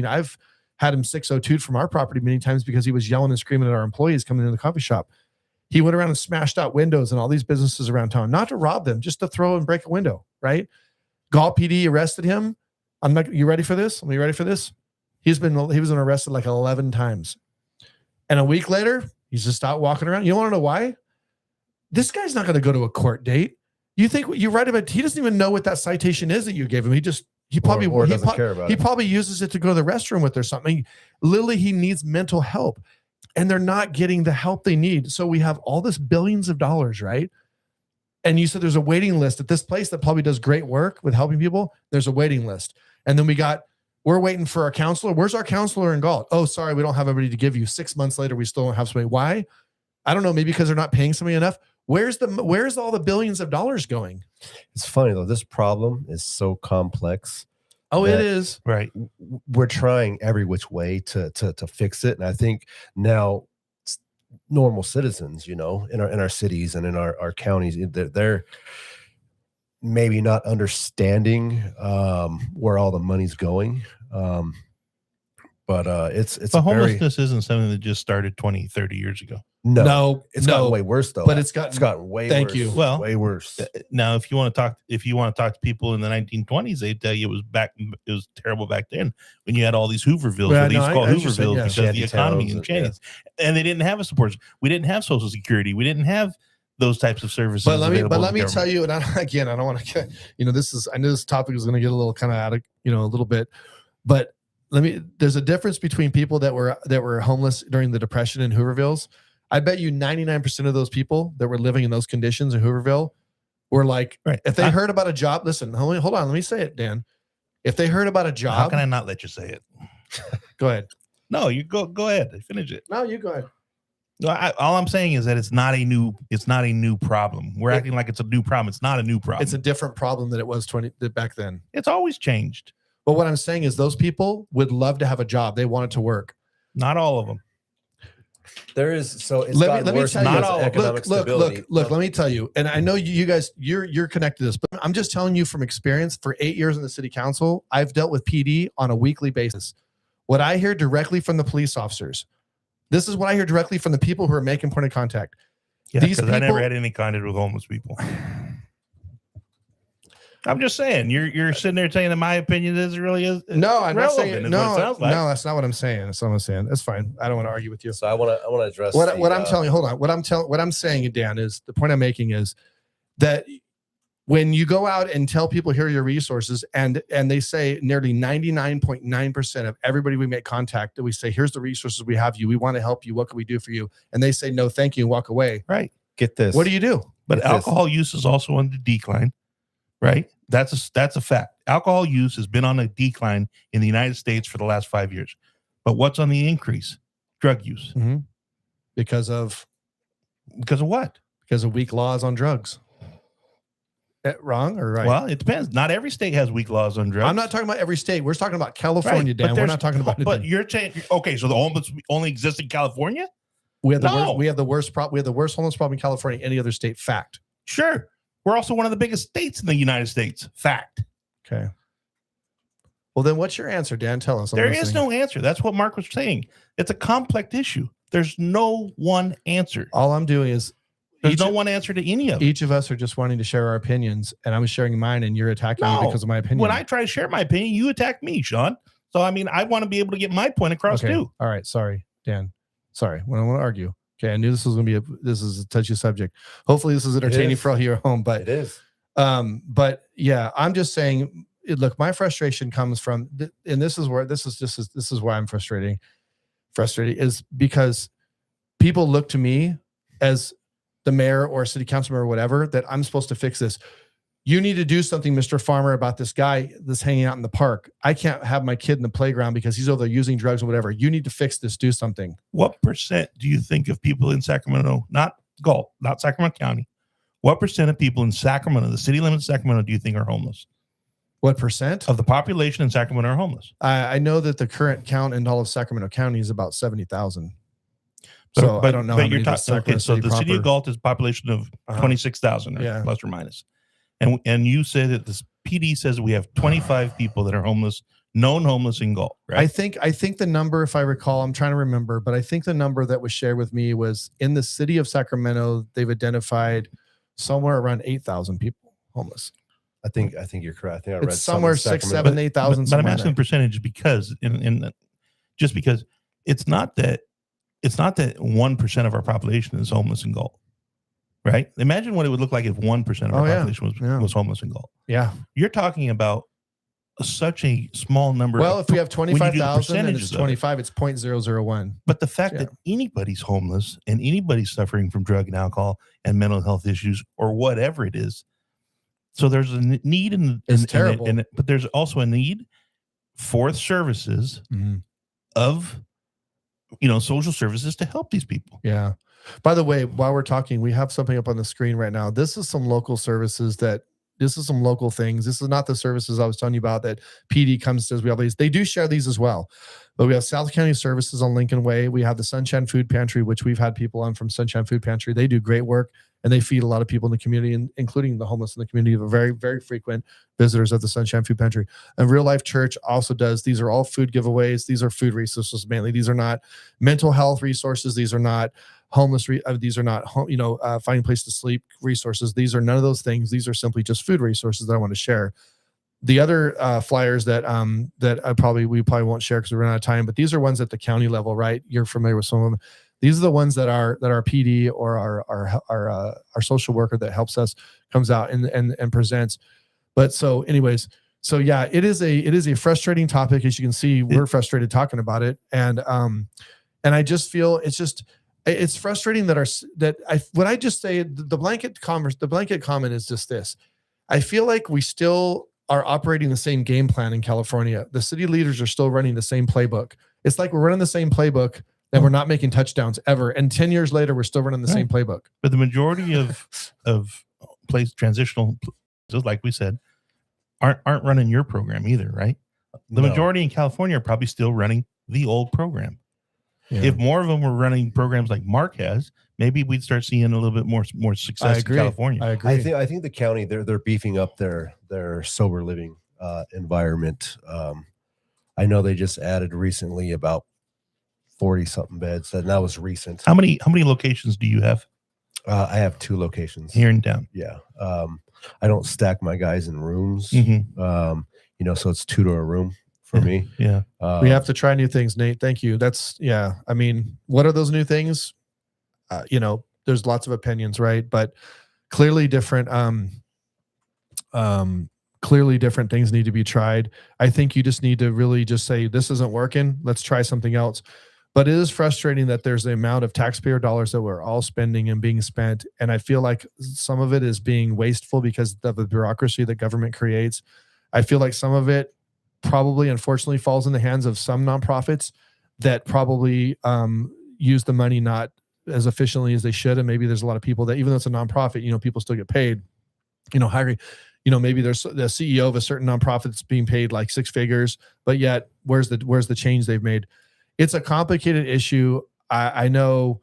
I've had him 602'd from our property many times because he was yelling and screaming at our employees coming into the coffee shop. He went around and smashed out windows in all these businesses around town, not to rob them, just to throw and break a window, right? Galt PD arrested him. You ready for this? Are you ready for this? He was arrested like 11 times. And a week later, he's just out walking around. You want to know why? This guy's not going to go to a court date. You think you're right about? He doesn't even know what that citation is that you gave him. He probably doesn't care about it. He probably uses it to go to the restroom with or something. Literally, he needs mental help, and they're not getting the help they need. So we have all this billions of dollars, right? And you said there's a waiting list at this place that probably does great work with helping people. There's a waiting list, and then we're waiting for our counselor. Where's our counselor in Galt? Oh, sorry, we don't have anybody to give you. 6 months later, we still don't have somebody. Why? I don't know. Maybe because they're not paying somebody enough. Where's all the billions of dollars going? It's funny though. This problem is so complex. Oh, it is. Right. We're trying every which way to fix it. And I think now normal citizens, in our cities and in our counties, they're maybe not understanding where all the money's going. But homelessness isn't something that just started 20, 30 years ago. No, it's gotten way worse though. But it's gotten way thank worse. you. Well, way worse. Now, if you want to talk to people in the 1920s, they tell you it was terrible back then when you had all these Hoovervilles, called Hoovervilles because of the economy and changes, and they didn't have a support. We didn't have Social Security. We didn't have those types of services. But let me tell you, and I don't want to get, I know this topic is going to get a little kind of out of, a little bit, but there's a difference between people that were homeless during the Depression in Hoovervilles. I bet you 99% of those people that were living in those conditions in Hooverville were like, right. If they heard about a job, listen, hold on, let me say it, Dan. If they heard about a job, how can I not let you say it? Go ahead. No, you go ahead. Finish it. No, you go ahead. No, all I'm saying is that it's not a new problem. We're acting like it's a new problem. It's not a new problem. It's a different problem than it was back then. It's always changed. But what I'm saying is those people would love to have a job. They want it to work. Not all of them. There is it's let me tell you. Look, let me tell you, and I know you guys you're connected to this, but I'm just telling you from experience. For 8 years in the city council, I've dealt with PD on a weekly basis. What I hear directly from the police officers, this is what I hear directly from the people who are making point of contact. Yeah, because I never had any contact with homeless people. I'm just saying, you're sitting there saying that my opinion is really is. No, I'm not saying no. Like. No, that's not what I'm saying. That's not what I'm saying. That's fine. I don't want to argue with you. So I want to address what I'm telling you. Hold on. What I'm saying, Dan, is the point I'm making is that when you go out and tell people here are your resources, and they say nearly 99.9% of everybody we make contact that we say here's the resources we have you. We want to help you. What can we do for you? And they say no, thank you, and walk away. Right. Get this. What do you do? But alcohol use is also on the decline. Right. That's a fact. Alcohol use has been on a decline in the United States for the last 5 years. But what's on the increase? Drug use. Mm-hmm. Because of what? Because of weak laws on drugs. Wrong or right? Well, it depends. Not every state has weak laws on drugs. I'm not talking about every state. We're talking about California, right, Dan. We're not talking about. But you're saying okay, so the homeless only exist in California? We have the worst homeless problem in California. Any other state? Fact. Sure. We're also one of the biggest states in the United States. Fact. Okay. Well, then what's your answer, Dan? Tell us. There is no answer. That's what Mark was saying. It's a complex issue. There's no one answer. All I'm doing is there's no one answer to any of it. Each of us are just wanting to share our opinions, and I'm sharing mine, and you're attacking me because of my opinion. When I try to share my opinion, you attack me, Sean. So, I mean, I want to be able to get my point across too. All right. Sorry, Dan. Sorry. When I want to argue. Okay, I knew this was going to be this is a touchy subject. Hopefully, this is entertaining for all you at home. But it is. But yeah, I'm just saying. Look, my frustration comes from, and this is where I'm frustrated is because people look to me as the mayor or city councilman or whatever that I'm supposed to fix this. You need to do something, Mr. Farmer, about this guy that's hanging out in the park. I can't have my kid in the playground because he's over there using drugs or whatever. You need to fix this. Do something. What percent do you think of people in Sacramento, not Galt, not Sacramento County, what percent of people in Sacramento, the city limits of Sacramento, do you think are homeless? What percent of the population in Sacramento are homeless? I know that the current count in all of Sacramento County is about 70,000. So I don't know. But you're talking. Okay, so the city of proper. Galt is a population of 26,000, Yeah. plus or minus. And you say that this PD says we have 25 people that are homeless, known homeless in Galt, right? I think the number, if I recall, I'm trying to remember, but I think the number that was shared with me was in the city of Sacramento, they've identified somewhere around 8,000 people homeless. I think you're correct. I think I read It's somewhere 6, 7, 8,000. But I'm asking the percentage because just because it's not that 1% of our population is homeless in Galt, right? Imagine what it would look like if 1% of our population was homeless in Galt. Yeah, you're talking about such a small number. Well, if we have 25,000 and it's 25, it's 0.001. But the fact that anybody's homeless and anybody's suffering from drug and alcohol and mental health issues or whatever it is, so there's a need but there's also a need for services of social services to help these people. Yeah. By the way, while we're talking, we have something up on the screen right now. This is some local services this is some local things. This is not the services I was telling you about that PD comes to. We always, they do share these as well. But we have South County Services on Lincoln Way. We have the Sunshine Food Pantry, which we've had people on from Sunshine Food Pantry. They do great work and they feed a lot of people in the community, including the homeless in the community. They're very, very frequent visitors of the Sunshine Food Pantry. And Real Life Church also does. These are all food giveaways. These are food resources mainly. These are not mental health resources. These are not homeless. These are not finding a place to sleep resources. These are none of those things. These are simply just food resources that I want to share. The other flyers that we probably won't share because we're running out of time, but these are ones at the county level, right? You're familiar with some of them. These are the ones that our PD or our social worker that helps us comes out and presents. But so anyways, so yeah, it is a frustrating topic. As you can see, we're frustrated talking about it. And I just feel it's frustrating when I just say the blanket comment is just this. I feel like we still are operating the same game plan in California. The city leaders are still running the same playbook. It's like we're running the same playbook and we're not making touchdowns ever. And 10 years later, we're still running the same playbook. But the majority of transitional places, like we said, aren't running your program either, right? The majority in California are probably still running the old program. Yeah. If more of them were running programs like Mark has, maybe we'd start seeing a little bit more success in California. I agree. I think the county they're beefing up their sober living environment. I know they just added recently about 40 something beds, and that was recent. How many locations do you have? I have 2 locations here in town. Yeah. I don't stack my guys in rooms. So it's 2 to a room. For me. Yeah. We have to try new things, Nate. Thank you. I mean, what are those new things? There's lots of opinions, right? But clearly different things need to be tried. I think you just need to really just say, this isn't working. Let's try something else. But it is frustrating that there's the amount of taxpayer dollars that we're all spending and being spent. And I feel like some of it is being wasteful because of the bureaucracy that government creates. I feel like some of it probably unfortunately falls in the hands of some nonprofits that probably use the money not as efficiently as they should. And maybe there's a lot of people that, even though it's a nonprofit, people still get paid, hiring, maybe there's the CEO of a certain nonprofit that's being paid like 6 figures, but yet where's the change they've made? It's a complicated issue. I know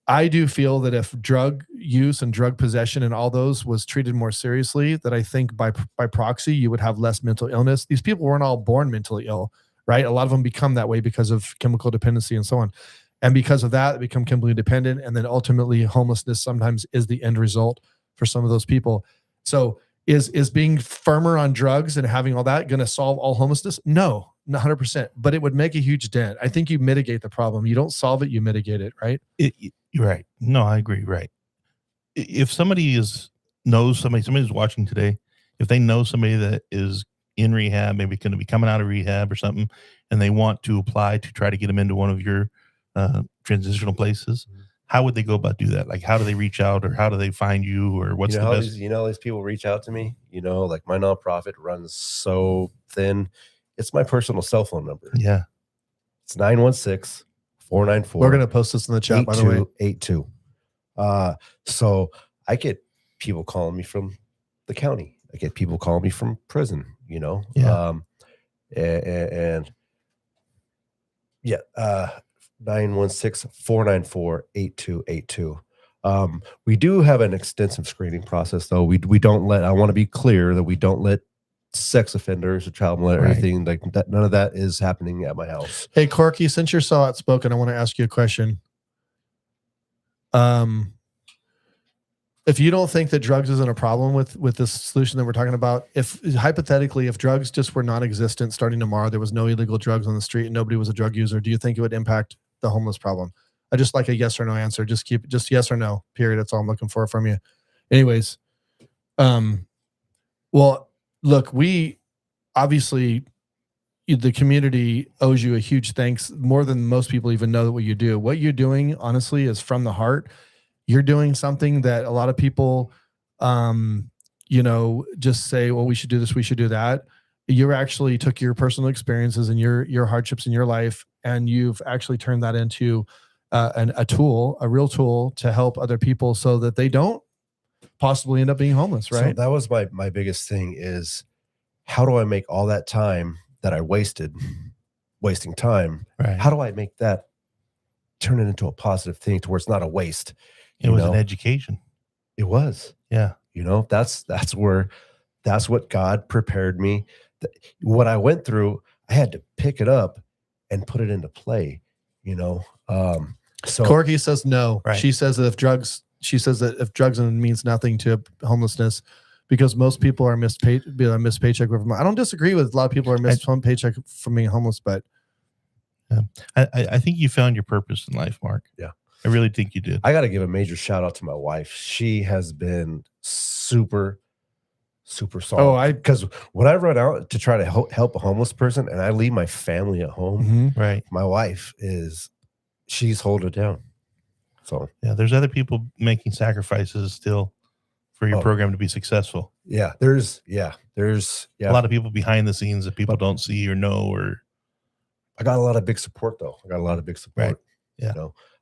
I do feel that if drug use and drug possession and all those was treated more seriously, that I think by proxy, you would have less mental illness. These people weren't all born mentally ill, right? A lot of them become that way because of chemical dependency and so on. And because of that, they become chemically dependent. And then ultimately homelessness sometimes is the end result for some of those people. So is being firmer on drugs and having all that going to solve all homelessness? No, not 100%, but it would make a huge dent. I think you mitigate the problem. You don't solve it, you mitigate it, right? You're right. No, I agree. Right. If somebody's watching today, if they know somebody that is in rehab, maybe going to be coming out of rehab or something, and they want to apply to try to get them into one of your transitional places, how would they go about do that? Like, how do they reach out, or how do they find you, or what's the best? These people reach out to me, like my nonprofit runs so thin. It's my personal cell phone number. Yeah. It's 916-494. We're going to post this in the chat, by the way. 82. So I get people calling me from the county. I get people calling me from prison, Yeah. 916-494-8282. We do have an extensive screening process, though. We don't let, I want to be clear that we don't let sex offenders or child molesters or anything like that. None of that is happening at my house. Hey, Corky, since you're so outspoken, I want to ask you a question. If you don't think that drugs isn't a problem with this solution that we're talking about, if hypothetically, if drugs just were non-existent starting tomorrow, there was no illegal drugs on the street and nobody was a drug user, do you think it would impact the homeless problem? I just like a yes or no answer. Just yes or no, period. That's all I'm looking for from you. Anyways, well, look, we obviously, the community owes you a huge thanks, more than most people even know what you do. What you're doing, honestly, is from the heart. You're doing something that a lot of people, just say, well, we should do this, we should do that. You actually took your personal experiences and your hardships in your life, and you've actually turned that into a real tool to help other people so that they don't possibly end up being homeless, right? So that was my biggest thing is, how do I make all that time that I wasting time? Right. How do I make that turn it into a positive thing to where it's not a waste? It was an education. It was. Yeah. That's what God prepared me. What I went through, I had to pick it up and put it into play, So Corky says no. Right. She says that if drugs means nothing to homelessness, because most people are missed paycheck. I don't disagree with a lot of people are missed paycheck from being homeless, but I think you found your purpose in life, Mark. Yeah. I really think you did. I got to give a major shout out to my wife. She has been super, super solid. Because when I run out to try to help a homeless person and I leave my family at home, right? My wife she's holding it down. So yeah, there's other people making sacrifices still for your program to be successful. Yeah, there's a lot of people behind the scenes that people don't see or know. Or I got a lot of big support, though. Right. Yeah.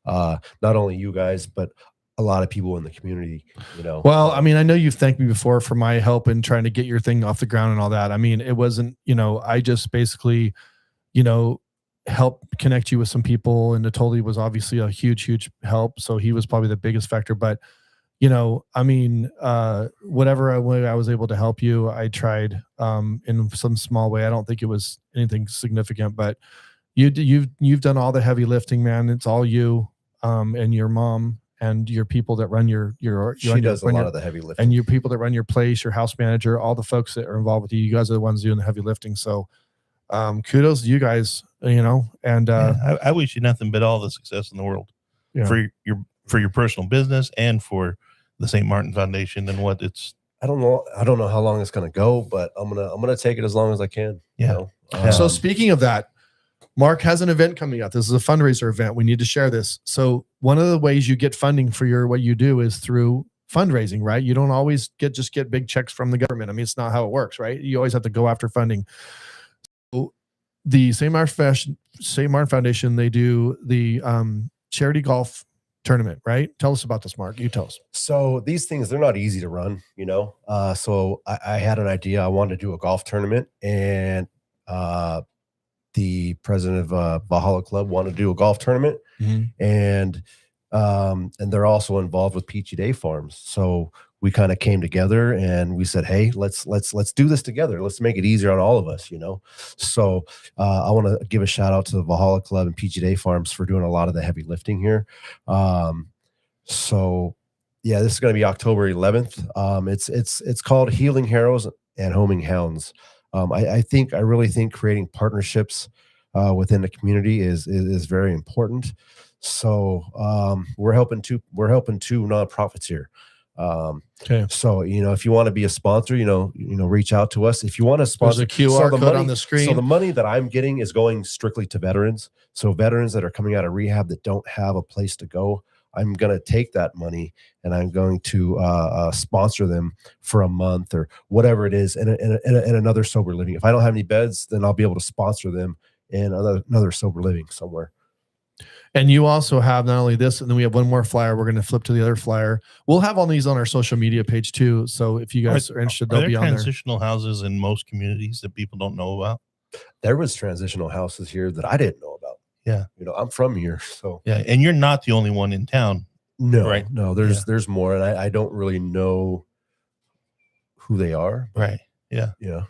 Not only you guys, but a lot of people in the community, Well, I mean, I know you've thanked me before for my help in trying to get your thing off the ground and all that. I mean, it wasn't, I just basically, help connect you with some people, and Natoli was obviously a huge, huge help. So he was probably the biggest factor, but I mean, whatever way I was able to help you, I tried, in some small way. I don't think it was anything significant, but you've done all the heavy lifting, man. It's all you, and your mom and your people that run she does a lot of the heavy lifting, and your people that run your place, your house manager, all the folks that are involved with you. You guys are the ones doing the heavy lifting. So, kudos to you guys, and, I wish you nothing but all the success in the world for your personal business and for the St. Martin Foundation and what it's. I don't know how long it's going to go, but I'm going to take it as long as I can. Yeah. So speaking of that, Mark has an event coming up. This is a fundraiser event. We need to share this. So one of the ways you get funding for what you do is through fundraising, right? You don't always get big checks from the government. I mean, it's not how it works, right? You always have to go after funding. So the St. Martin Foundation, they do the charity golf tournament, right? Tell us about this, Mark. You tell us. So these things, they're not easy to run, so I had an idea. I wanted to do a golf tournament, and the president of Valhalla Club wanted to do a golf tournament, and they're also involved with Peachy Day Farms. So we kind of came together and we said, hey, let's do this together. Let's make it easier on all of us, So I want to give a shout out to the Valhalla Club and Peachy Day Farms for doing a lot of the heavy lifting here. So yeah, this is going to be October 11th. It's called Healing Heroes and Homing Hounds. I really think creating partnerships within the community is very important. So we're helping two nonprofits here. Okay. So if you want to be a sponsor, reach out to us. If you want to sponsor, there's a QR code on the screen. So the money that I'm getting is going strictly to veterans. So veterans that are coming out of rehab that don't have a place to go, I'm going to take that money and I'm going to sponsor them for a month or whatever it is in another sober living. If I don't have any beds, then I'll be able to sponsor them in another sober living somewhere. And you also have not only this, and then we have one more flyer. We're going to flip to the other flyer. We'll have all these on our social media page too. So if you guys are interested, they'll be on there. Transitional houses in most communities that people don't know about? There was transitional houses here that I didn't know about. Yeah. You know, I'm from here, so Yeah, and you're not the only one in town. no, Right. no, there's more, and I don't really know who they are. Right. Yeah. Yeah.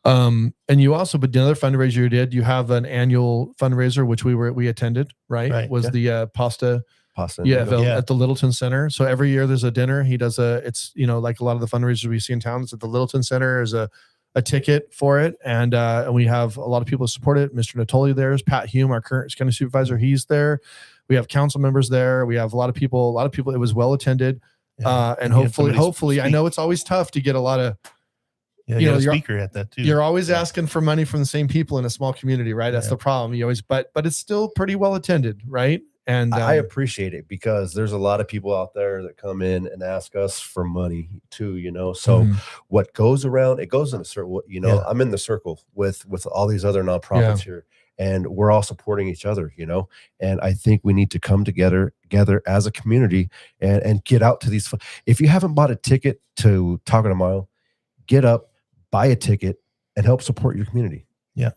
And you also, but the other fundraiser you did, you have an annual fundraiser, which we attended, right? Right, Was the pasta. Pasta. Yeah, Yeah. at the Littleton Center. So every year there's a dinner. He does it's, you know, like a lot of the fundraisers we see in town, it's at the Littleton Center. There's a ticket for it. And we have a lot of people support it. Mr. Natoli there is Pat Hume, our current county supervisor. He's there. We have council members there. We have a lot of people. It was well attended. Yeah. And hopefully, I know it's always tough to get a lot of, Yeah, you know, a speaker at that too. You're always asking for money from the same people in a small community, right? That's Yeah. the problem. You always, but it's still pretty well attended, right? And I appreciate it because there's a lot of people out there that come in and ask us for money too, you know. So what goes around, it goes in a circle. You know, I'm in the circle with all these other nonprofits here, and we're all supporting each other, you know. And I think we need to come together as a community and get out to these. If you haven't bought a ticket to Taco de Mayo, get up, buy a ticket, and help support your community. Yeah.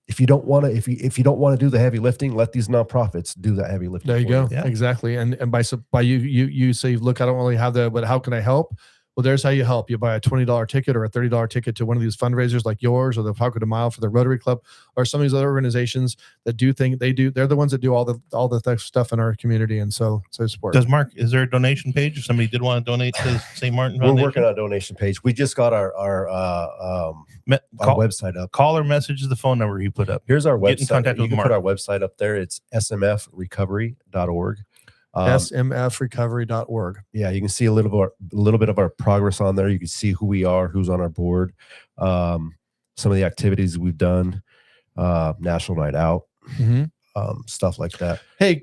If you don't want to, if you don't want to do the heavy lifting, let these nonprofits do that heavy lifting. There you go. Yeah. Exactly. And by you say, look, I don't really have that, but how can I help? Well, there's how you help. You buy a $20 ticket or a $30 ticket to one of these fundraisers like yours or the Taco de Mayo for the Rotary Club or some of these other organizations that they're the ones that do all the stuff in our community. And so support. Is there a donation page if somebody did want to donate to St. Martin We're Foundation? working on a donation page. We just got our website up. Call or message the phone number you put up. Here's our website. Get in contact you with can Mark. put our website up there. It's smfrecovery.org. smfrecovery.org. Yeah, you can see a little bit of our progress on there. You can see who we are, who's on our board, some of the activities we've done, National Night Out, stuff like that. Hey,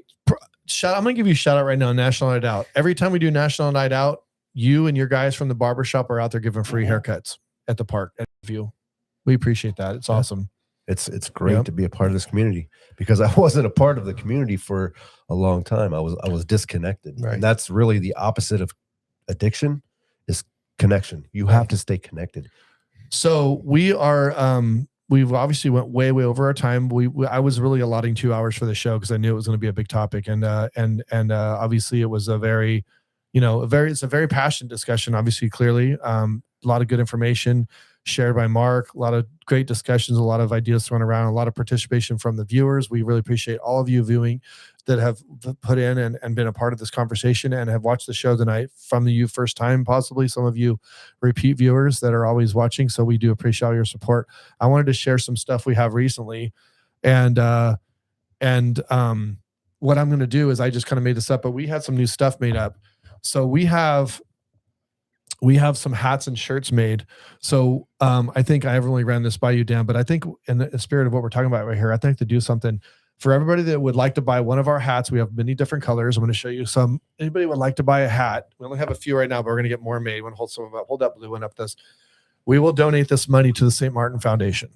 I'm going to give you a shout out right now, National Night Out. Every time we do National Night Out, you and your guys from the barbershop are out there giving free haircuts at the park at View. We appreciate that. It's awesome. It's great to be a part of this community because I wasn't a part of the community for a long time. I was disconnected. Right. And that's really the opposite of addiction is connection. You have to stay connected. So we are we've obviously went way over our time. I was really allotting 2 hours for the show because I knew it was going to be a big topic and obviously it was a very it's a very passionate discussion, obviously, clearly. A lot of good information shared by Mark, a lot of great discussions, a lot of ideas thrown around, a lot of participation from the viewers. We really appreciate all of you viewing that have put in and been a part of this conversation and have watched the show tonight from you first time, possibly some of you repeat viewers that are always watching. So we do appreciate all your support. I wanted to share some stuff we have recently. And what I'm going to do is I just kind of made this up, but we had some new stuff made up. So we have some hats and shirts made. So I think I really ran this by you, Dan, but I think in the spirit of what we're talking about right here, I think to do something for everybody that would like to buy one of our hats. We have many different colors. I'm going to show you some. Anybody would like to buy a hat? We only have a few right now, but we're going to get more made. Hold some of them up. Hold that blue one up. We will donate this money to the St. Martin Foundation.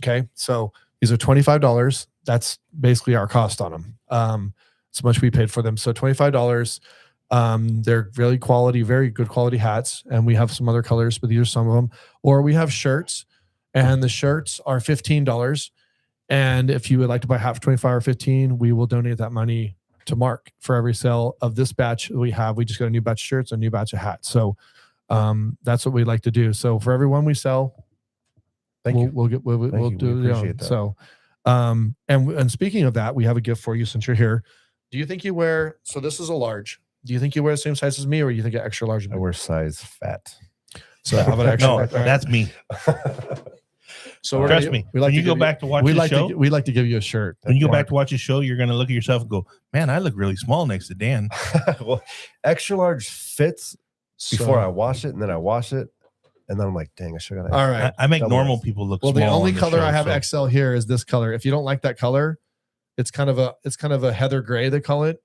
Okay. So these are $25. That's basically our cost on them. It's much we paid for them. So $25. They're very good quality hats. And we have some other colors, but these are some of them. Or we have shirts, and the shirts are $15. And if you would like to buy half 25 or 15, we will donate that money to Mark for every sale of this batch that we have. We just got a new batch of shirts, a new batch of hats. So that's what we'd like to do. So for everyone we sell, we'll do that. So and speaking of that, we have a gift for you since you're here. Do you think you wear, so this is a large. Do you think you wear the same size as me, or you think an extra large? I wear size fat. So how about extra? No, that's me. So trust me. When you go back to watch the show, we'd like to give you a shirt. When you go back to watch the show, you're going to look at yourself and go, "Man, I look really small next to Dan." Well, extra large fits before I wash it, and then I wash it, and then I'm like, "Dang, I should have." All right, I make normal people look small. Well, the only color show, I have XL here is this color. If you don't like that color, it's kind of a heather gray. They call it.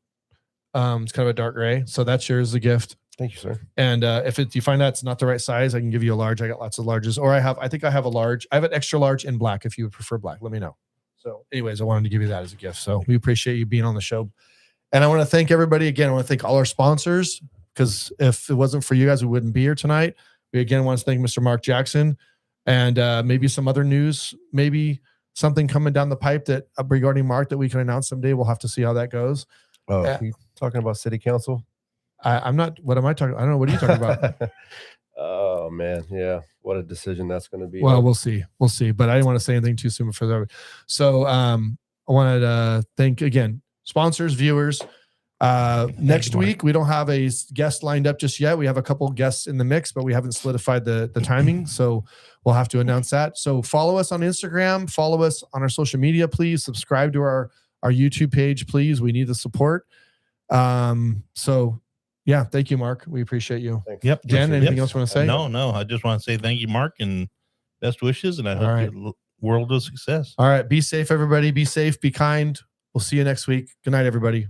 It's kind of a dark gray. So that's yours as a gift. Thank you, sir. And if you find that's not the right size, I can give you a large. I got lots of larges. Or I think I have a large. I have an extra large in black. If you would prefer black, let me know. So anyways, I wanted to give you that as a gift. So we appreciate you being on the show. And I want to thank everybody again. I want to thank all our sponsors, because if it wasn't for you guys, we wouldn't be here tonight. We again want to thank Mr. Mark Jackson and maybe some other news, maybe something coming down the pipe that regarding Mark that we can announce someday. We'll have to see how that goes. Oh, you talking about city council? I'm not. What am I talking? I don't know. What are you talking about? Oh man, yeah. What a decision that's going to be. Well, we'll see. We'll see. But I didn't want to say anything too soon for that. So I wanted to thank again sponsors, viewers. Next week we don't have a guest lined up just yet. We have a couple guests in the mix, but we haven't solidified the timing. So we'll have to announce that. So follow us on Instagram, follow us on our social media, please. Subscribe to our YouTube page, please. We need the support. So yeah, thank you, Mark. We appreciate you. Thanks. Yep. Jen, anything else you want to say? No. I just want to say thank you, Mark, and best wishes. And I hope your world of success. All right. Be safe, everybody. Be safe. Be kind. We'll see you next week. Good night, everybody.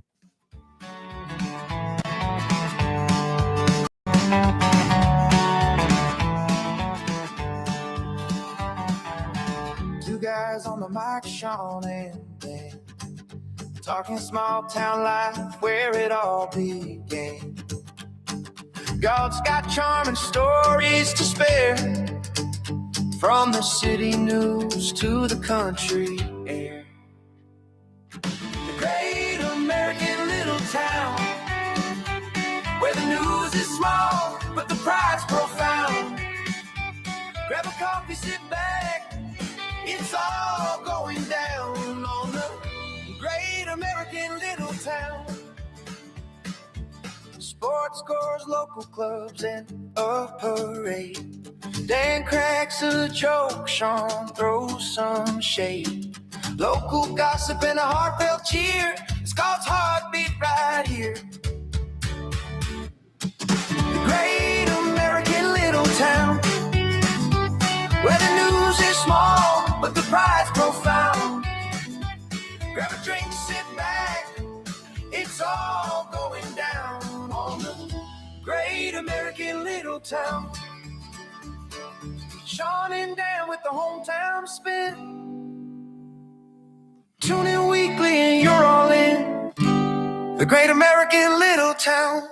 Two guys on the mic, Sean and Ben, talking small town life where it all began. God's got charming stories to spare, from the city news to the country air. The great American little town, where the news is small but the pride's profound. Grab a coffee, sit back, it's all going down on the great American little town. Sports scores, local clubs, and a parade. Dan cracks a joke, Sean throws some shade. Local gossip and a heartfelt cheer. It's God's heartbeat right here. The great American little town, where the news is small but the pride's profound. Grab a drink, sit back, it's all going down on the great American little town. Sean and Dan with the hometown spin. Tune in weekly and you're all in the great American little town.